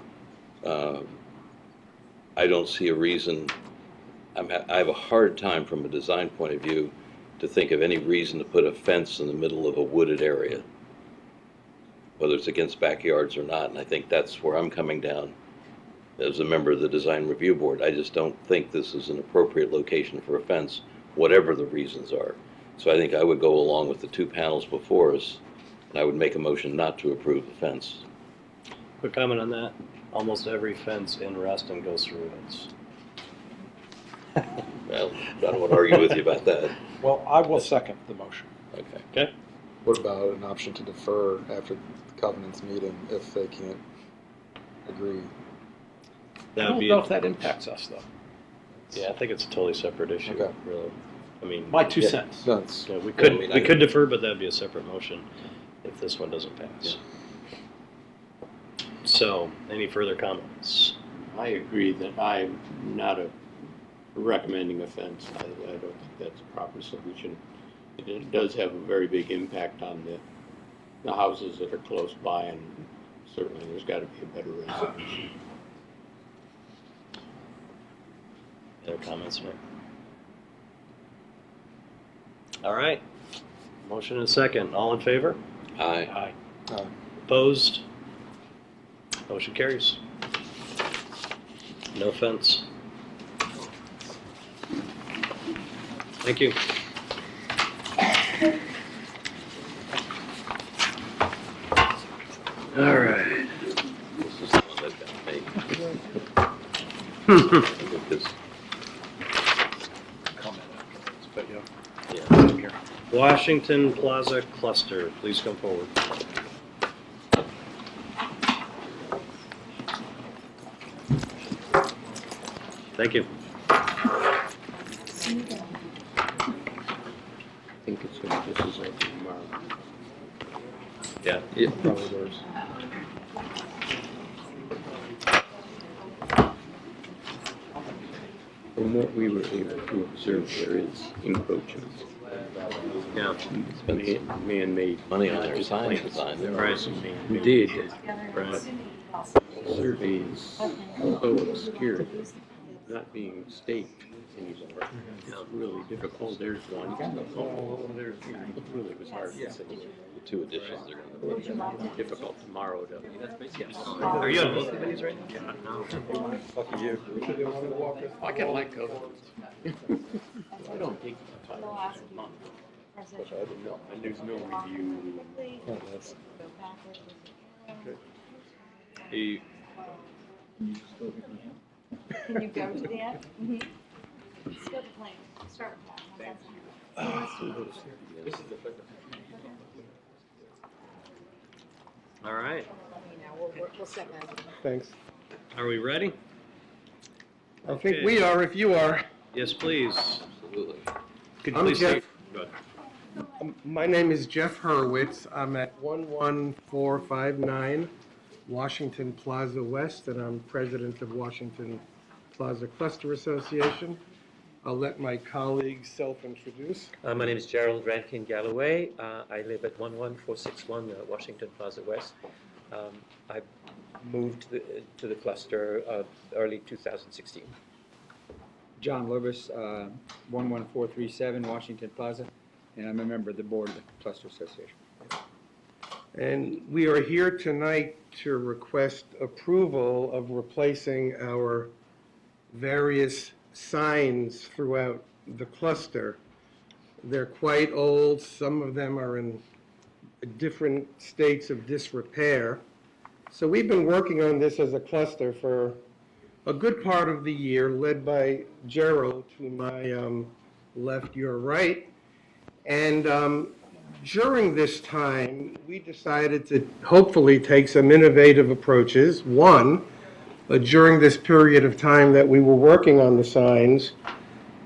I don't see a reason. I have a hard time from a design point of view to think of any reason to put a fence in the middle of a wooded area, whether it's against backyards or not. And I think that's where I'm coming down as a member of the Design Review Board. I just don't think this is an appropriate location for a fence, whatever the reasons are. So I think I would go along with the two panels before us, and I would make a motion not to approve the fence. Quick comment on that. Almost every fence in Reston goes through woods. Well, I don't want to argue with you about that. Well, I will second the motion. Okay. What about an option to defer after the covenants meeting if they can't agree? I don't know if that impacts us, though. Yeah, I think it's a totally separate issue, Okay. really. I mean, My 2 cents. Yeah, we could defer, but that'd be a separate motion if this one doesn't pass. So, any further comments? I agree that I'm not recommending a fence. I don't think that's a proper solution. It does have a very big impact on the houses that are close by, and certainly there's got to be a better resolution. Any other comments, Nick? All right. Motion and second. All in favor? Aye. Opposed? Motion carries. No offense. Thank you. All right. This is the one that got me. This- But, yeah. yeah. Washington Plaza Cluster, please come forward. Thank you. I think it's going to, this is like tomorrow. Yeah. It probably goes. From what we were able to observe, there is encroachment. Yeah. Man-made. Money on their just sign plants. design. There Right. are some man-made. Did. Right. Surveys, so obscure, not being staked anymore. It's really difficult. There's one. Oh, there's one. It really was hard to see. The two additions are going to be Difficult tomorrow to. Are you on both of these right now? No. Lucky you. I can like those. I don't take the time. And there's no review. Oh, that's- You- Can you go to the end? Mm-hmm. Still the plan. Start with that. All right. We'll set that. Thanks. Are we ready? I think Okay. we are, if you are. Yes, please. absolutely. Could you I'm please Jeff. state? Go ahead. My name is Jeff Hurwitz. I'm at 11459 Washington Plaza West, and I'm president of Washington Plaza Cluster Association. I'll let my colleagues self-introduce. My name is Gerald Rankin Galloway. I live at 11461 Washington Plaza West. I moved to the cluster early 2016. John Lewis, 11437 Washington Plaza, and I'm a member of the board of the Cluster Association. And we are here tonight to request approval of replacing our various signs throughout the cluster. They're quite old. Some of them are in different states of disrepair. So we've been working on this as a cluster for a good part of the year, led by Gerald to my left, your right. And during this time, we decided to hopefully take some innovative approaches. One, during this period of time that we were working on the signs,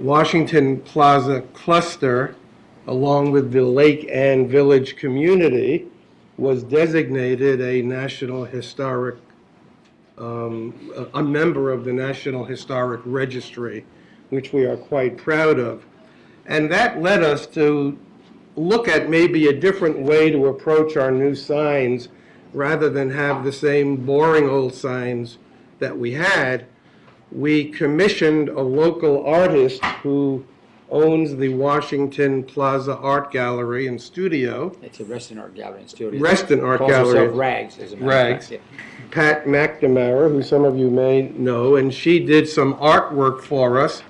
Washington Plaza Cluster, along with the Lake Ann Village community, was designated a National Historic, a member of the National Historic Registry, which we are quite proud of. And that led us to look at maybe a different way to approach our new signs rather than have the same boring old signs that we had. We commissioned a local artist who owns the Washington Plaza Art Gallery and Studio. It's a Reston Art Gallery and Studio. Reston Art Calls Gallery. herself Rags, as a matter of Rags. fact, Pat McNamara, who some of you may know, and she did some artwork for us,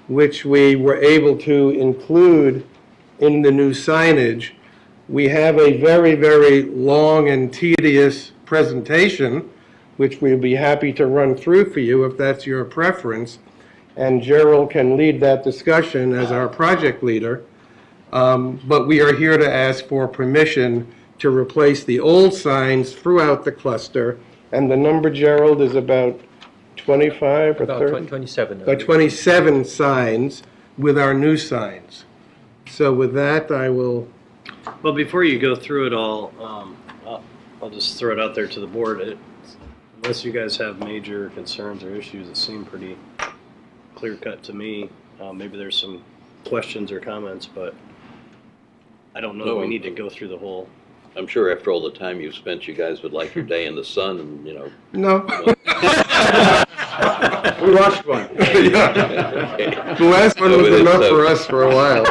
which we were able to include in the new signage. We have a very, very long and tedious presentation, which we'll be happy to run through for you if that's your preference. And Gerald can lead that discussion as our project leader. But we are here to ask for permission to replace the old signs throughout the cluster. And the number, Gerald, is about 25 or About 30? 27. About 27 signs with our new signs. So with that, I will... Well, before you go through it all, I'll just throw it out there to the board. Unless you guys have major concerns or issues that seem pretty clear-cut to me, maybe there's some questions or comments, but I don't know that we need to go through the whole... I'm sure after all the time you've spent, you guys would like your day in the sun and, No. We watched one. Okay. The last one No, was but enough it's, for us for a while.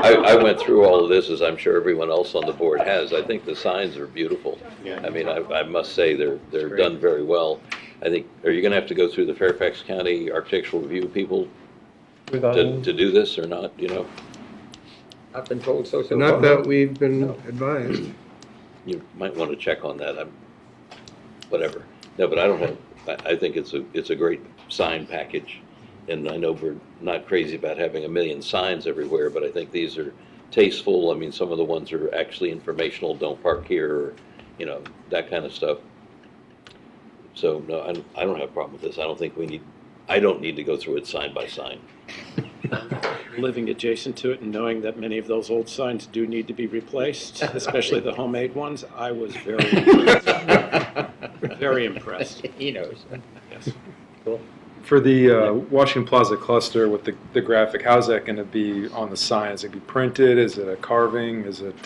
I went through all of this, as I'm sure everyone else on the board has. I think the signs are beautiful. I mean, I must say, they're done very well. I think, are you gonna have to go through the Fairfax County Architectural Review people to do this or not, you know? I've been told so. Not that we've been advised. You might want to check on that, whatever. No, but I don't have, I think it's a great sign package. And I know we're not crazy about having 1 million signs everywhere, but I think these are tasteful. I mean, some of the ones are actually informational, don't park here, or, you know, that kind of stuff. So, no, I don't have a problem with this. I don't need to go through it sign by sign. Living adjacent to it and knowing that many of those old signs do need to be replaced, especially the homemade ones, I was very impressed. Very impressed. He knows. Yes. Cool. For the Washington Plaza cluster with the graphic, how's that going to be on the sign? Is it going to be printed? Is it a carving? Is it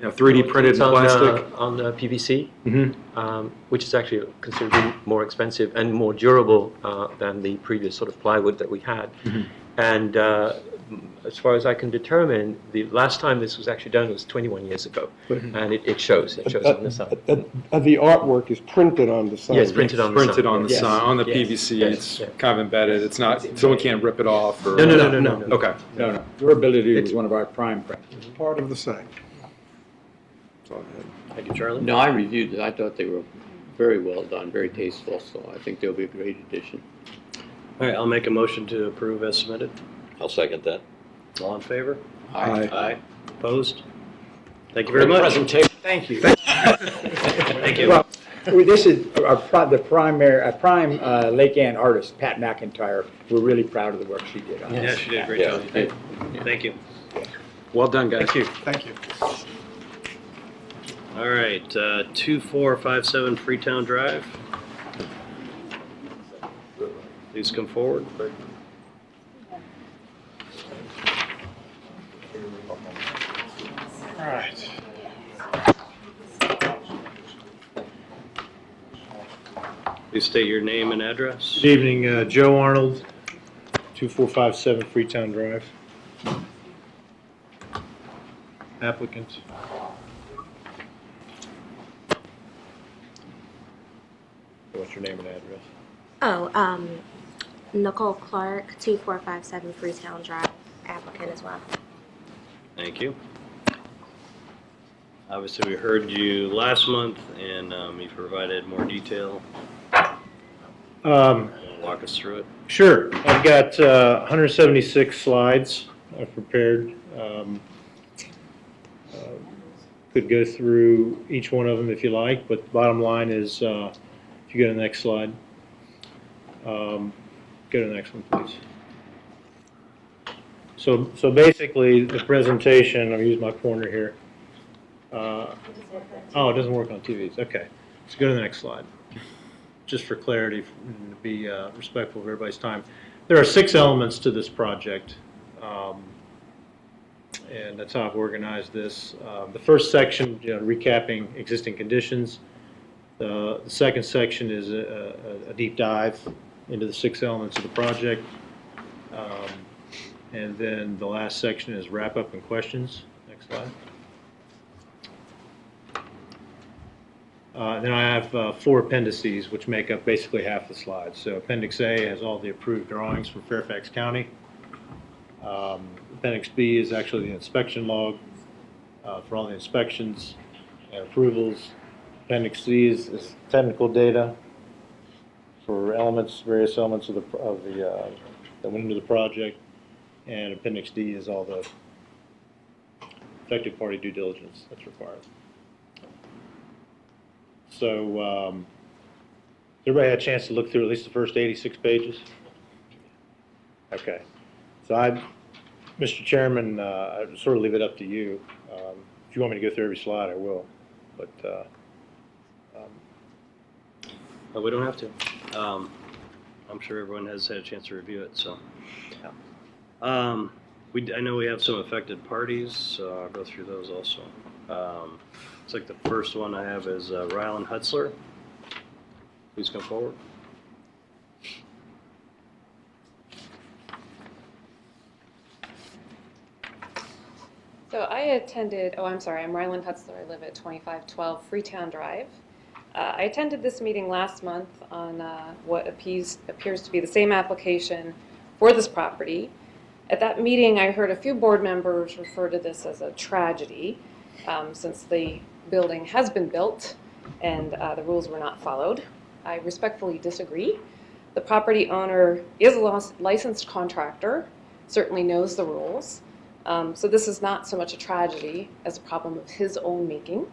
3D printed in plastic? On PVC, Mm-hmm. which is actually considerably more expensive and more durable than the previous sort of plywood that we had. Mm-hmm. And as far as I can determine, the last time this was actually done was 21 years ago, and it shows on the sign. The artwork is printed on the sign. Yes, printed on the sign. Printed on the Yes. sign, on the Yes. PVC. Yes. It's Yeah. kind of embedded. It's not, someone can't rip it off or. No. Okay. No. Durability is one of our prime factors. Part of the sign. Thank you, Charlie. No, I reviewed it. I thought they were very well done, very tasteful, so I think they'll be a great addition. All right, I'll make a motion to approve as submitted. I'll second that. All in favor? Aye. Aye. Opposed? Thank you very Great much. presentation. Thank you. Thank you. Well, this is the prime Lake Ann artist, Pat McIntyre. We're really proud of the work she did on Yeah, this. she did a great Yeah. job. Thank you. Well done, guys. Thank you. Thank you. All right, 2457 Freetown Drive. Please come forward. All right. Please state your name and address. Good evening, Joe Arnold, 2457 Freetown Drive. Applicant. What's your name and address? Oh, Nicole Clark, 2457 Freetown Drive, applicant as well. Thank you. Obviously, we heard you last month, and you provided more detail. Walk us through it. Sure. I've got 176 slides I've prepared. Could go through each one of them if you like, but the bottom line is, if you go to the next slide. Go to the next one, please. So basically, the presentation, I'll use my pointer here. Oh, it doesn't work on TVs. Okay. Let's go to the next slide. Just for clarity, and to be respectful of everybody's time. There are 6 elements to this project, and that's how I've organized this. The first section, recapping existing conditions. The second section is a deep dive into the 6 elements of the project. And then the last section is wrap up and questions. Next slide. Then I have 4 appendices, which make up basically half the slide. So Appendix A has all the approved drawings from Fairfax County. Appendix B is actually the inspection log for all the inspections and approvals. Appendix C is technical data for various elements of the that went into the project. And Appendix D is all the affected party due diligence that's required. So, everybody had a chance to look through at least the first 86 pages? Okay. So Mr. Chairman, I sort of leave it up to you. If you want me to go through every slide, I will. But we don't have to. I'm sure everyone has had a chance to review it, so. I know we have some affected parties, so I'll go through those also. It's like the first one I have is Ryland Hutzler. Please come forward. So I attended, I'm Ryland Hutzler. I live at 2512 Freetown Drive. I attended this meeting last month on what appears to be the same application for this property. At that meeting, I heard a few board members refer to this as a tragedy since the building has been built and the rules were not followed. I respectfully disagree. The property owner is a licensed contractor, certainly knows the rules. So this is not so much a tragedy as a problem of his own making.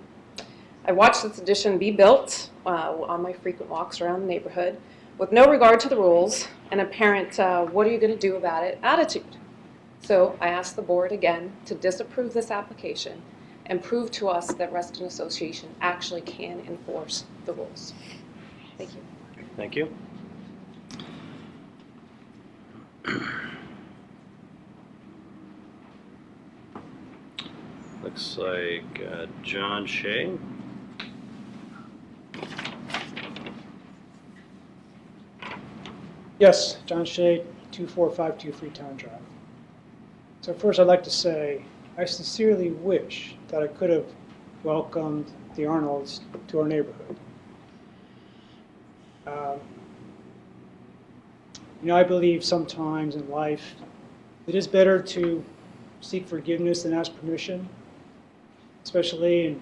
I watched this addition be built on my frequent walks around the neighborhood with no regard to the rules and apparent what are you going to do about it attitude. So I asked the board again to disapprove this application and prove to us that Reston Association actually can enforce the rules. Thank you. Thank you. Looks like John Shea. Yes, John Shea, 2452 Freetown Drive. So first I'd like to say I sincerely wish that I could have welcomed the Arnolds to our neighborhood. I believe sometimes in life it is better to seek forgiveness than ask permission, especially in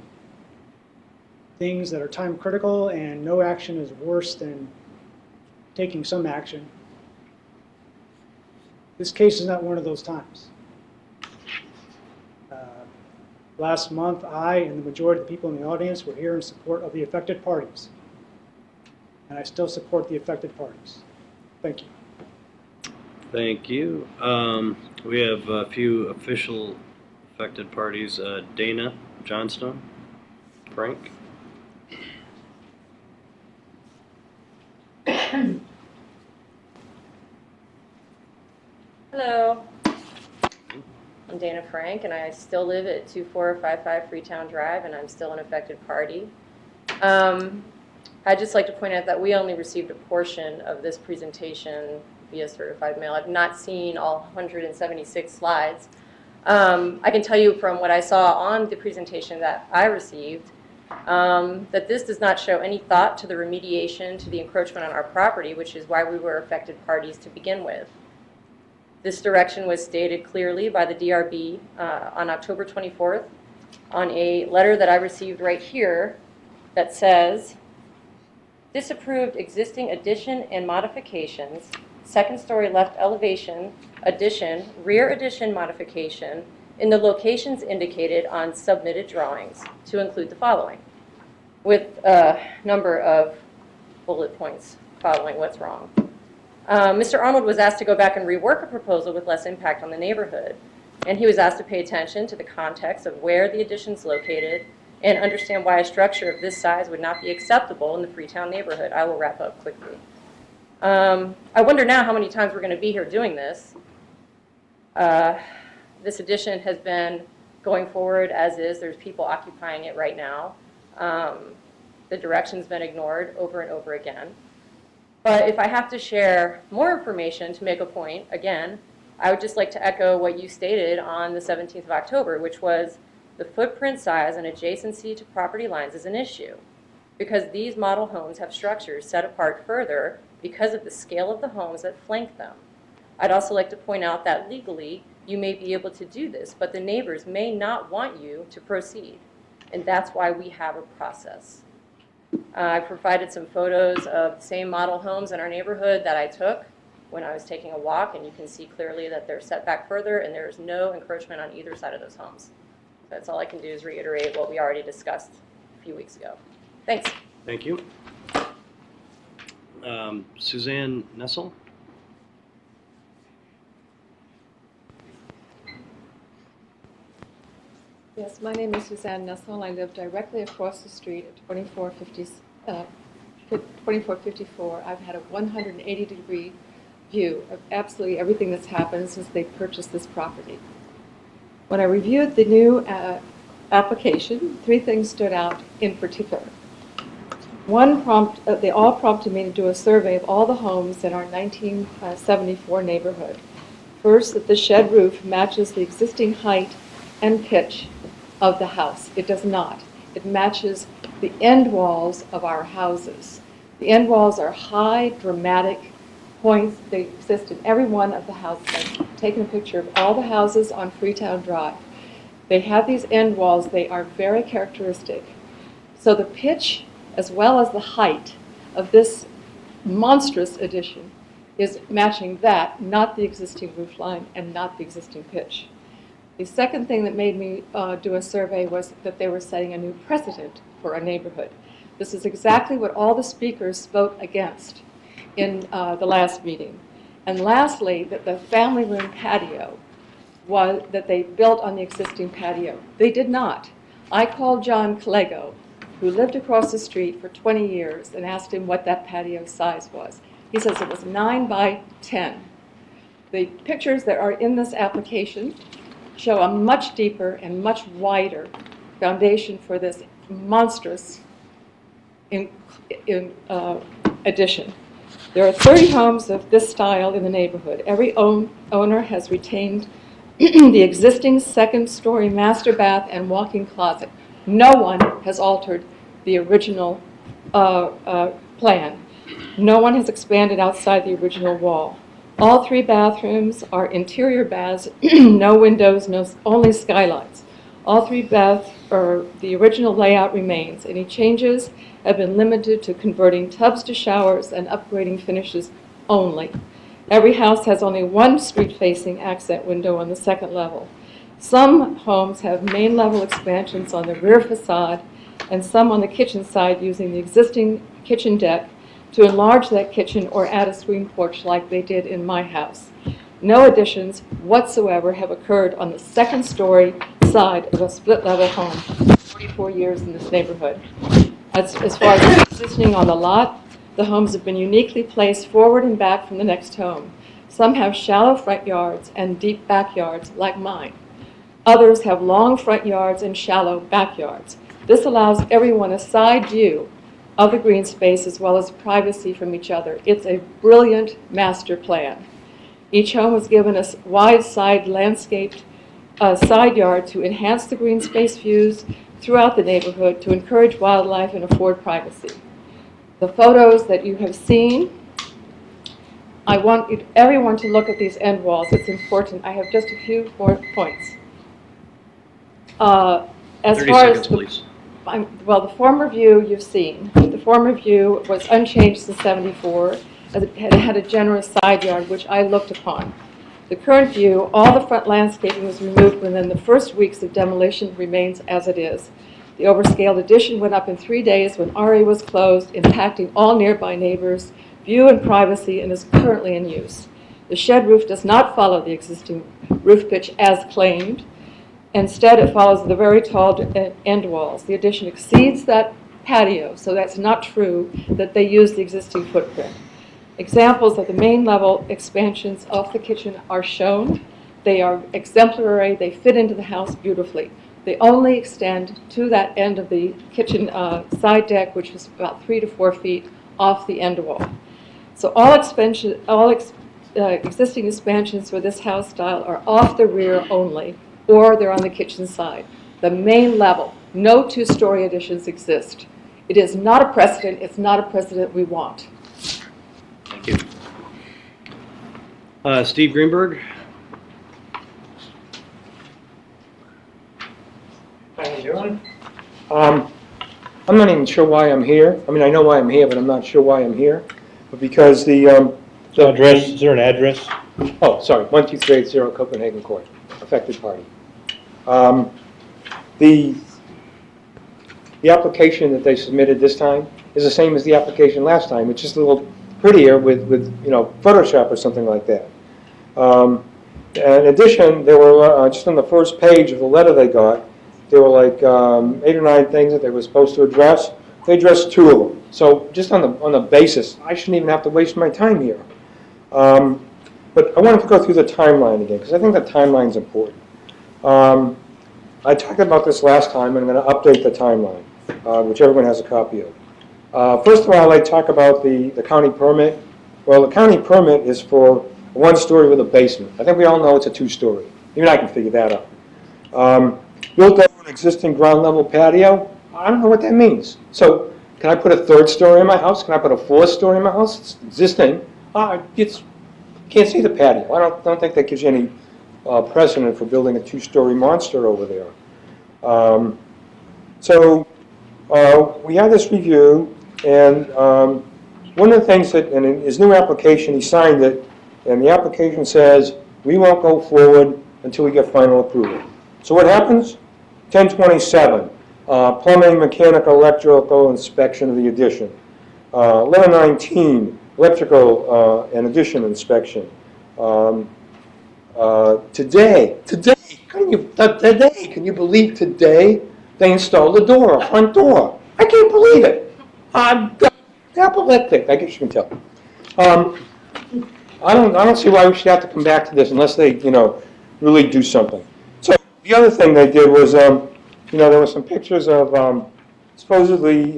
things that are time critical, and no action is worse than taking some action. This case is not one of those times. Last month, I and the majority of the people in the audience were here in support of the affected parties. And I still support the affected parties. Thank you. Thank you. We have a few official affected parties. Dana Johnstone, Frank. Hello. I'm Dana Frank, and I still live at 2455 Freetown Drive, and I'm still an affected party. I'd just like to point out that we only received a portion of this presentation via certified mail. I've not seen all 176 slides. I can tell you from what I saw on the presentation that I received that this does not show any thought to the remediation to the encroachment on our property, which is why we were affected parties to begin with. This direction was stated clearly by the DRB on October 24th on a letter that I received right here that says, disapproved existing addition and modifications, second story left elevation, addition, rear addition modification in the locations indicated on submitted drawings to include the following, with a number of bullet points following what's wrong. Mr. Arnold was asked to go back and rework a proposal with less impact on the neighborhood, and he was asked to pay attention to the context of where the addition's located and understand why a structure of this size would not be acceptable in the Freetown neighborhood. I will wrap up quickly. I wonder now how many times we're going to be here doing this. This addition has been going forward as is. There's people occupying it right now. The direction's been ignored over and over again. But if I have to share more information to make a point, again, I would just like to echo what you stated on the 17th of October, which was the footprint size and adjacency to property lines is an issue because these model homes have structures set apart further because of the scale of the homes that flank them. I'd also like to point out that legally you may be able to do this, but the neighbors may not want you to proceed, and that's why we have a process. I provided some photos of the same model homes in our neighborhood that I took when I was taking a walk, and you can see clearly that they're set back further and there's no encroachment on either side of those homes. That's all I can do is reiterate what we already discussed a few weeks ago. Thanks. Thank you. Suzanne Nessel. Yes, my name is Suzanne Nessel. I live directly across the street at 2454. I've had a 180-degree view of absolutely everything that's happened since they purchased this property. When I reviewed the new application, three things stood out in particular. One, they all prompted me to do a survey of all the homes in our 1974 neighborhood. First, that the shed roof matches the existing height and pitch of the house. It does not. It matches the end walls of our houses. The end walls are high, dramatic points. They exist in every one of the houses. I've taken a picture of all the houses on Freetown Drive. They have these end walls. They are very characteristic. So the pitch, as well as the height of this monstrous addition, is matching that, not the existing roof line and not the existing pitch. The second thing that made me do a survey was that they were setting a new precedent for our neighborhood. This is exactly what all the speakers spoke against in the last meeting. And lastly, that the family room patio was that they built on the existing patio. They did not. I called John Collego, who lived across the street for 20 years, and asked him what that patio size was. He says it was 9 by 10. The pictures that are in this application show a much deeper and much wider foundation for this monstrous addition. There are 30 homes of this style in the neighborhood. Every owner has retained the existing second-story master bath and walk-in closet. No one has altered the original plan. No one has expanded outside the original wall. All 3 bathrooms are interior baths, no windows, only skylights. All 3 baths, the original layout remains. Any changes have been limited to converting tubs to showers and upgrading finishes only. Every house has only 1 street-facing accent window on the 2nd level. Some homes have main level expansions on the rear facade and some on the kitchen side using the existing kitchen deck to enlarge that kitchen or add a screen porch like they did in my house. No additions whatsoever have occurred on the 2nd story side of a split-level home. 44 years in this neighborhood. As far as positioning on the lot, the homes have been uniquely placed forward and back from the next home. Some have shallow front yards and deep backyards like mine. Others have long front yards and shallow backyards. This allows everyone a side view of the green space as well as privacy from each other. It's a brilliant master plan. Each home was given a wide side landscaped side yard to enhance the green space views throughout the neighborhood to encourage wildlife and afford privacy. The photos that you have seen, I want everyone to look at these end walls. It's important. I have just a few more points. As 30 far seconds, as please. Well, the former view you've seen. The former view was unchanged since '74. It had a generous side yard, which I looked upon. The current view, all the front landscaping was removed within the first weeks of demolition, remains as it is. The overscaled addition went up in 3 days when RA was closed, impacting all nearby neighbors' view and privacy, and is currently in use. The shed roof does not follow the existing roof pitch as claimed. Instead, it follows the very tall end walls. The addition exceeds that patio, so that's not true that they use the existing footprint. Examples of the main level expansions of the kitchen are shown. They are exemplary. They fit into the house beautifully. They only extend to that end of the kitchen side deck, which is about 3 to 4 feet off the end wall. So all existing expansions for this house style are off the rear only, or they're on the kitchen side. The main level, no 2-story additions exist. It is not a precedent. It's not a precedent we want. Thank you. Steve Greenberg. How you doing? I'm not even sure why I'm here. I mean, I know why I'm here, but I'm not sure why I'm here. But because the address, is there an address? Oh, sorry, 12380 Copenhagen Court, affected party. The application that they submitted this time is the same as the application last time. It's just a little prettier with Photoshop or something like that. In addition, there were just on the first page of the letter they got, there were like 8 or 9 things that they were supposed to address. They addressed 2 of them. So just on the basis, I shouldn't even have to waste my time here. But I wanted to go through the timeline again because I think the timeline's important. I talked about this last time, and I'm going to update the timeline, which everyone has a copy of. First of all, I'd talk about the county permit. Well, the county permit is for a 1-story with a basement. I think we all know it's a 2-story. Even I can figure that out. Built over an existing ground level patio, I don't know what that means. So can I put a third story in my house? Can I put a fourth story in my house? It's existing. Can't see the patio. I don't think that gives you any precedent for building a two-story monster over there. We had this review, and one of the things that, and in his new application, he signed it, and the application says, we won't go forward until we get final approval. So what happens? 1027, plumbing, mechanical, electrical inspection of the addition. 1119, electrical and addition inspection. Today, can you believe today they installed a door, a front door? I can't believe it. I'm epileptic, I guess you can tell. I don't see why we should have to come back to this unless they, really do something. So the other thing they did was, there were some pictures of supposedly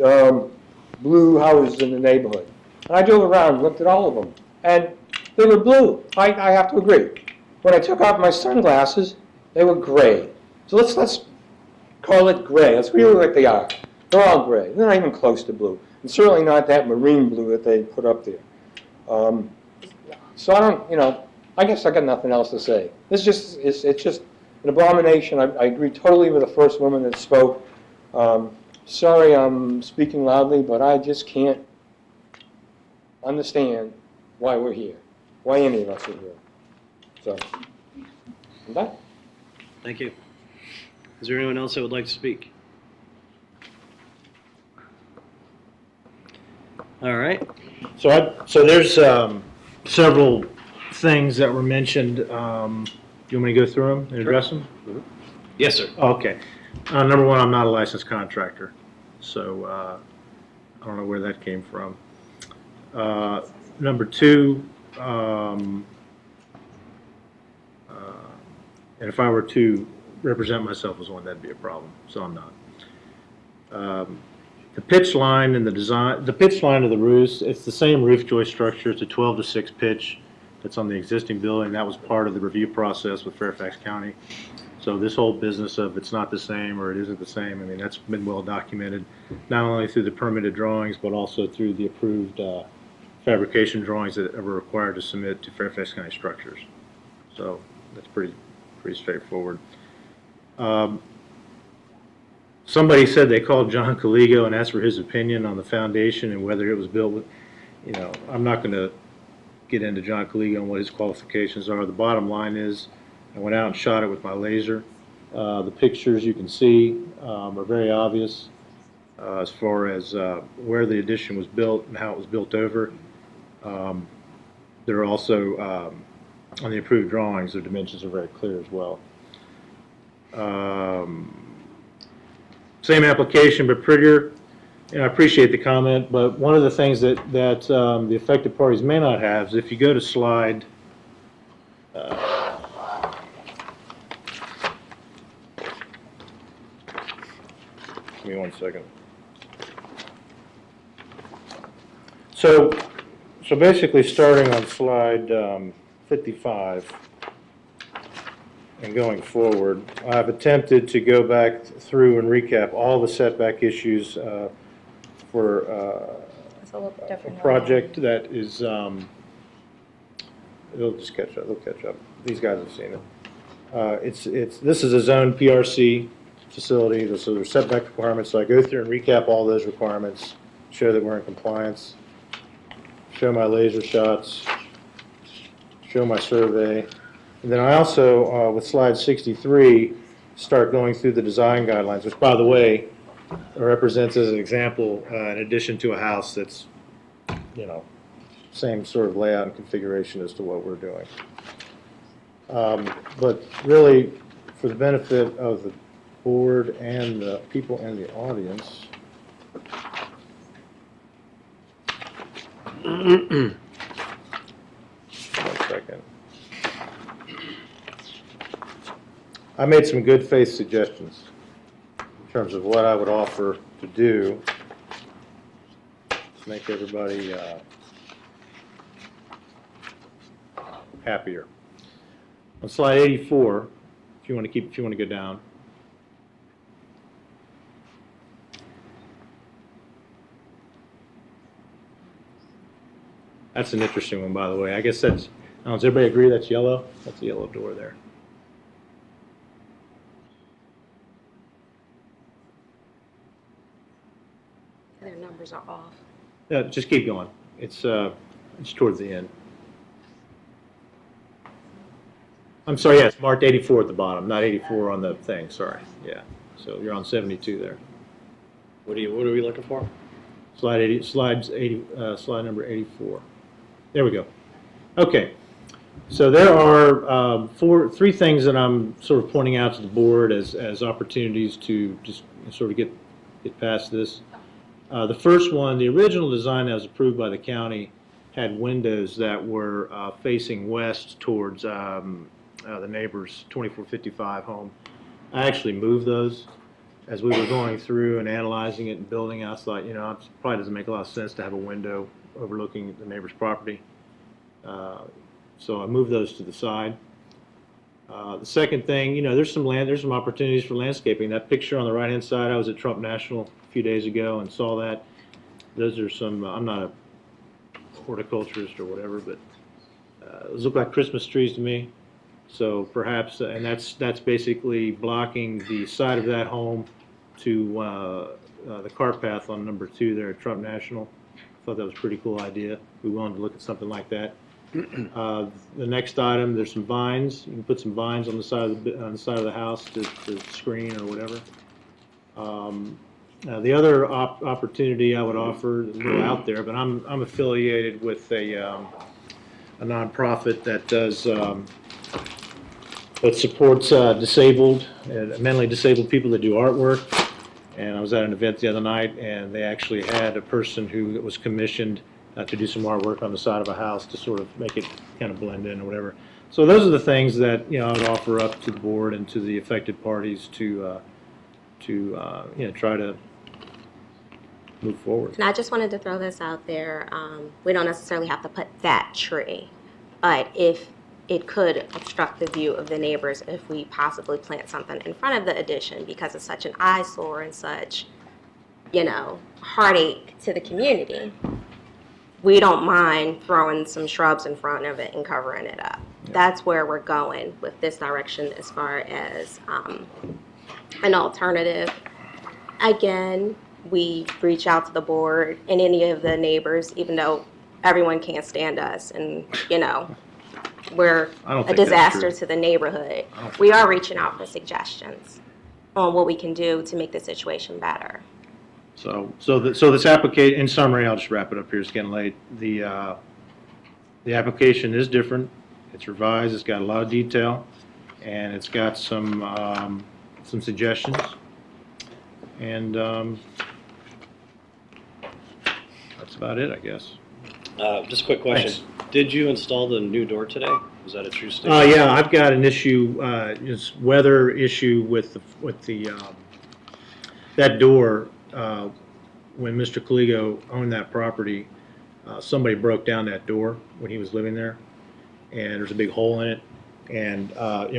blue houses in the neighborhood. And I drove around and looked at all of them, and they were blue. I have to agree. When I took off my sunglasses, they were gray. So let's call it gray. That's really what they are. They're all gray. They're not even close to blue. And certainly not that marine blue that they put up there. So I don't, I guess I got nothing else to say. It's just an abomination. I agree totally with the first woman that spoke. Sorry I'm speaking loudly, but I just can't understand why we're here, why any of us are here. So, I'm done. Thank you. Is there anyone else that would like to speak? All right. So there's several things that were mentioned. Do you want me to go through them and address them? Mm-hmm. Yes, sir. Okay. Number one, I'm not a licensed contractor, so I don't know where that came from. Number two, and if I were to represent myself as one, that'd be a problem, so I'm not. The pitch line and the pitch line of the roofs, it's the same roof joist structure. It's a 12-to-6 pitch that's on the existing building. That was part of the review process with Fairfax County. So this whole business of it's not the same or it isn't the same, I mean, that's been well documented, not only through the permitted drawings, but also through the approved fabrication drawings that were required to submit to Fairfax County Structures. So that's pretty straightforward. Somebody said they called John Caligo and asked for his opinion on the foundation and whether it was built with, I'm not going to get into John Caligo and what his qualifications are. The bottom line is I went out and shot it with my laser. The pictures you can see are very obvious as far as where the addition was built and how it was built over. There are also, on the approved drawings, the dimensions are very clear as well. Same application, but prettier. And I appreciate the comment, but one of the things that the affected parties may not have is if you go to slide, give me 1 second. So basically starting on slide 55 and going forward, I've attempted to go back through and recap all the setback issues for a project that is, it'll just catch up, they'll catch up. These guys have seen it. This is a zone PRC facility, so there's setback requirements, so I go through and recap all those requirements, show that we're in compliance, show my laser shots, show my survey, and then I also, with slide 63, start going through the design guidelines, which, by the way, represents as an example in addition to a house that's, same sort of layout and configuration as to what we're doing. But really, for the benefit of the board and the people in the audience, one second. I made some good faith suggestions in terms of what I would offer to do to make everybody happier. On slide 84, if you want to go down. That's an interesting one, by the way. I guess that's, does everybody agree that's yellow? That's a yellow door there. Their numbers are off. Yeah, just keep going. It's towards the end. I'm sorry, yeah, it's marked 84 at the bottom, not 84 on the thing, sorry. Yeah, so you're on 72 there. What are we looking for? Slide number 84. There we go. Okay, so there are three things that I'm sort of pointing out to the board as opportunities to just sort of get past this. The first one, the original design that was approved by the county had windows that were facing west towards the neighbor's 2455 home. I actually moved those as we were going through and analyzing it and building. I thought, it probably doesn't make a lot of sense to have a window overlooking the neighbor's property. So I moved those to the side. The second thing, there's some opportunities for landscaping. That picture on the right-hand side, I was at Trump National a few days ago and saw that. Those are some, I'm not a horticulturist or whatever, but those look like Christmas trees to me. So perhaps, and that's basically blocking the side of that home to the cart path on number 2 there at Trump National. I thought that was a pretty cool idea. We wanted to look at something like that. The next item, there's some vines. You can put some vines on the side of the house to screen or whatever. The other opportunity I would offer, a little out there, but I'm affiliated with a nonprofit that does that supports disabled and mentally disabled people that do artwork. And I was at an event the other night, and they actually had a person who was commissioned to do some artwork on the side of a house to sort of make it kind of blend in or whatever. So those are the things that I would offer up to the board and to the affected parties to try to move forward. And I just wanted to throw this out there. We don't necessarily have to put that tree, but if it could obstruct the view of the neighbors if we possibly plant something in front of the addition because it's such an eyesore and such, heartache to the community. We don't mind throwing some shrubs in front of it and covering it up. Yeah. That's where we're going with this direction as far as an alternative. Again, we reach out to the board and any of the neighbors, even though everyone can't stand us and, we're a disaster to the neighborhood. We are reaching out for suggestions on what we can do to make the situation better. So this application, in summary, I'll just wrap it up here. It's getting late. The application is different. It's revised. It's got a lot of detail, and it's got some suggestions. And that's about it, I guess. Just a quick question. Thanks. Did you install the new door today? Was that a true statement? Yeah, I've got an issue, it's weather issue with that door. When Mr. Caligo owned that property, somebody broke down that door when he was living there, and there's a big hole in it. And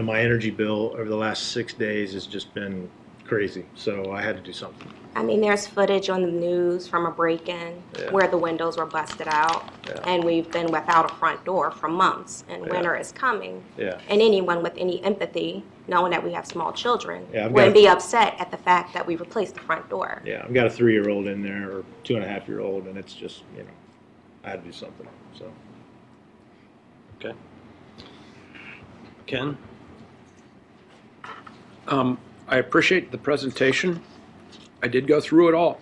my energy bill over the last 6 days has just been crazy, so I had to do something. I mean, there's footage on the news from a break-in where the windows were busted out, and we've been without a front door for months, and winter is coming. And anyone with any empathy, knowing that we have small children, wouldn't be upset at the fact that we replaced the front door. Yeah, I've got a 3-year-old in there, or 2.5-year-old, and it's just, I had to do something, so. Okay. Ken? I appreciate the presentation. I did go through it all.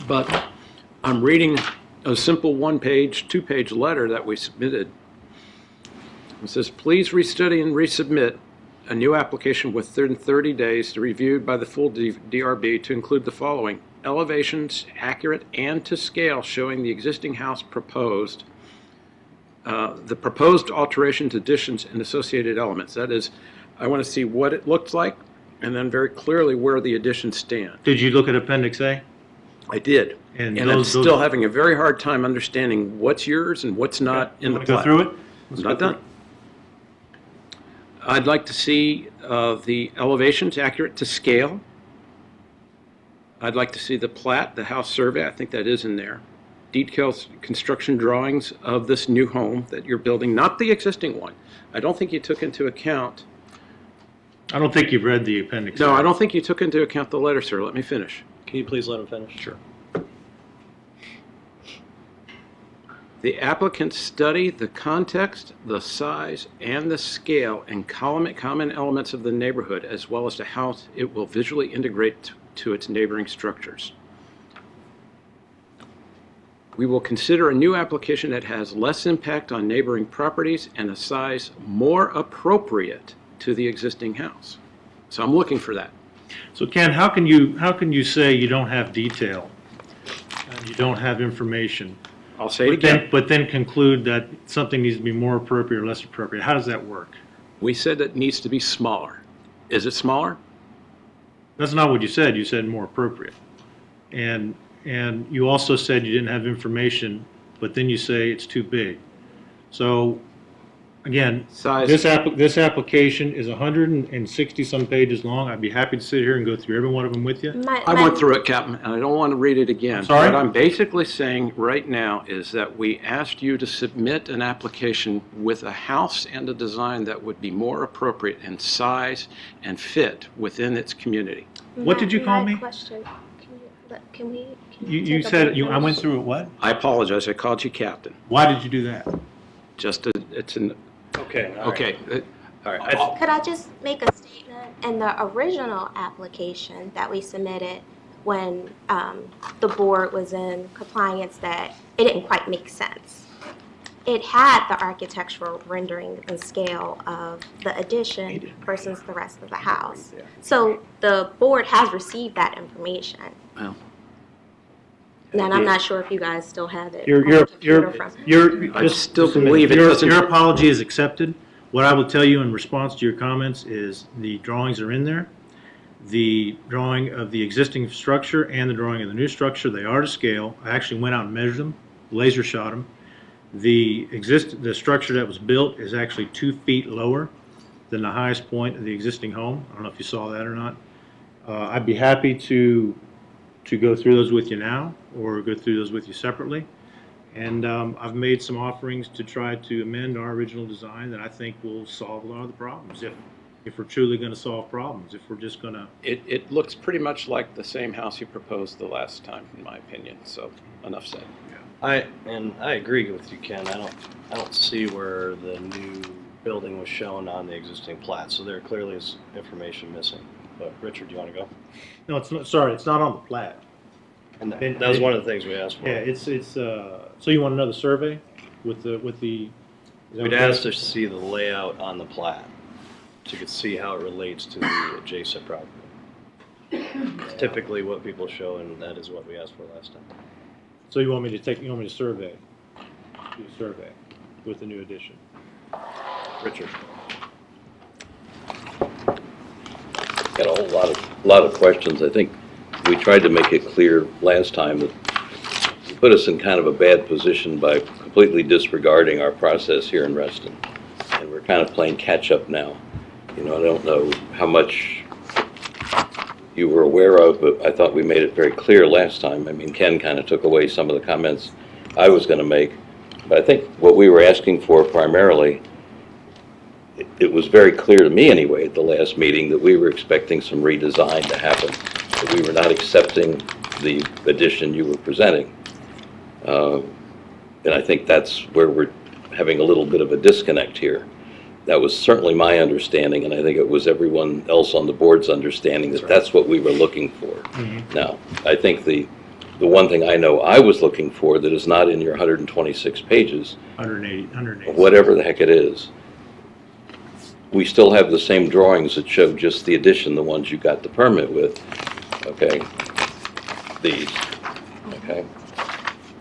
But I'm reading a simple 1-page, 2-page letter that we submitted. It says, please restudy and resubmit a new application within 30 days to be reviewed by the full DRB to include the following: elevations accurate and to scale showing the existing house proposed, the proposed alterations, additions, and associated elements. That is, I want to see what it looks like, and then very clearly where the additions stand. Did you look at Appendix A? I did. And I'm still having a very hard time understanding what's yours and what's not in the plat. Go through it? I'm not done. I'd like to see the elevations accurate to scale. I'd like to see the plat, the house survey, I think that is in there. Details, construction drawings of this new home that you're building, not the existing one. I don't think you took into account. I don't think you've read the appendix. No, I don't think you took into account the letter, sir. Let me finish. Can you please let him finish? Sure. The applicant study the context, the size, and the scale and common elements of the neighborhood, as well as to how it will visually integrate to its neighboring structures. We will consider a new application that has less impact on neighboring properties and a size more appropriate to the existing house. So I'm looking for that. So Ken, how can you say you don't have detail and you don't have information? I'll say it again. But then conclude that something needs to be more appropriate or less appropriate. How does that work? We said it needs to be smaller. Is it smaller? That's not what you said. You said more appropriate. And you also said you didn't have information, but then you say it's too big. So, again, size. This application is 160-some pages long. I'd be happy to sit here and go through every one of them with you. I went through it, Captain, and I don't want to read it again. Sorry? What I'm basically saying right now is that we asked you to submit an application with a house and a design that would be more appropriate in size and fit within its community. What did you call me? Question. Can we? You said, I went through it what? I apologize, I called you Captain. Why did you do that? It's an... Okay. Okay. All right. Could I just make a statement? In the original application that we submitted when the board was in compliance, that it didn't quite make sense. It had the architectural rendering and scale of the addition versus the rest of the house. So the board has received that information. Well, And I'm not sure if you guys still have it. I still believe it doesn't... Your apology is accepted. What I will tell you in response to your comments is the drawings are in there. The drawing of the existing structure and the drawing of the new structure, they are to scale. I actually went out and measured them, laser shot them. The structure that was built is actually 2 feet lower than the highest point of the existing home. I don't know if you saw that or not. I'd be happy to go through those with you now or go through those with you separately. And I've made some offerings to try to amend our original design that I think will solve a lot of the problems, if we're truly going to solve problems, if we're just going to... It looks pretty much like the same house you proposed the last time, in my opinion, so enough said. I agree with you, Ken. I don't see where the new building was shown on the existing plat, so there clearly is information missing. But Richard, do you want to go? No, it's not. Sorry, it's not on the plat. And that was one of the things we asked for. Yeah, it's. So you want another survey with the? We'd asked to see the layout on the plat, so you could see how it relates to the adjacent property. It's typically what people show, and that is what we asked for last time. So you want me to survey? Do a survey with the new addition. Richard. Got a whole lot of questions. I think we tried to make it clear last time that you put us in kind of a bad position by completely disregarding our process here in Reston. And we're kind of playing catch up now. I don't know how much you were aware of, but I thought we made it very clear last time. I mean, Ken kind of took away some of the comments I was going to make. But I think what we were asking for primarily, it was very clear to me anyway at the last meeting that we were expecting some redesign to happen, that we were not accepting the addition you were presenting. And I think that's where we're having a little bit of a disconnect here. That was certainly my understanding, and I think it was everyone else on the board's understanding that that's what we were looking for. Mm-hmm. Now, I think the one thing I know I was looking for that is not in your 126 pages, 180. Whatever the heck it is, we still have the same drawings that show just the addition, the ones you got the permit with, okay? These, okay?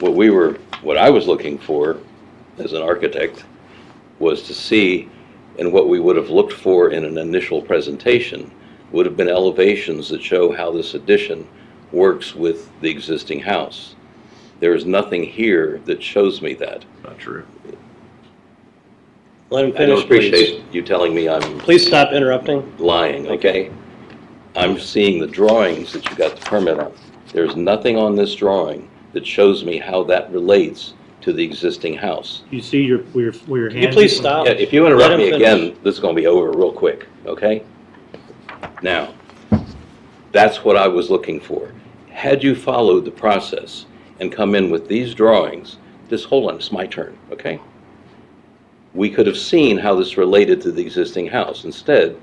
What I was looking for as an architect was to see, and what we would have looked for in an initial presentation would have been elevations that show how this addition works with the existing house. There is nothing here that shows me that. Not true. Let him I don't finish, please. appreciate you telling me I'm Please stop interrupting. lying, okay? I'm seeing the drawings that you got the permit on. There's nothing on this drawing that shows me how that relates to the existing house. You see where your Can you please stop? Yeah, if you Let interrupt him me finish. again, this is going to be over real quick, okay? Now, that's what I was looking for. Had you followed the process and come in with these drawings, just hold on, it's my turn, okay? We could have seen how this related to the existing house. Instead,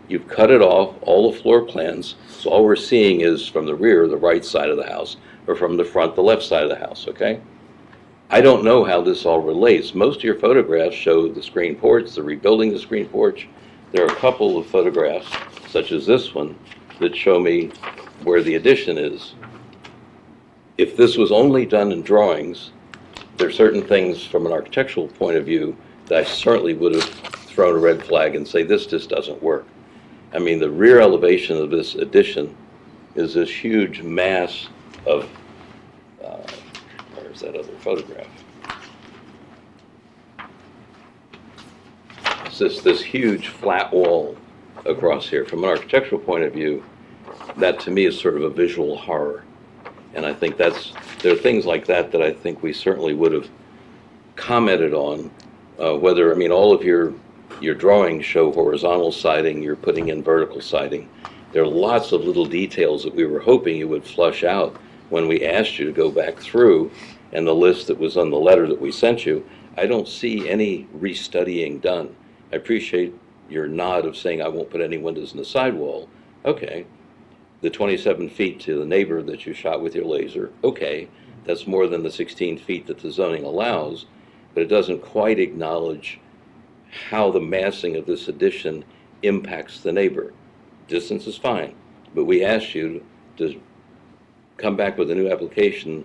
you've cut it off, all the floor plans, so all we're seeing is from the rear, the right side of the house, or from the front, the left side of the house, okay? I don't know how this all relates. Most of your photographs show the screen porch, the rebuilding the screen porch. There are a couple of photographs, such as this one, that show me where the addition is. If this was only done in drawings, there are certain things from an architectural point of view that I certainly would have thrown a red flag and say, this just doesn't work. I mean, the rear elevation of this addition is this huge mass of, where's that other photograph? It's this huge flat wall across here. From an architectural point of view, that to me is sort of a visual horror. And I think there are things like that that I think we certainly would have commented on, whether, I mean, all of your drawings show horizontal siding, you're putting in vertical siding. There are lots of little details that we were hoping you would flush out when we asked you to go back through, and the list that was on the letter that we sent you. I don't see any restudying done. I appreciate your nod of saying I won't put any windows in the sidewall. Okay. The 27 feet to the neighbor that you shot with your laser, okay, that's more than the 16 feet that the zoning allows, but it doesn't quite acknowledge how the massing of this addition impacts the neighbor. Distance is fine, but we asked you to come back with a new application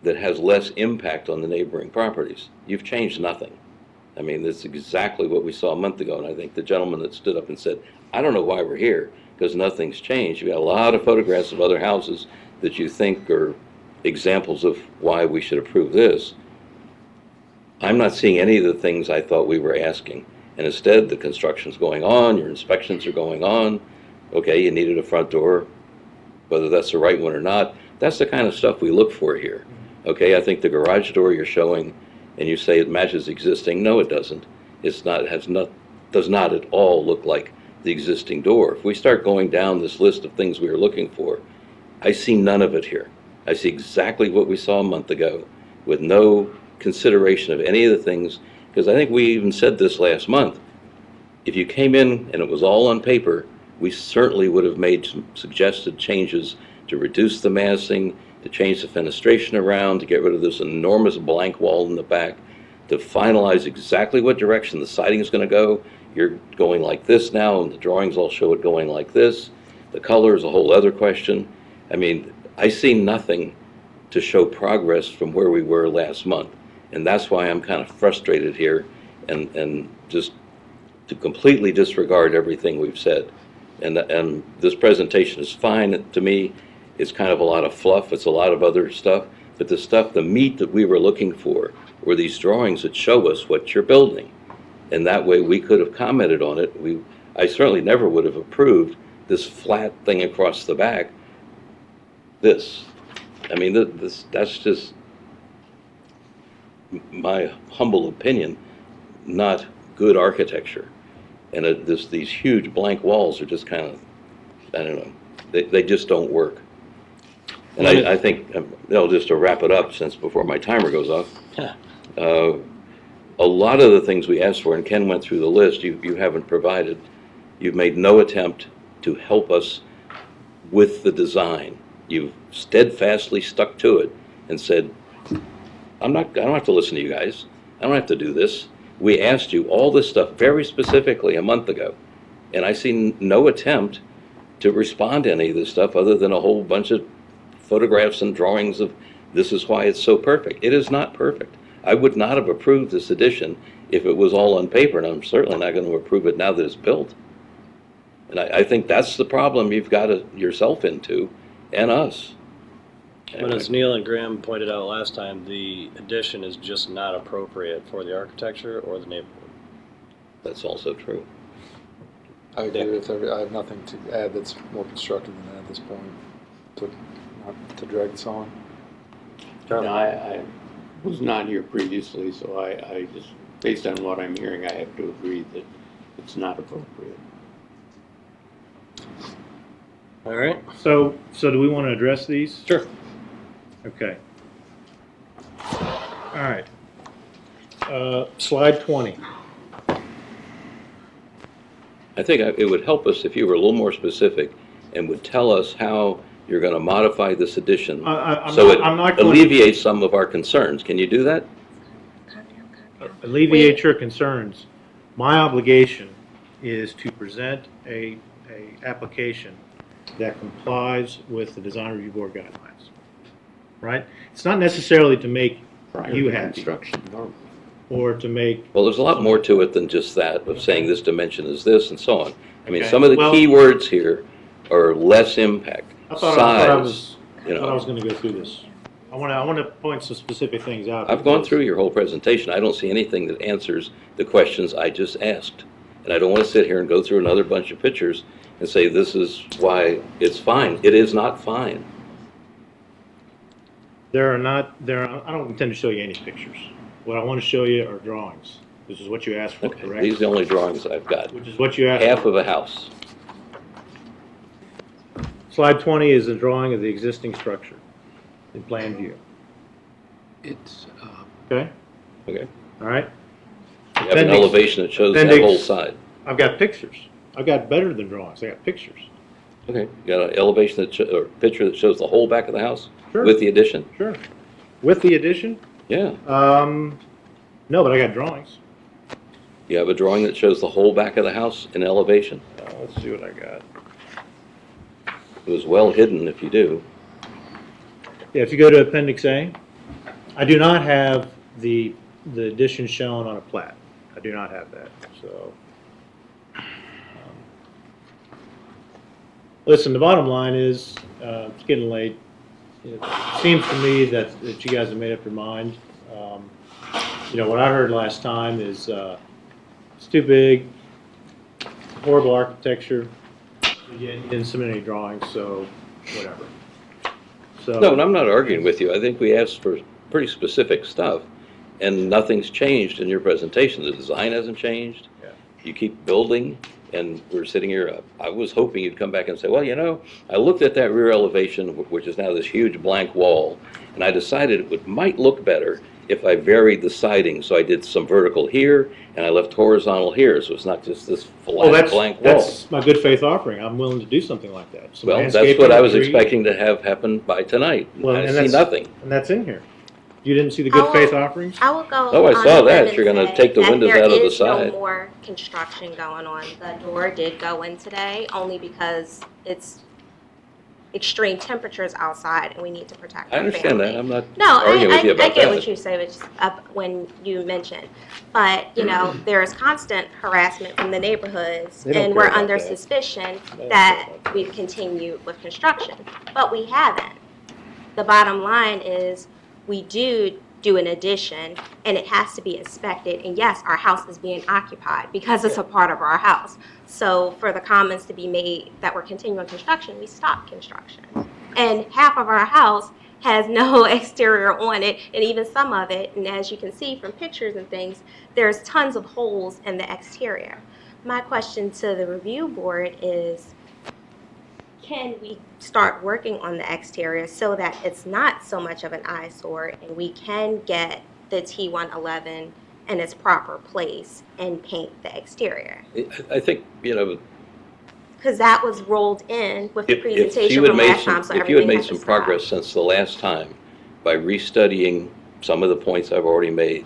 that has less impact on the neighboring properties. You've changed nothing. I mean, that's exactly what we saw a month ago, and I think the gentleman that stood up and said, I don't know why we're here, because nothing's changed. You've got a lot of photographs of other houses that you think are examples of why we should approve this. I'm not seeing any of the things I thought we were asking. And instead, the construction's going on, your inspections are going on. Okay, you needed a front door, whether that's the right one or not. That's the kind of stuff we look for here. Okay, I think the garage door you're showing, and you say it matches existing. No, it doesn't. It's not, does not at all look like the existing door. If we start going down this list of things we were looking for, I see none of it here. I see exactly what we saw a month ago with no consideration of any of the things, because I think we even said this last month. If you came in and it was all on paper, we certainly would have made some suggested changes to reduce the massing, to change the fenestration around, to get rid of this enormous blank wall in the back, to finalize exactly what direction the siding is going to go. You're going like this now, and the drawings all show it going like this. The color is a whole other question. I mean, I see nothing to show progress from where we were last month. And that's why I'm kind of frustrated here and just to completely disregard everything we've said. And this presentation is fine to me. It's kind of a lot of fluff. It's a lot of other stuff. But the stuff, the meat that we were looking for were these drawings that show us what you're building. And that way we could have commented on it. I certainly never would have approved this flat thing across the back. This. I mean, that's just my humble opinion, not good architecture. And these huge blank walls are just kind of, I don't know, they just don't work. And I think, just to wrap it up, since before my timer goes off, a lot of the things we asked for, and Ken went through the list, you haven't provided. You've made no attempt to help us with the design. You've steadfastly stuck to it and said, I don't have to listen to you guys. I don't have to do this. We asked you all this stuff very specifically a month ago, and I see no attempt to respond to any of this stuff other than a whole bunch of photographs and drawings of this is why it's so perfect. It is not perfect. I would not have approved this addition if it was all on paper, and I'm certainly not going to approve it now that it's built. And I think that's the problem you've got yourself into, and us. But as Neil and Graham pointed out last time, the addition is just not appropriate for the architecture or the neighborhood. that's also true. I agree with I have nothing to add that's more constructive than that at this point, not to drag this on. No, I was not here previously, so I just, based on what I'm hearing, I have to agree that it's not appropriate. All right. So do we want to address these? Sure. Okay. All right. Slide 20. I think it would help us if you were a little more specific and would tell us how you're going to modify this addition so it alleviates some of our concerns. Can you do that? Alleviate your concerns. My obligation is to present a application that complies with the design review board guidelines. Right? It's not necessarily to make you happy or to make. Well, there's a lot more to it than just that of saying this dimension is this and so on. I mean, Okay. some of the Well, key words here are less impact, I size. thought I was going to go through this. I want to point some specific things out. I've gone through your whole presentation. I don't see anything that answers the questions I just asked. And I don't want to sit here and go through another bunch of pictures and say this is why it's fine. It is not fine. I don't intend to show you any pictures. What I want to show you are drawings. This is what you asked for, Okay. correct? These are the only drawings I've got. Which is what you asked Half for. of a house. Slide 20 is a drawing of the existing structure in plan view. It's, Okay? Okay. All right? You have an elevation that shows that whole side. I've got pictures. I've got better than drawings. I got pictures. Okay. You got an elevation or picture that shows the whole back of the house? Sure. With the addition? Sure. With the addition? Yeah. No, but I got drawings. You have a drawing that shows the whole back of the house in elevation? Let's see what I got. It was well hidden if you do. Yeah, if you go to Appendix A, I do not have the addition shown on a plat. I do not have that, so. Listen, the bottom line is, it's getting late. It seems to me that you guys have made up your mind. What I heard last time is it's too big, horrible architecture, you didn't submit any drawings, so whatever. So, No, and I'm not arguing with you. I think we asked for pretty specific stuff, and nothing's changed in your presentation. The design hasn't changed. Yeah. You keep building, and we're sitting here. I was hoping you'd come back and say, well, I looked at that rear elevation, which is now this huge blank wall, and I decided it might look better if I varied the siding. So I did some vertical here, and I left horizontal here, so it's not just this flat blank wall. That's my good faith offering. I'm willing to do something like that. Some Well, that's landscaping, what I was tree. expecting to have happen by tonight. Well, I and see that's- nothing. And that's in here. You didn't see the good faith offerings? I will go. Oh, I on saw the that. limb You're and gonna say take the that windows out of the There is side. no more construction going on. The door did go in today only because it's extreme temperatures outside and we need to protect I our understand family. that. I'm not No, arguing with you I about get that. what you say, which is up when you mentioned. But, there is constant harassment from the neighborhoods, They don't and care we're about under that. suspicion They don't that care about we've continued with construction. But we haven't. The bottom line is, we do an addition, and it has to be inspected. And yes, our house is being occupied because it's a part of our house. So for the comments to be made that we're continuing construction, we stopped construction. And half of our house has no exterior on it, and even some of it, and as you can see from pictures and things, there's tons of holes in the exterior. My question to the review board is, can we start working on the exterior so that it's not so much of an eyesore and we can get the T111 in its proper place and paint the exterior? I think, Because that was rolled in with the if presentation you had from made last some, time, so if you had everything made has to some stop. progress since the last time by restudying some of the points I've already made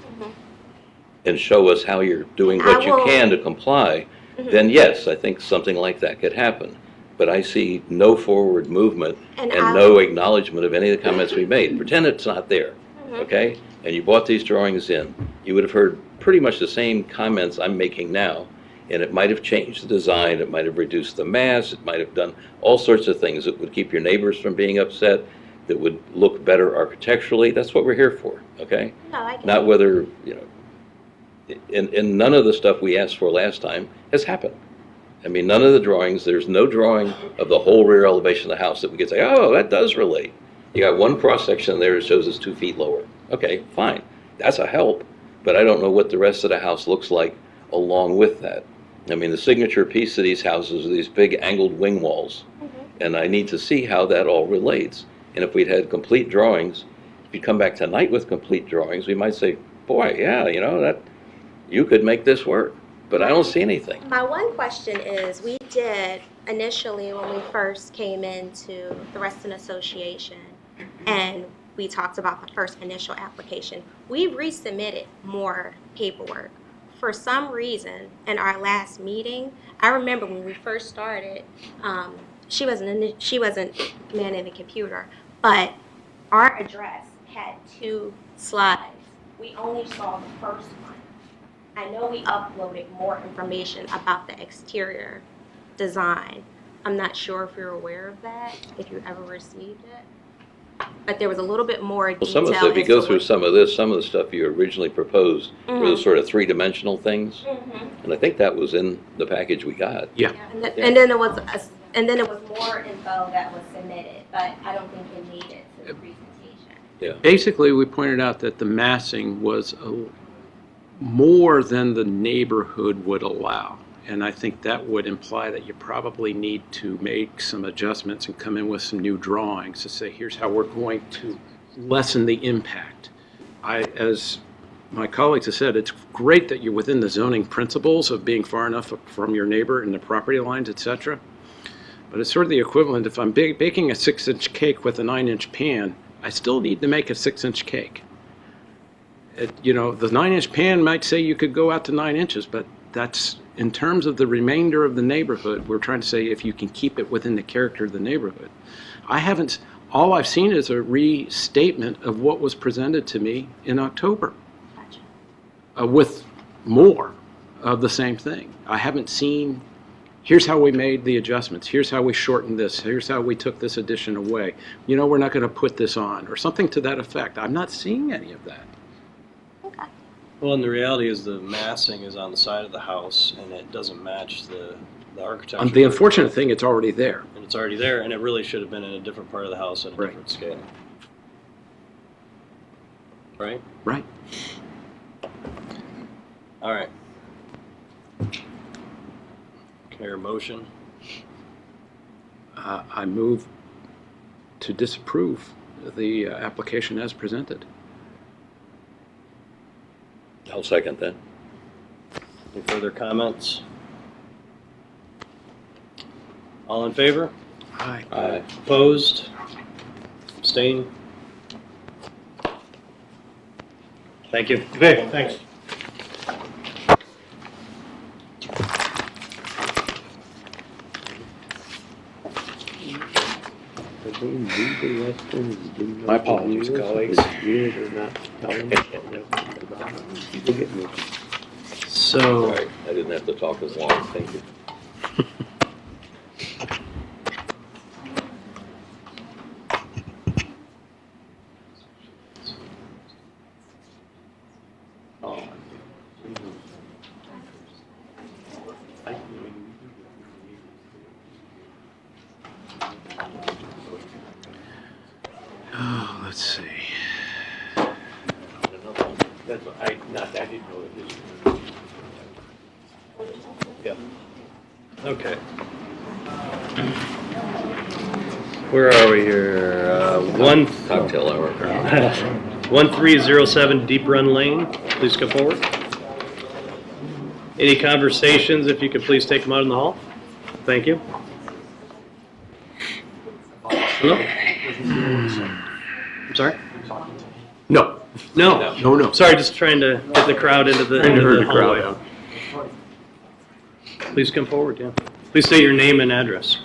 and show us how you're doing I what you will- can to comply, then yes, I think something like that could happen. But I see no forward movement And and I- no acknowledgement of any of the comments we made. Pretend it's not there, okay? And you brought these drawings in. You would have heard pretty much the same comments I'm making now, and it might have changed the design, it might have reduced the mass, it might have done all sorts of things that would keep your neighbors from being upset, that would look better architecturally. That's what we're here for, okay? No, I get Not it. whether, And none of the stuff we asked for last time has happened. I mean, none of the drawings, there's no drawing of the whole rear elevation of the house that we could say, oh, that does relate. You got one cross-section there that shows it's 2 feet lower. Okay, fine, that's a help, but I don't know what the rest of the house looks like along with that. I mean, the signature piece of these houses are these big angled wing walls, and I need to see how that all relates. And if we'd had complete drawings, if you come back tonight with complete drawings, we might say, boy, yeah, you know, that you could make this work, but I don't see anything. My one question is, we did initially when we first came into the Reston Association and we talked about the first initial application, we resubmitted more paperwork. For some reason, in our last meeting, I remember when we first started, she wasn't manning the computer, but our address had 2 slides. We only saw the first one. I know we uploaded more information about the exterior design. I'm not sure if you're aware of that, if you ever received it. But there was a little bit more Well, detail. some of the stuff, if you go through some of this, some of the stuff you originally proposed were the sort of 3-dimensional things, and I think that was in the package we got. Yeah. And then it was more info that was submitted, but I don't think it made it to the presentation. Yeah. Basically, we pointed out that the massing was more than the neighborhood would allow. And I think that would imply that you probably need to make some adjustments and come in with some new drawings to say, here's how we're going to lessen the impact. As my colleagues have said, it's great that you're within the zoning principles of being far enough from your neighbor and the property lines, et cetera. But it's sort of the equivalent, if I'm baking a 6-inch cake with a 9-inch pan, I still need to make a 6-inch cake. You know, the 9-inch pan might say you could go out to 9 inches, but that's, in terms of the remainder of the neighborhood, we're trying to say if you can keep it within the character of the neighborhood. All I've seen is a restatement of what was presented to me in October with more of the same thing. I haven't seen, here's how we made the adjustments, here's how we shortened this, here's how we took this addition away. You know, we're not going to put this on, or something to that effect. I'm not seeing any of that. Well, and the reality is the massing is on the side of the house, and it doesn't match the architecture. The unfortunate thing, it's already there. And it's already there, and it really should have been in a different part of the house at a different scale. Right? Right. All right. Care motion? I move to disapprove the application as presented. I'll second that. Any further comments? All in favor? Aye. Aye. Opposed? Abstained? Thank you. Okay, thanks. My apologies, colleagues. So, All right, I didn't have to talk as long, thank you. Oh, let's see. I didn't know it was. yeah. Okay. Where are we here? Cocktail hour. 1307 Deep Run Lane. Please come forward. Any conversations, if you could please take them out in the hall? Thank you. Hello? I'm sorry? No. No. Sorry, just trying to get the crowd into the hallway. Please come forward, yeah. Please say your name and address.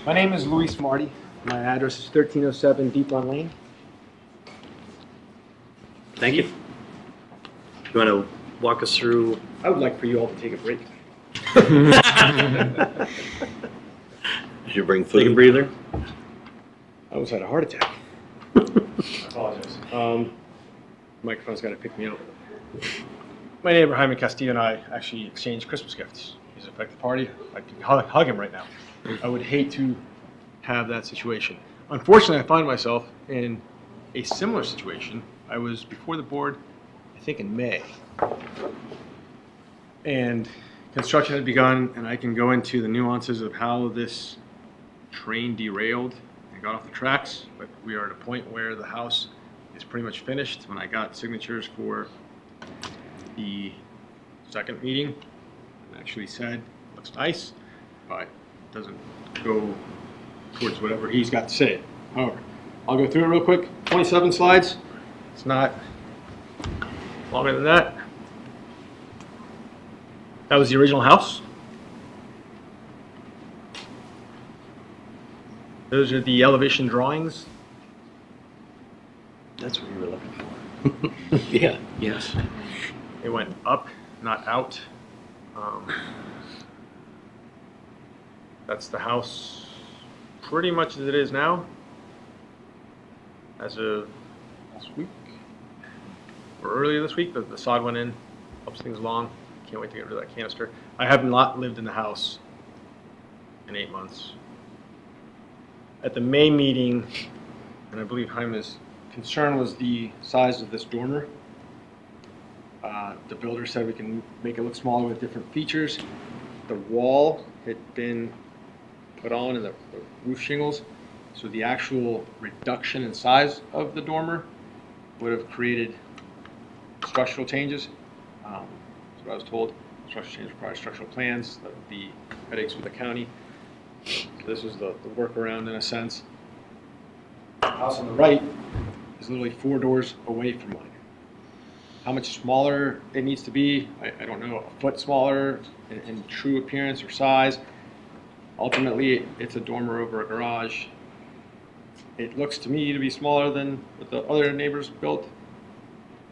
My name is Luis Marty. My address is 1307 Deep Run Lane. Thank you. You want to walk us through? I would like for you all to take a break. Did you bring food? Take a breather. I almost had a heart attack. I apologize. Microphone's got to pick me up. My neighbor Jaime Castillo and I actually exchanged Christmas gifts. He's at the party. I can hug him right now. I would hate to have that situation. Unfortunately, I find myself in a similar situation. I was before the board, I think in May, and construction had begun, and I can go into the nuances of how this train derailed and got off the tracks, but we are at a point where the house is pretty much finished. When I got signatures for the second meeting, I actually said, looks nice, but doesn't go towards whatever he's got to say. However, I'll go through it real quick. 27 slides. It's not longer than that. That was the original house. Those are the elevation drawings. That's what you were looking for. Yeah. Yes. It went up, not out. That's the house pretty much as it is now. As of last week, or earlier this week, the sod went in, helps things along. Can't wait to get rid of that canister. I have not lived in the house in 8 months. At the May meeting, and I believe Jaime's concern was the size of this dormer. The builder said we can make it look smaller with different features. The wall had been put on in the roof shingles, so the actual reduction in size of the dormer would have created structural changes. That's what I was told. Structural change requires structural plans. That would be headaches with the county. So this was the workaround in a sense. The house on the right is literally 4 doors away from mine. How much smaller it needs to be, I don't know, a foot smaller in true appearance or size. Ultimately, it's a dormer over a garage. It looks to me to be smaller than what the other neighbors built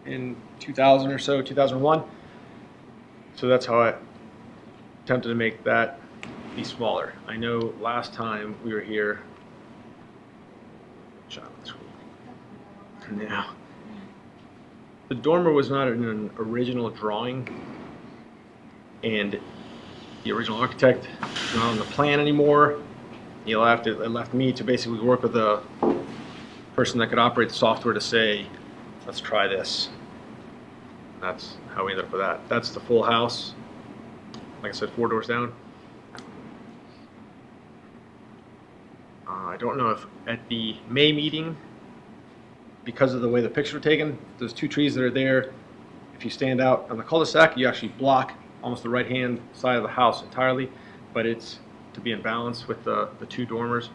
in 2000 or so, 2001. So that's how I attempted to make that be smaller. I know last time we were here, now, the dormer was not in an original drawing, and the original architect is not on the plan anymore. It left me to basically work with a person that could operate the software to say, let's try this. And that's how we ended up with that. That's the full house. Like I said, 4 doors down. I don't know if at the May meeting, because of the way the pictures were taken, those 2 trees that are there, if you stand out on the cul-de-sac, you actually block almost the right-hand side of the house entirely, but it's to be in balance with the 2 dormers.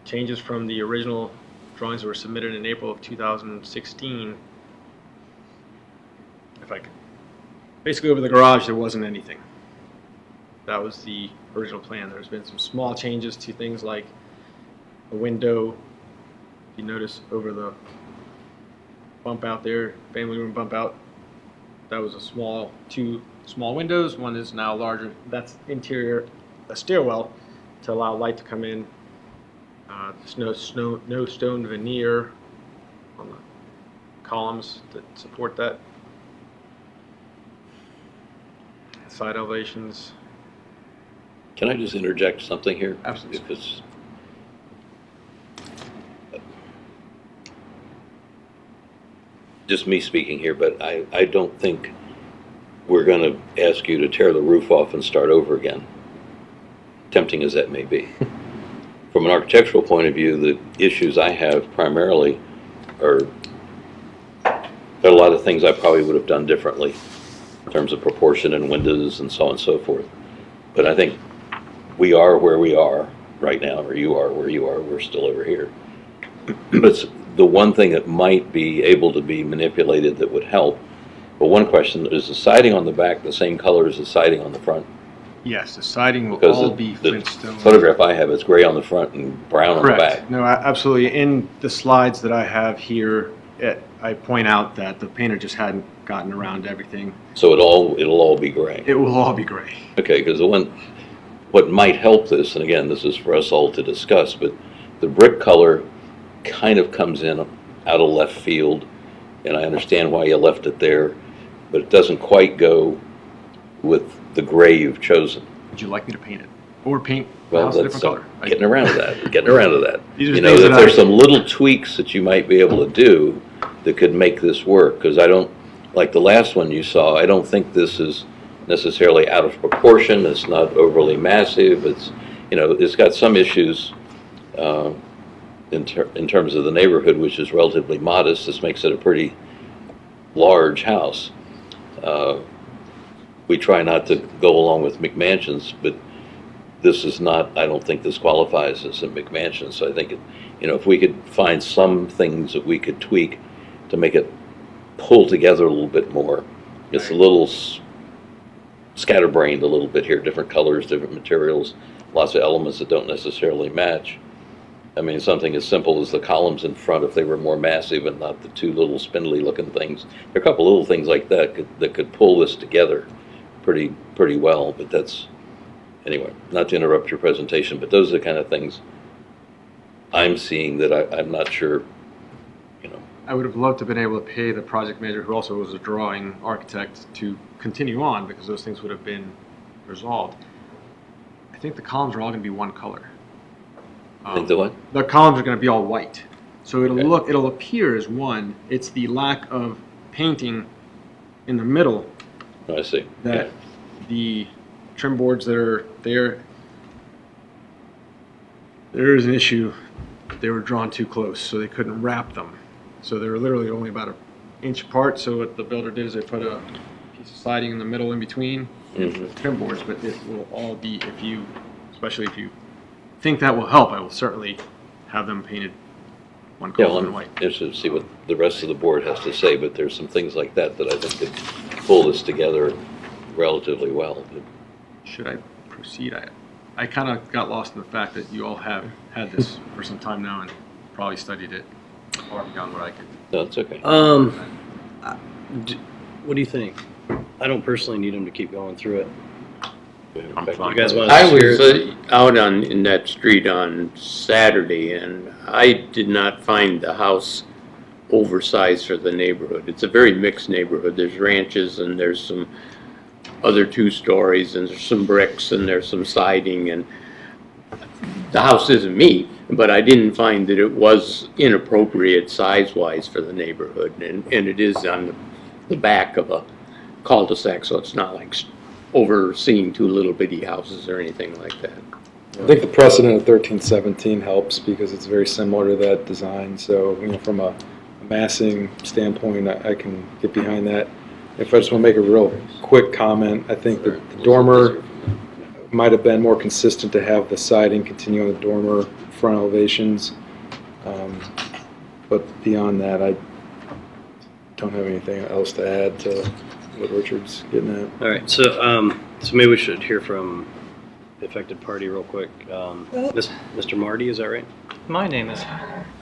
Changes from the original drawings that were submitted in April of 2016. If I could, basically over the garage, there wasn't anything. That was the original plan. There's been some small changes to things like a window. You notice over the bump out there, family room bump out, that was a 2 small windows. One is now larger. That's interior, a stairwell to allow light to come in. There's no stone veneer on the columns that support that. Side elevations. Can I just interject something here? Absolutely. If it's, just me speaking here, but I don't think we're going to ask you to tear the roof off and start over again, tempting as that may be. From an architectural point of view, the issues I have primarily are, there are a lot of things I probably would have done differently in terms of proportion and windows and so on and so forth. But I think we are where we are right now, or you are where you are, we're still over here. But the one thing that might be able to be manipulated that would help, but one question, is the siding on the back the same color as the siding on the front? Yes, the siding will Because all the, be the Flintstone. photograph I have is gray on the front and brown on the back. Correct. No, absolutely. In the slides that I have here, I point out that the painter just hadn't gotten around to everything. So it'll all be gray. It will all be gray. Okay, because what might help this, and again, this is for us all to discuss, but the brick color kind of comes in out of left field, and I understand why you left it there, but it doesn't quite go with the gray you've chosen. Would you like me to paint it? Or paint the Well, house a that's different color? getting around to that, getting around to that. These are You know, things that that there's I- some little tweaks that you might be able to do that could make this work, because I don't, like the last one you saw, I don't think this is necessarily out of proportion, it's not overly massive, it's, you know, it's got some issues in terms of the neighborhood, which is relatively modest. This makes it a pretty large house. We try not to go along with McMansions, but this is not, I don't think this qualifies as a McMansion, so I think, you know, if we could find some things that we could tweak to make it pull together a little bit more. It's a little scatterbrained a little bit here, different colors, different materials, lots of elements that don't necessarily match. I mean, something as simple as the columns in front, if they were more massive and not the two little spindly looking things. There are a couple little things like that that could pull this together pretty well, but that's, anyway, not to interrupt your presentation, but those are the kind of things I'm seeing that I'm not sure, you know. I would have loved to have been able to pay the project manager, who also was a drawing architect, to continue on, because those things would have been resolved. I think the columns are all going to be one color. I think the what? The columns are going to be all white. So it'll appear as one. It's the lack of painting in the middle. I see. That the trim boards that are there is an issue. They were drawn too close, so they couldn't wrap them. So they were literally only about an inch apart. So what the builder did is they put a piece of siding in the middle in between the trim boards, but it will all be, especially if you think that will help, I will certainly have them painted one color Yeah, in well, white. I'm interested to see what the rest of the board has to say, but there's some things like that that I think could pull this together relatively well. Should I proceed? I kind of got lost in the fact that you all have had this for some time now and probably studied it far beyond what I could. No, it's okay. What do you think? I don't personally need him to keep going through it. I'm fine. You guys want I to was out in that street on Saturday, and I did not find the house oversized for the neighborhood. It's a very mixed neighborhood. There's ranches, and there's some other 2 stories, and there's some bricks, and there's some siding, and the house isn't me, but I didn't find that it was inappropriate size-wise for the neighborhood, and it is on the back of a cul-de-sac, so it's not like overseeing 2 little bitty houses or anything like that. I think the precedent of 1317 helps because it's very similar to that design. So, you know, from a massing standpoint, I can get behind that. If I just want to make a real quick comment, I think that the dormer might have been more consistent to have the siding continue on the dormer front elevations. But beyond that, I don't have anything else to add to what Richard's getting at. All right, so maybe we should hear from the affected party real quick. Mr. Marty, is that right? My name is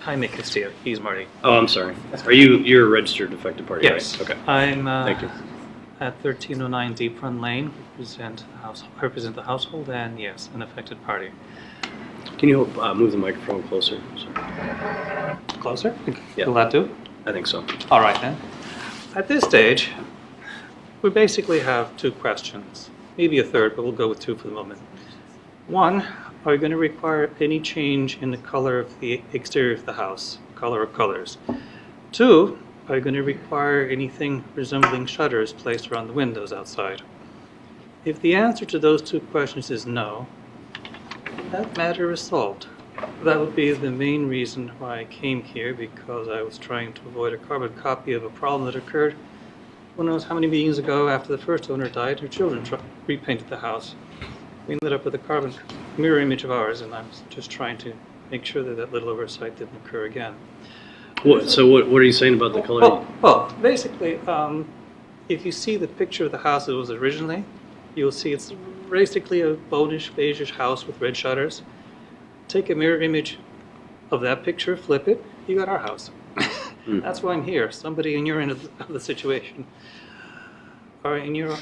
Jaime Castillo. He's Marty. Oh, I'm sorry. You're a registered affected party, Yes. right? Okay. I'm Thank you. at 1309 Deep Run Lane. Represent the household, and yes, an affected party. Can you move the microphone closer? Sorry. Closer? Yeah. Will that do? I think so. All right then. At this stage, we basically have 2 questions, maybe a third, but we'll go with 2 for the moment. 1, are you going to require any change in the color of the exterior of the house, color or colors? 2, are you going to require anything resembling shutters placed around the windows outside? If the answer to those 2 questions is no, that matter is solved. That would be the main reason why I came here, because I was trying to avoid a carbon copy of a problem that occurred who knows how many meetings ago after the first owner died. Her children repainted the house. We ended up with a carbon mirror image of ours, and I'm just trying to make sure that that little oversight didn't occur again. So what are you saying about the color? Well, basically, if you see the picture of the house as it was originally, you'll see it's basically a beige house with red shutters. Take a mirror image of that picture, flip it, you got our house. That's why I'm here. Somebody in your end of the situation, or in your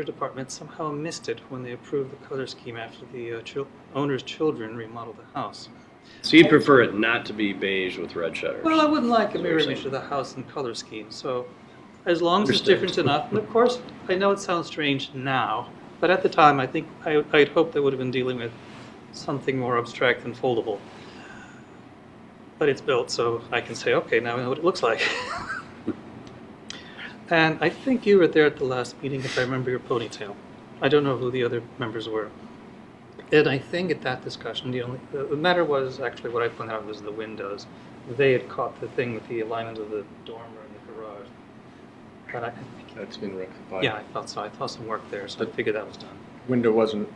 department, somehow missed it when they approved the color scheme after the owner's children remodeled the house. So you'd prefer it not to be beige with red shutters? Well, I wouldn't like a mirror That's what image of the house and color scheme, so as long as it's Understood. different enough, and of course, I know it sounds strange now, but at the time, I think I'd hoped they would have been dealing with something more abstract and foldable. But it's built, so I can say, okay, now I know what it looks like. And I think you were there at the last meeting, if I remember your ponytail. I don't know who the other members were. And I think at that discussion, the matter was actually what I pointed out was the windows. They had caught the thing with the alignment of the dormer and the garage. But I think That's been rectified. yeah, I thought so. I thought some work there, so I figured that was done. Window wasn't,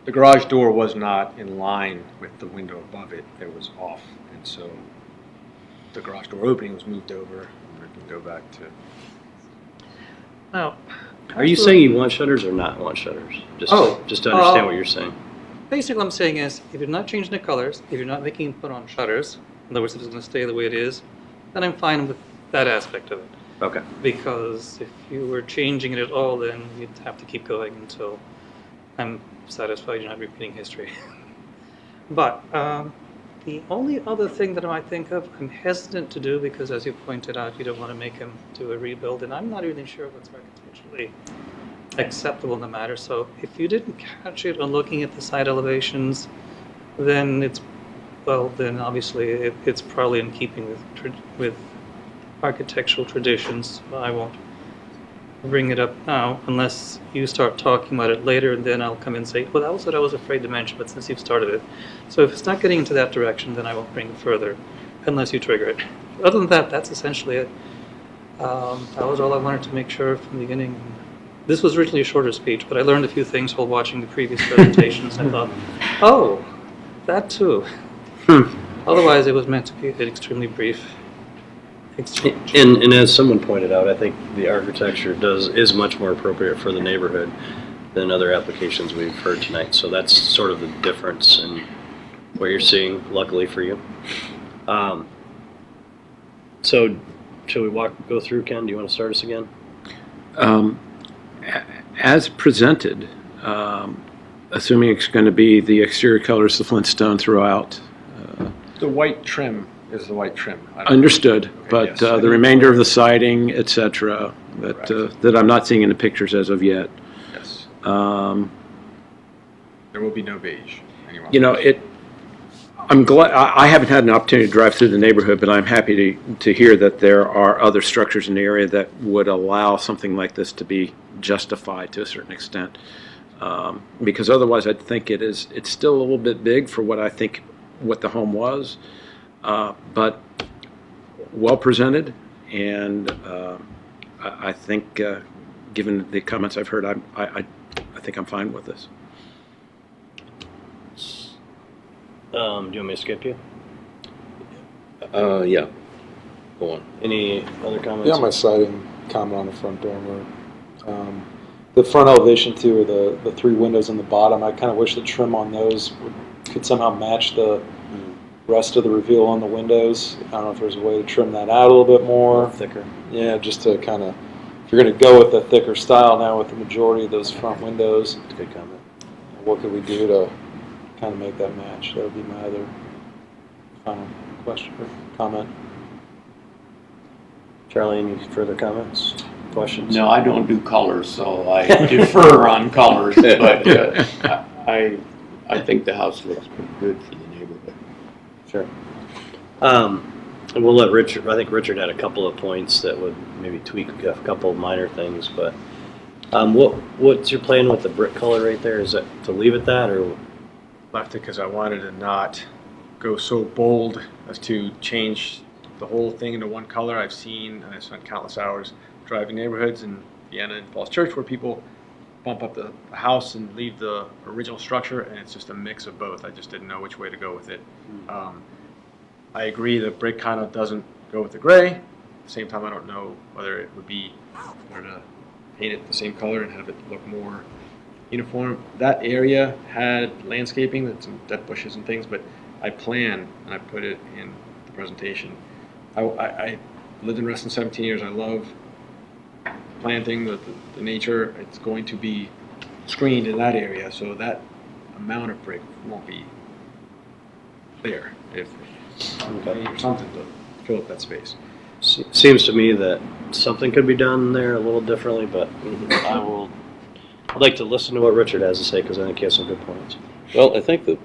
the garage door was not in line with the window above it. It was off. And so the garage door opening was moved over, and we can go back to. Now, Are you saying you want shutters or not want shutters? Just to understand what you're saying. Basically, what I'm saying is, if you're not changing the colors, if you're not making it put on shutters, in other words, if it's going to stay the way it is, then I'm fine with that aspect of it. Okay. Because if you were changing it at all, then you'd have to keep going until I'm satisfied you're not repeating history. But the only other thing that I might think of, I'm hesitant to do because, as you pointed out, you don't want to make him do a rebuild, and I'm not even sure what's architecturally acceptable in the matter. So if you didn't catch it on looking at the side elevations, then then obviously it's probably in keeping with architectural traditions. I won't bring it up now unless you start talking about it later, and then I'll come and say, well, that was what I was afraid to mention, but since you've started it. So if it's not getting into that direction, then I won't bring it further unless you trigger it. Other than that, that's essentially it. That was all I wanted to make sure from the beginning. This was originally a shorter speech, but I learned a few things while watching the previous presentations. I thought, oh, that too. Otherwise, it was meant to be an extremely brief exchange. And as someone pointed out, I think the architecture is much more appropriate for the neighborhood than other applications we've heard tonight. So that's sort of the difference in what you're seeing, luckily for you. So shall we go through, Ken? Do you want to start us again? As presented, assuming it's going to be the exterior colors of Flintstone throughout. The white trim is the white trim. Understood, Okay, but yes. the remainder of the siding, et cetera, that I'm not seeing in the pictures as of yet. Yes. Um, There will be no beige anywhere. You know, I'm glad, I haven't had an opportunity to drive through the neighborhood, but I'm happy to hear that there are other structures in the area that would allow something like this to be justified to a certain extent. Because otherwise I think it's still a little bit big for what the home was, but well presented, and I think, given the comments I've heard, I think I'm fine with this. Do you want me to skip you? Yeah. Go on. Any other comments? Yeah, my siding comment on the front dormer. The front elevation too, or the three windows on the bottom, I kind of wish the trim on those could somehow match the rest of the reveal on the windows. I don't know if there's a way to trim that out a little bit more. Thicker. Yeah, just to kind of, if you're going to go with the thicker style now with the majority of those front windows, That's a good comment. what could we do to kind of make that match? That would be my other final question or comment. Charlie, any further comments, questions? No, I don't do colors, so I defer on colors, but I think the house looks pretty good for the neighborhood. Sure. And we'll let Richard, I think Richard had a couple of points that would maybe tweak a couple of minor things, but what's your plan with the brick color right there? Is that to leave it that, or? Left it because I wanted to not go so bold as to change the whole thing into one color. I've seen, and I spent countless hours driving neighborhoods in Vienna and Falls Church where people bump up the house and leave the original structure, and it's just a mix of both. I just didn't know which way to go with it. I agree the brick kind of doesn't go with the gray. At the same time, I don't know whether it would be better to paint it the same color and have it look more uniform. That area had landscaping, with some dead bushes and things, but I plan, and I put it in the presentation. I lived in Reston 17 years. I love planting, the nature. It's going to be screened in that area, so that amount of brick won't be there. if or something to fill up that space. Seems to me that something could be done there a little differently, but I'd like to listen to what Richard has to say, because I think he has some good points. Well, I think that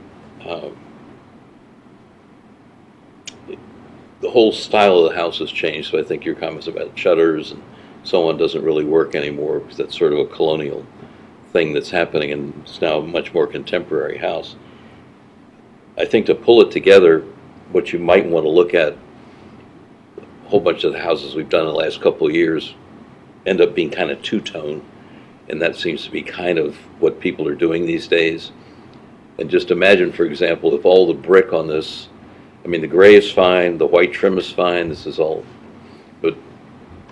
the whole style of the house has changed, so I think your comments about shutters and so on doesn't really work anymore, because that's sort of a colonial thing that's happening, and it's now a much more contemporary house. I think to pull it together, what you might want to look at, a whole bunch of the houses we've done in the last couple of years end up being kind of two-tone, and that seems to be kind of what people are doing these days. And just imagine, for example, if all the brick on this, I mean, the gray is fine, the white trim is fine, this is all, but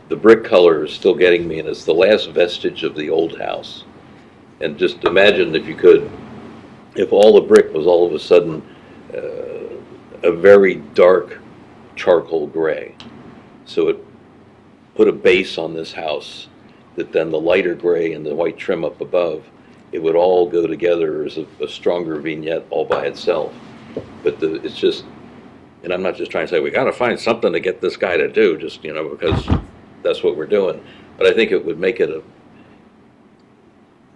the brick color is still getting me, and it's the last vestige of the old house. And just imagine, if you could, if all the brick was all of a sudden a very dark charcoal gray. So it put a base on this house that then the lighter gray and the white trim up above, it would all go together as a stronger vignette all by itself. But it's just, and I'm not just trying to say we got to find something to get this guy to do, just, you know, because that's what we're doing. But I think it would make it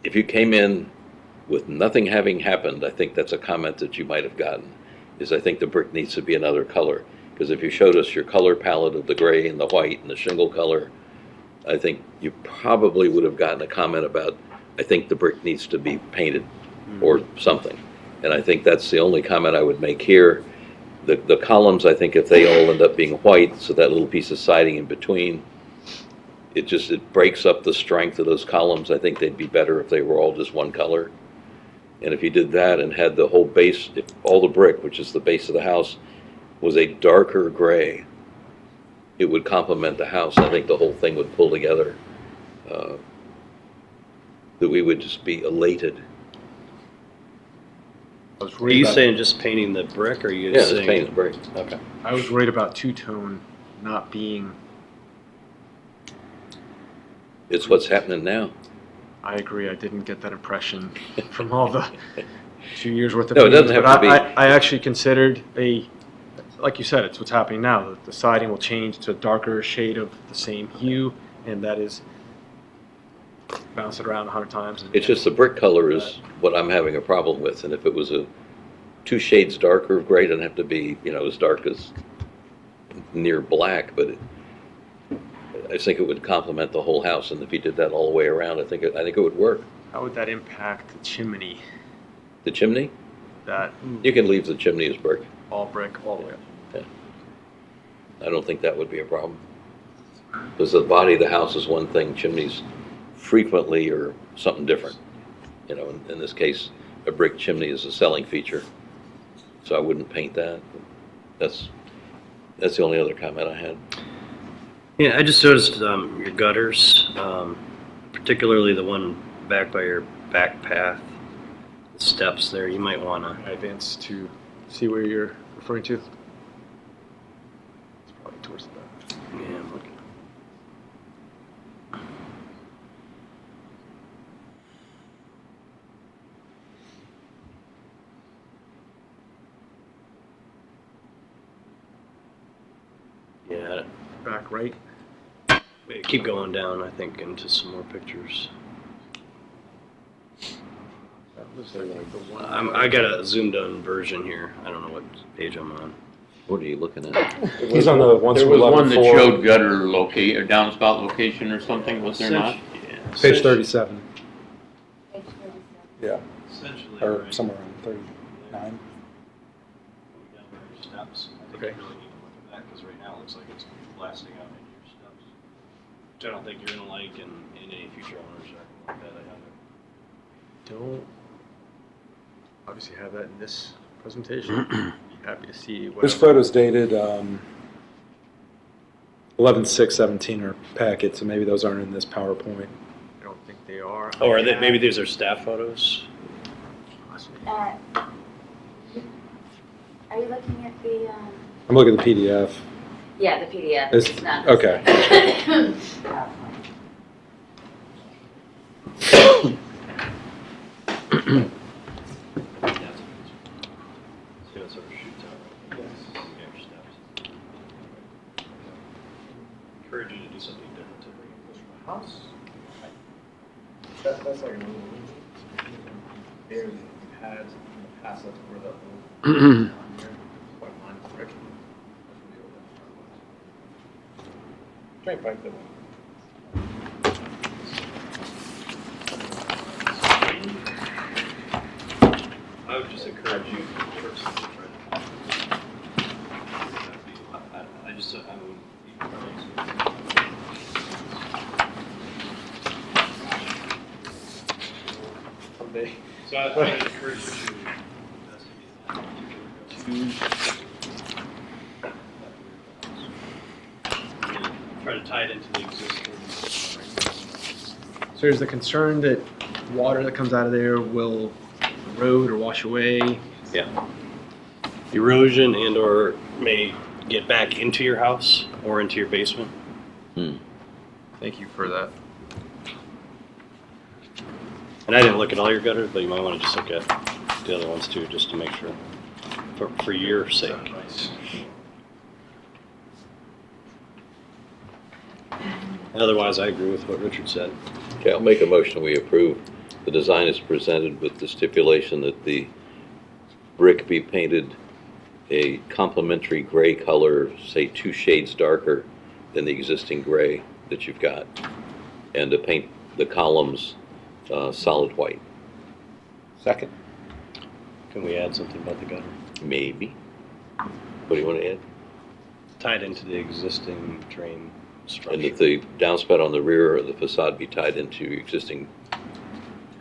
if you came in with nothing having happened, I think that's a comment that you might have gotten, is I think the brick needs to be another color. Because if you showed us your color palette of the gray and the white and the shingle color, I think you probably would have gotten a comment about, I think the brick needs to be painted or something. And I think that's the only comment I would make here. The columns, I think if they all end up being white, so that little piece of siding in between, it breaks up the strength of those columns. I think they'd be better if they were all just one color. And if you did that and had the whole base, if all the brick, which is the base of the house, was a darker gray, it would complement the house. I think the whole thing would pull together. That we would just be elated. Are you saying just painting the brick, or are you just saying painting the brick? Okay. I was worried about two-tone not being. It's what's happening now. I agree. I didn't get that impression from all the 2 years worth of. No, it doesn't have to be. I actually considered like you said, it's what's happening now. The siding will change to a darker shade of the same hue, and that is bounce it around 100 times. It's just the brick color is what I'm having a problem with, and if it was 2 shades darker of gray, it doesn't have to be, you know, as dark as near black, but I think it would complement the whole house, and if you did that all the way around, I think it would work. How would that impact the chimney? The chimney? That you can leave the chimney as brick. All brick, all the way up. Yeah. I don't think that would be a problem. Because the body of the house is one thing, chimneys frequently are something different. You know, in this case, a brick chimney is a selling feature, so I wouldn't paint that. That's the only other comment I had. Yeah, I just noticed your gutters, particularly the one back by your back path, the steps there. You might want to advance to see where you're referring to. It's probably towards the back. Yeah, I'm looking. Yeah. Back right. Keep going down, I think, into some more pictures. I got a zoomed in version here. I don't know what page I'm on. What are you looking at? He's on the one. There was one that showed gutter or downspout location or something, was there not? Yeah. Page 37. Page 37. Yeah. Essentially, Or right. somewhere around 39. Steps. I think you really need to look at that, because right now it looks like it's blasting out into your steps, which I don't think you're gonna like, and any future owners are like that. Don't obviously have that in this presentation. Be happy to see what. This photo's dated 11/6/17 in our packet, so maybe those aren't in this PowerPoint. I don't think they are. Oh, are they? Maybe these are staff photos. Are you looking at the? I'm looking at the PDF. Yeah, the PDF. It's not okay. to do something different to bring it closer to the house? That's like a little area that we've had in the past, that's where the old white line is brick. Try and find the one. I would just encourage you first to try to. I just, I mean, Someday. so I would encourage you to try to tie it into the existing. So there's the concern that water that comes out of there will erode or wash away. Yeah. Erosion and or may get back into your house or into your basement. Thank you for that. And I didn't look at all your gutters, but you might want to just look at the other ones too, just to make sure, for your sake. Otherwise, I agree with what Richard said. Okay, I'll make a motion, we approve the design is presented with the stipulation that the brick be painted a complementary gray color, say 2 shades darker than the existing gray that you've got, and to paint the columns solid white. Second. Can we add something about the gutter? Maybe. What do you want to add? Tied into the existing drain structure. And that the downspout on the rear of the facade be tied into existing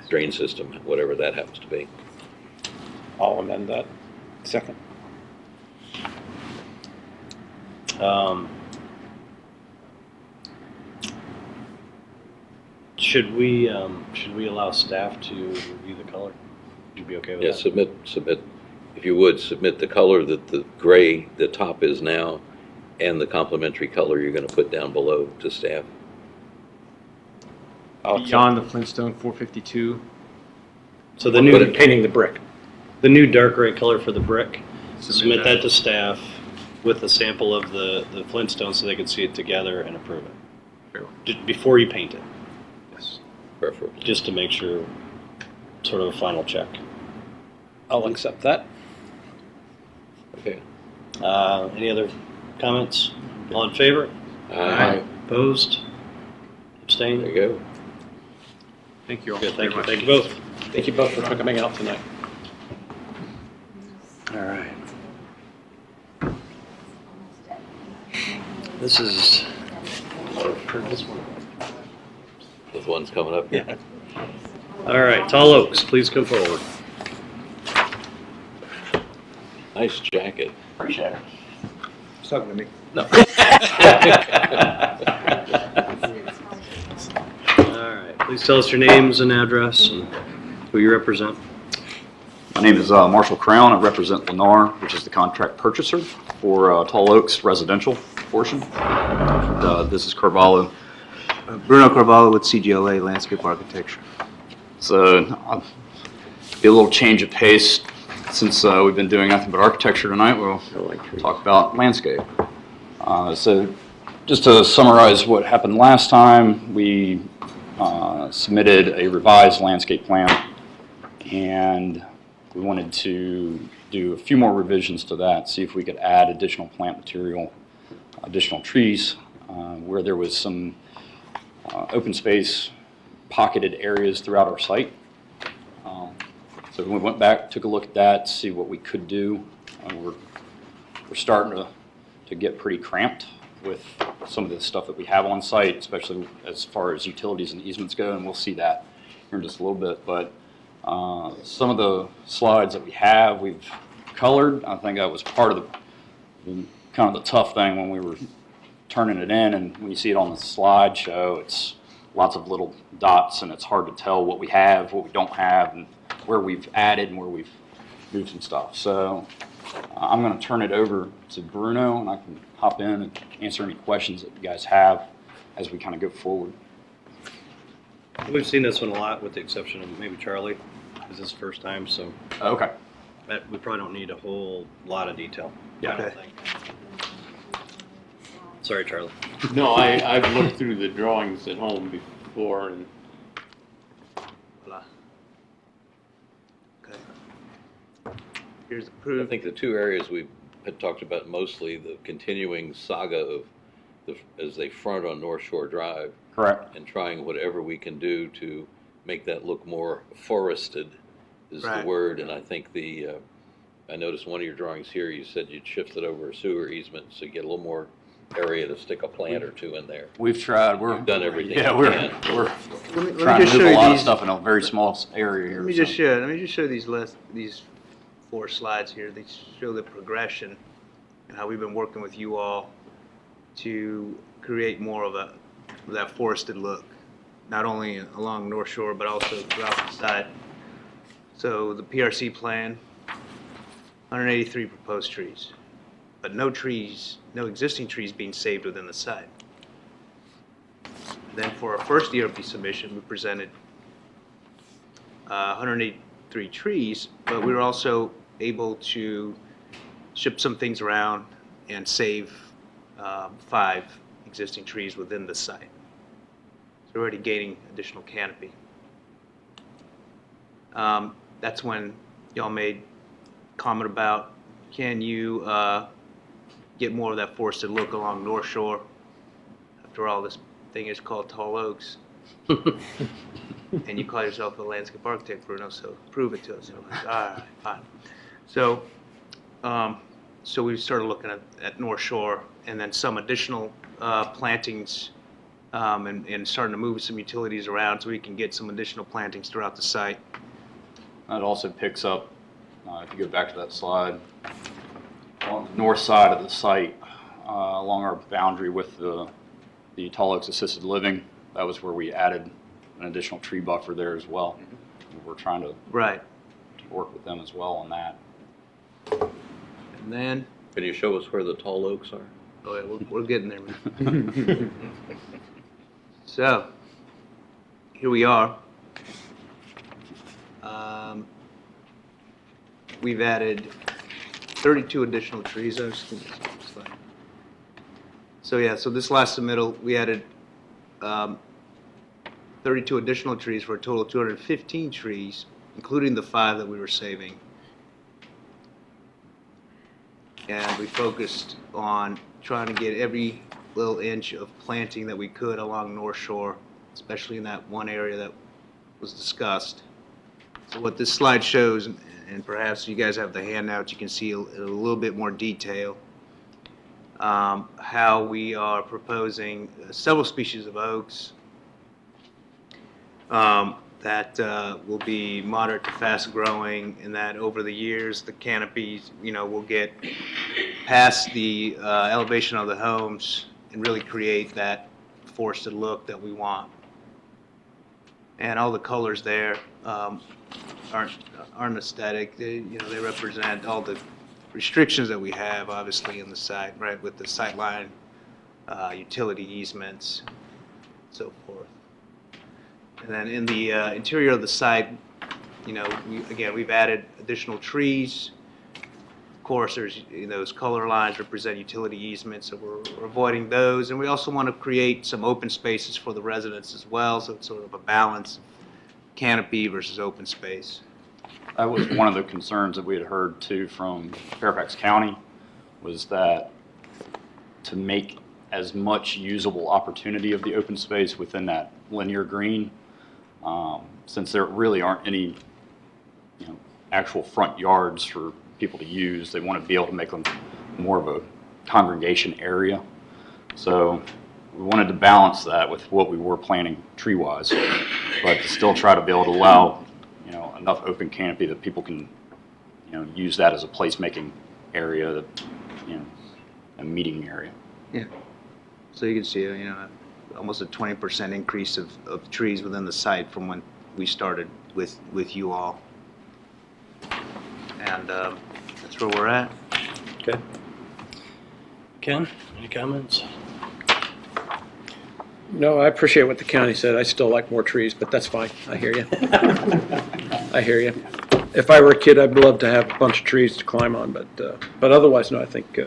drain system, whatever that happens to be. I'll amend that. Second. Should we allow staff to review the color? Would you be okay with Yeah, that? submit, if you would, submit the color that the gray, the top is now, and the complementary color you're going to put down below to staff. Beyond the Flintstone 452. So the new painting the brick. The new dark gray color for the brick. Submit that to staff with a sample of the Flintstone so they can see it together and approve it. Just before you paint it. Yes. Preferably. Just to make sure, sort of a final check. I'll accept that. Okay. Any other comments? All in favor? Aye. Opposed? Abstained? There you go. Thank you all. Good, thank you. very much. Thank you both. Thank you both for coming out tonight. All right. This is, this one. This one's coming up. Yeah. All right, Tall Oaks, please come forward. Nice jacket. Appreciate it. It's talking to me. No. All right, please tell us your names and address and who you represent. My name is Marshall Crown. I represent Lennar, which is the contract purchaser for Tall Oaks residential portion. And, this is Carvalho. Bruno Carvalho with CGLA Landscape Architecture. So be a little change of pace since we've been doing nothing but architecture tonight. We'll talk about landscape. So just to summarize what happened last time, we submitted a revised landscape plan, and we wanted to do a few more revisions to that, see if we could add additional plant material, additional trees, where there was some open space, pocketed areas throughout our site. So we went back, took a look at that, see what we could do. We're starting to get pretty cramped with some of the stuff that we have on site, especially as far as utilities and easements go, and we'll see that here in just a little bit. But some of the slides that we have, we've colored. I think that was part of the kind of the tough thing when we were turning it in, and when you see it on the slideshow, it's lots of little dots, and it's hard to tell what we have, what we don't have, and where we've added and where we've moved some stuff. So I'm going to turn it over to Bruno, and I can hop in and answer any questions that you guys have as we kind of go forward. We've seen this one a lot, with the exception of maybe Charlie. This is his first time, so. Okay. We probably don't need a whole lot of detail. Yeah. I don't think. Sorry, Charlie. No, I've looked through the drawings at home before, and I Here's approved. think the two areas we had talked about mostly, the continuing saga of as they front on North Shore Drive. Correct. And trying whatever we can do to make that look more forested is the Right. word. And I think I noticed one of your drawings here, you said you'd shifted over a sewer easement, so you get a little more area to stick a plant or two in there. We've tried. You've done everything Yeah, you we're can. trying to just move show a you lot of these- stuff in a very small area here. Let me just show these 4 slides here. They show the progression and how we've been working with you all to create more of that forested look, not only along North Shore, but also throughout the site. So the PRC plan, 183 proposed trees, but no existing trees being saved within the site. Then for our first ERP submission, we presented 183 trees, but we were also able to ship some things around and save 5 existing trees within the site. So we're already gaining additional canopy. That's when y'all made comment about, can you get more of that forested look along North Shore? After all, this thing is called Tall Oaks. And you call yourself a landscape architect, Bruno, so prove it to us. And I'm like, all right, fine. So we started looking at North Shore, and then some additional plantings, and starting to move some utilities around so we can get some additional plantings throughout the site. That also picks up, if you go back to that slide, on the north side of the site, along our boundary with the Tall Oaks Assisted Living. That was where we added an additional tree buffer there as well. We're trying to work with them as well on that. And then, Can you show us where the tall oaks are? oh yeah, we're getting there, man. So, here we are. We've added 32 additional trees. So yeah, so this last submittal, we added 32 additional trees for a total of 215 trees, including the 5 that we were saving. And we focused on trying to get every little inch of planting that we could along North Shore, especially in that one area that was discussed. So what this slide shows, and perhaps you guys have the handout, you can see a little bit more detail, how we are proposing several species of oaks that will be moderate to fast growing, and that over the years the canopies, will get past the elevation of the homes and really create that forested look that we want. And all the colors there aren't aesthetic. They represent all the restrictions that we have, obviously, in the site, right, with the sightline, utility easements, so forth. And then in the interior of the site, we've added additional trees. Of course, there's those color lines represent utility easements, so we're avoiding those. And we also want to create some open spaces for the residents as well, so it's sort of a balance of canopy versus open space. That was one of the concerns that we had heard too from Fairfax County, was that to make as much usable opportunity of the open space within that linear green, since there really aren't any actual front yards for people to use, they want to be able to make them more of a congregation area. So we wanted to balance that with what we were planning tree-wise, but to still try to be able to allow enough open canopy that people can use that as a place-making area, a meeting area. Yeah. So you can see, almost a 20% increase of trees within the site from when we started with you all. And that's where we're at. Okay. Ken, any comments? No, I appreciate what the county said. I still like more trees, but that's fine. I hear you. I hear you. If I were a kid, I'd love to have a bunch of trees to climb on, but otherwise, no, I think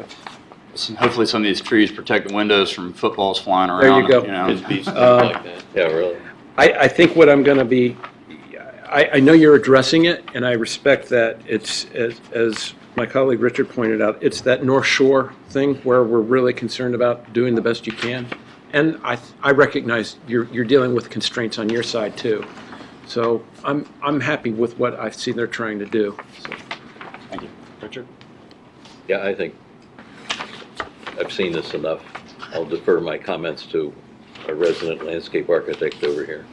Hopefully some of these trees protect the windows from footballs flying around. There you go. know. Like that. Yeah, really. I think what I'm going to be, I know you're addressing it, and I respect that. It's, as my colleague Richard pointed out, it's that North Shore thing where we're really concerned about doing the best you can. And I recognize you're dealing with constraints on your side too. So I'm happy with what I see they're trying to do. So. Thank you. Richard? Yeah, I think I've seen this enough. I'll defer my comments to our resident landscape architect over here,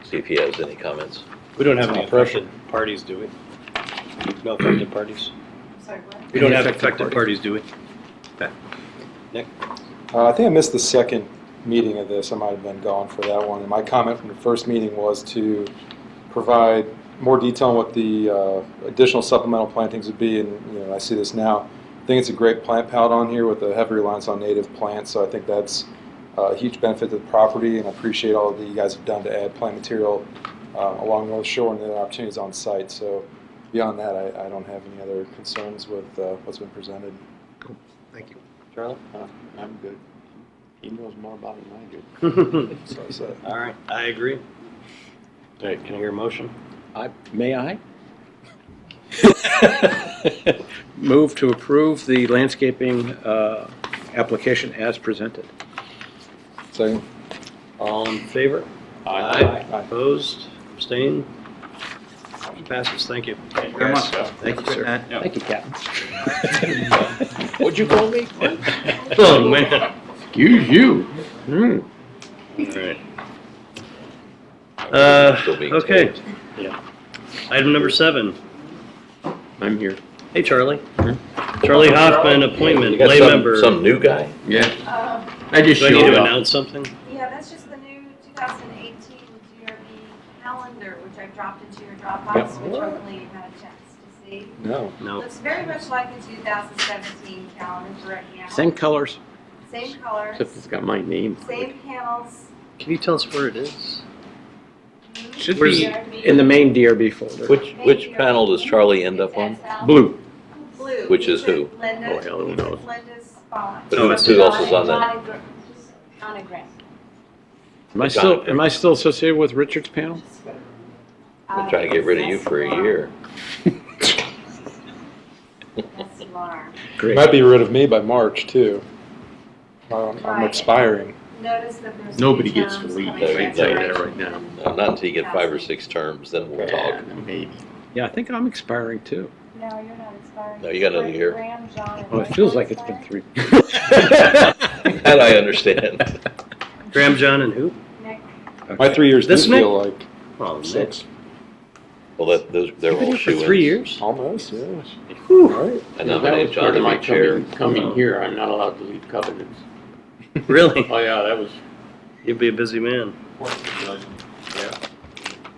see if he has any comments. We don't have any affected parties, do we? No affected parties? We don't have affected parties, do we? Okay. Nick? I think I missed the second meeting of this. I might have been gone for that one. And my comment from the first meeting was to provide more detail on what the additional supplemental plantings would be. And I see this now. I think it's a great plant palette on here with a heavy reliance on native plants. So I think that's a huge benefit to the property. And I appreciate all that you guys have done to add plant material along North Shore and the opportunities on site. So beyond that, I don't have any other concerns with what's been presented. Cool. Thank you. Charlie? I'm good. He knows more about it than I do. So I said. All right, I agree. All right, can I hear a motion? May I? Move to approve the landscaping application as presented. Second. All in favor? Aye. Opposed? Abstained? Motion passes. Thank you. Thank you very much. Thank you, sir. Yeah. Thank you, Captain. What'd you call me? Oh, man. Excuse you. All right. Still being Okay. taped. Yeah. Item number 7. I'm here. Hey, Charlie. Charlie Hoffman, appointment, You got lay member. some new guy? Yeah. I just Do I need showed to up. announce something? Yeah, that's just the new 2018 DRB calendar, which I've dropped into your Dropbox, which hopefully you've had a chance to see. No. No. Looks very much like the 2017 calendar right now. Same colors. Same colors, Except it's got my name. same panels. Can you tell us where it is? Should Where's- be in the main DRB folder. Which panel does Charlie end up on? Blue. Blue. Which is who? Linda. Oh, hell, who knows? Linda's font. But who else is on that? Monogram. Am I still associated with Richard's panel? I'm trying to get rid of you for a year. That's Lamar. You Great. might be rid of me by March, too. I'm Right. expiring. Notice that there's Nobody two gets to terms leave. coming No, I you can tell you don't. that right now. No, not until you get 5 or 6 terms, then we'll talk. Yeah, maybe. Yeah, I think I'm expiring too. No, you're not expiring. No, you got another year. Graham, John, and Oh, it Mike feels are like it's been expiring. 3. That I understand. Graham, John, and who? Nick. My 3 years do This Nick? feel like Oh, 6. Well, they're You've been all here for shoo-ins. 3 years? Almost, yes. Whew. Right. I That nominate was John part to of my be chair. coming here. I'm not allowed to leave covenants. Really? Oh, yeah, that was, You'd be a busy man.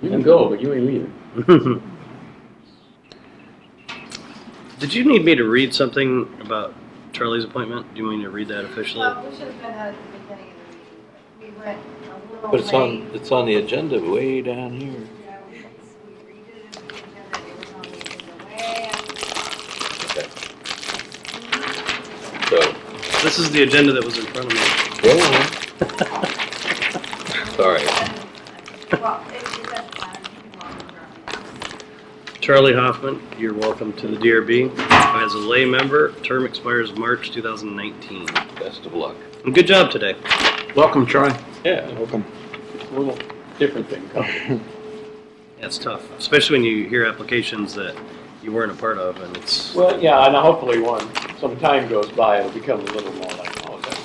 you can go, but you ain't leaving. Did you need me to read something about Charlie's appointment? Do you want me to read that officially? Well, we should have been at the beginning of the meeting, but we went a little But late. it's on the agenda way down here. Yeah, we redid the agenda, it was on the agenda way up. Okay. So, This is the agenda that was in front of me. go on. Sorry. Well, it doesn't matter, you can walk around. Charlie Hoffman, you're welcome to the DRB. As a lay member, term expires March 2019. Best of luck. And good job today. Welcome, Charlie. Yeah. Welcome. A little different than covenants. It's tough, especially when you hear applications that you weren't a part of, and it's. Well, yeah, and hopefully when some time goes by, it'll become a little more like, oh, that's.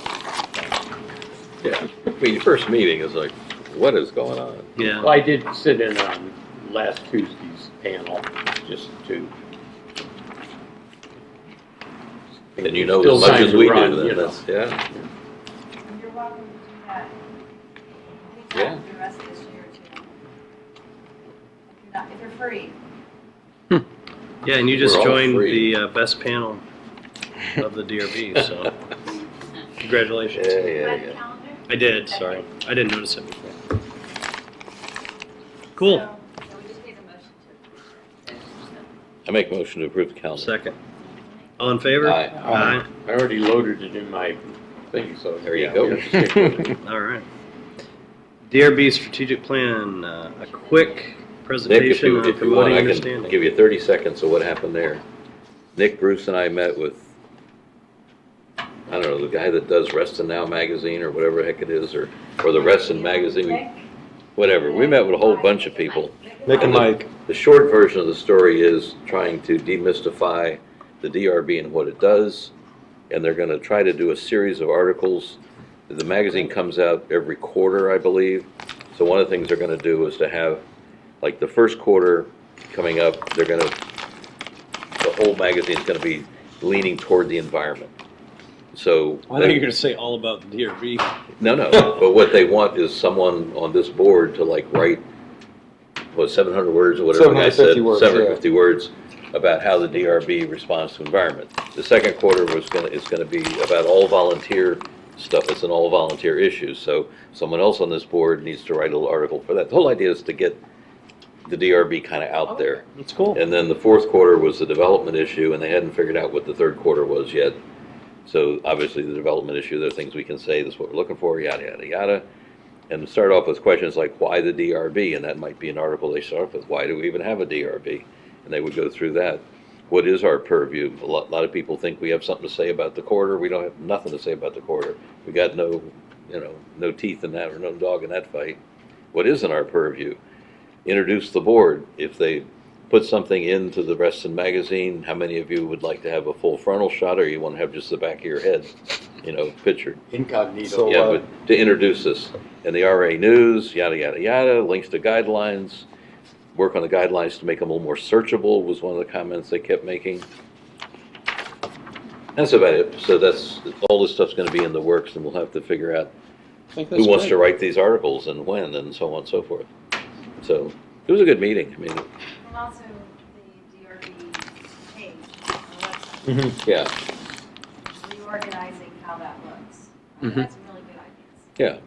Yeah. I mean, your first meeting is like, what is going on? Yeah. Well, I did sit in on last Tuesday's panel, just to. And you know Still as much time as to we run, do, you then know. that's, yeah. And you're welcome to do that. Yeah. Anytime the rest of this year too. If you're free. Yeah, and you just We're all joined free. the best panel of the DRB, so congratulations. Yeah, Read yeah, the yeah. calendar? I did, sorry. I didn't notice it before. Cool. So we just need a motion to approve it. I make a motion to approve the calendar. Second. All in favor? Aye. I already loaded it in my thing, so. There you yeah, go. we have to stick with it. All right. DRB strategic plan, a quick Nick, if presentation you, on if you promoting want, I can understanding. give you 30 seconds of what happened there. Nick, Bruce, and I met with, I don't know, the guy that does Reston Now magazine or whatever the heck it is, or the Reston magazine, whatever. We met with a whole bunch of people. Nick and Mike. The short version of the story is trying to demystify the DRB and what it does, and they're going to try to do a series of articles. The magazine comes out every quarter, I believe. So one of the things they're going to do is to have, like the first quarter coming up, they're going to, the whole magazine is going to be leaning toward the environment. So I thought you were going to say all about the DRB. no, but what they want is someone on this board to like write, what, 700 words or whatever the guy said, 750 words, 750 words about how the DRB responds to environment. The second quarter is going to be about all volunteer stuff. It's an all volunteer issue. So someone else on this board needs to write a little article for that. The whole idea is to get the DRB kind of out there. That's cool. And then the fourth quarter was the development issue, and they hadn't figured out what the third quarter was yet. So obviously the development issue, there are things we can say, this is what we're looking for, yada, yada, yada. And start off with questions like, why the DRB? And that might be an article they start off with, why do we even have a DRB? And they would go through that. What is our purview? A lot of people think we have something to say about the corridor. We don't have nothing to say about the corridor. We got no teeth in that, or no dog in that fight. What is in our purview? Introduce the board. If they put something into the Reston magazine, how many of you would like to have a full frontal shot, or you want to have just the back of your head, pictured? Incognito. So, Yeah, but to introduce this. And the RA News, yada, yada, yada, links to guidelines, work on the guidelines to make them a little more searchable was one of the comments they kept making. That's about it. So all this stuff's going to be in the works, and we'll have to figure out who wants to write these articles and when, and so on and so forth. So it was a good meeting. I mean, And also the DRB page on the website, yeah, reorganizing how that looks. Mhm. That's a really good idea. yeah.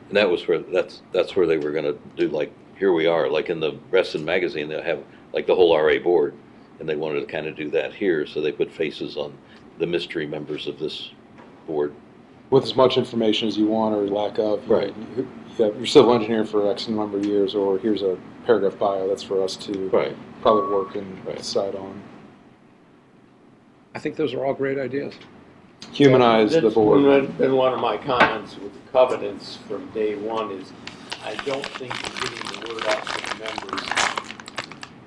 And that was where, that's where they were going to do, like, here we are, like in the Reston magazine, they'll have like the whole RA board, and they wanted to kind of do that here, so they put faces on the mystery members of this board. With as much information as you want or lack of. Right. You're civil engineer for X number of years, or here's a paragraph bio that's for us to probably work and decide on. I think those are all great ideas. Humanize the board. That's been one of my comments with the covenants from day one is, I don't think we're getting the word out to the members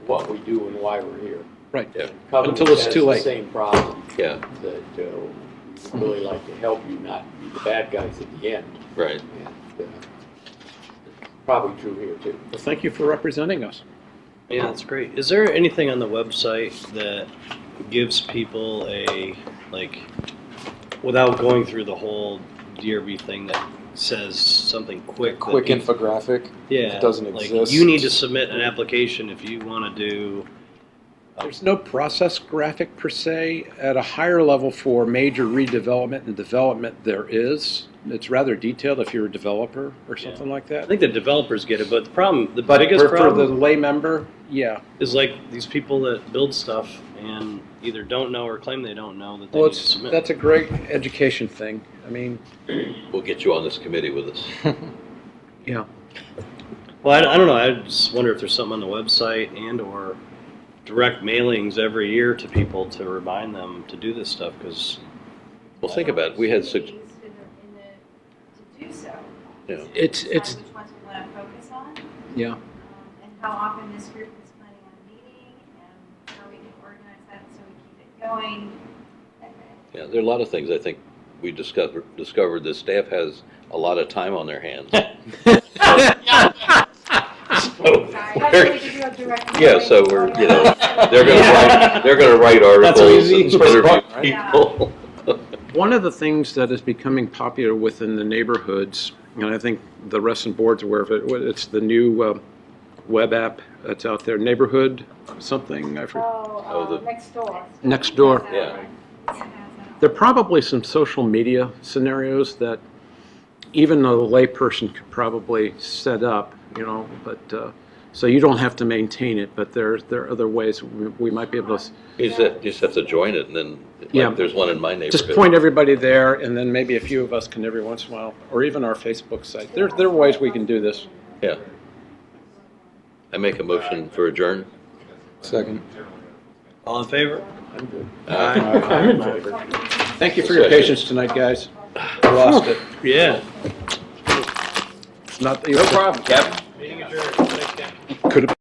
what we do and why we're here. Right. Yeah. Covenants Until it's has too the late. same problem. Yeah. That we really like to help you, not be the bad guys at the end. Right. And, probably true here too. Well, thank you for representing us. Yeah, that's great. Is there anything on the website that gives people without going through the whole DRB thing, that says something quick? Quick infographic. Yeah. It doesn't like exist. you need to submit an application if you want to do. There's no process graphic per se. At a higher level for major redevelopment and development, there is. It's rather detailed if you're a developer or something like that. I think the developers get it, but the problem, the But biggest for the problem lay member, yeah. is like these people that build stuff and either don't know or claim they don't know that they Well, need to submit. that's a great education thing. I mean, We'll get you on this committee with us. yeah. Well, I don't know. I just wonder if there's something on the website and or direct mailings every year to people to remind them to do this stuff, because. Well, think about it. We had six. To do so. Yeah. It's Decide which ones we want to focus on, yeah. and how often this group is planning on meeting, and how we can organize that so we keep it going. Yeah, there are a lot of things I think we discovered that staff has a lot of time on their hands. Yeah, so we're, they're gonna write articles and interview people. One of the things that is becoming popular within the neighborhoods, and I think the Reston board's aware of it, it's the new web app that's out there, Neighborhood something, I forget. Next door. Next door. Yeah. There are probably some social media scenarios that even a layperson could probably set up, but So you don't have to maintain it, but there are other ways we might be able to. You just have to join it, and then, Yeah. like, there's one in my neighborhood. Just point everybody there, and then maybe a few of us can every once in a while, or even our Facebook site. There are ways we can do this. Yeah. I make a motion for adjourn. Second. All in favor? I'm good. Aye. in favor. Thank you for your patience tonight, guys. I lost it. Yeah. Not No problem, Captain. Meeting adjourned. Thanks, Ken. Could have.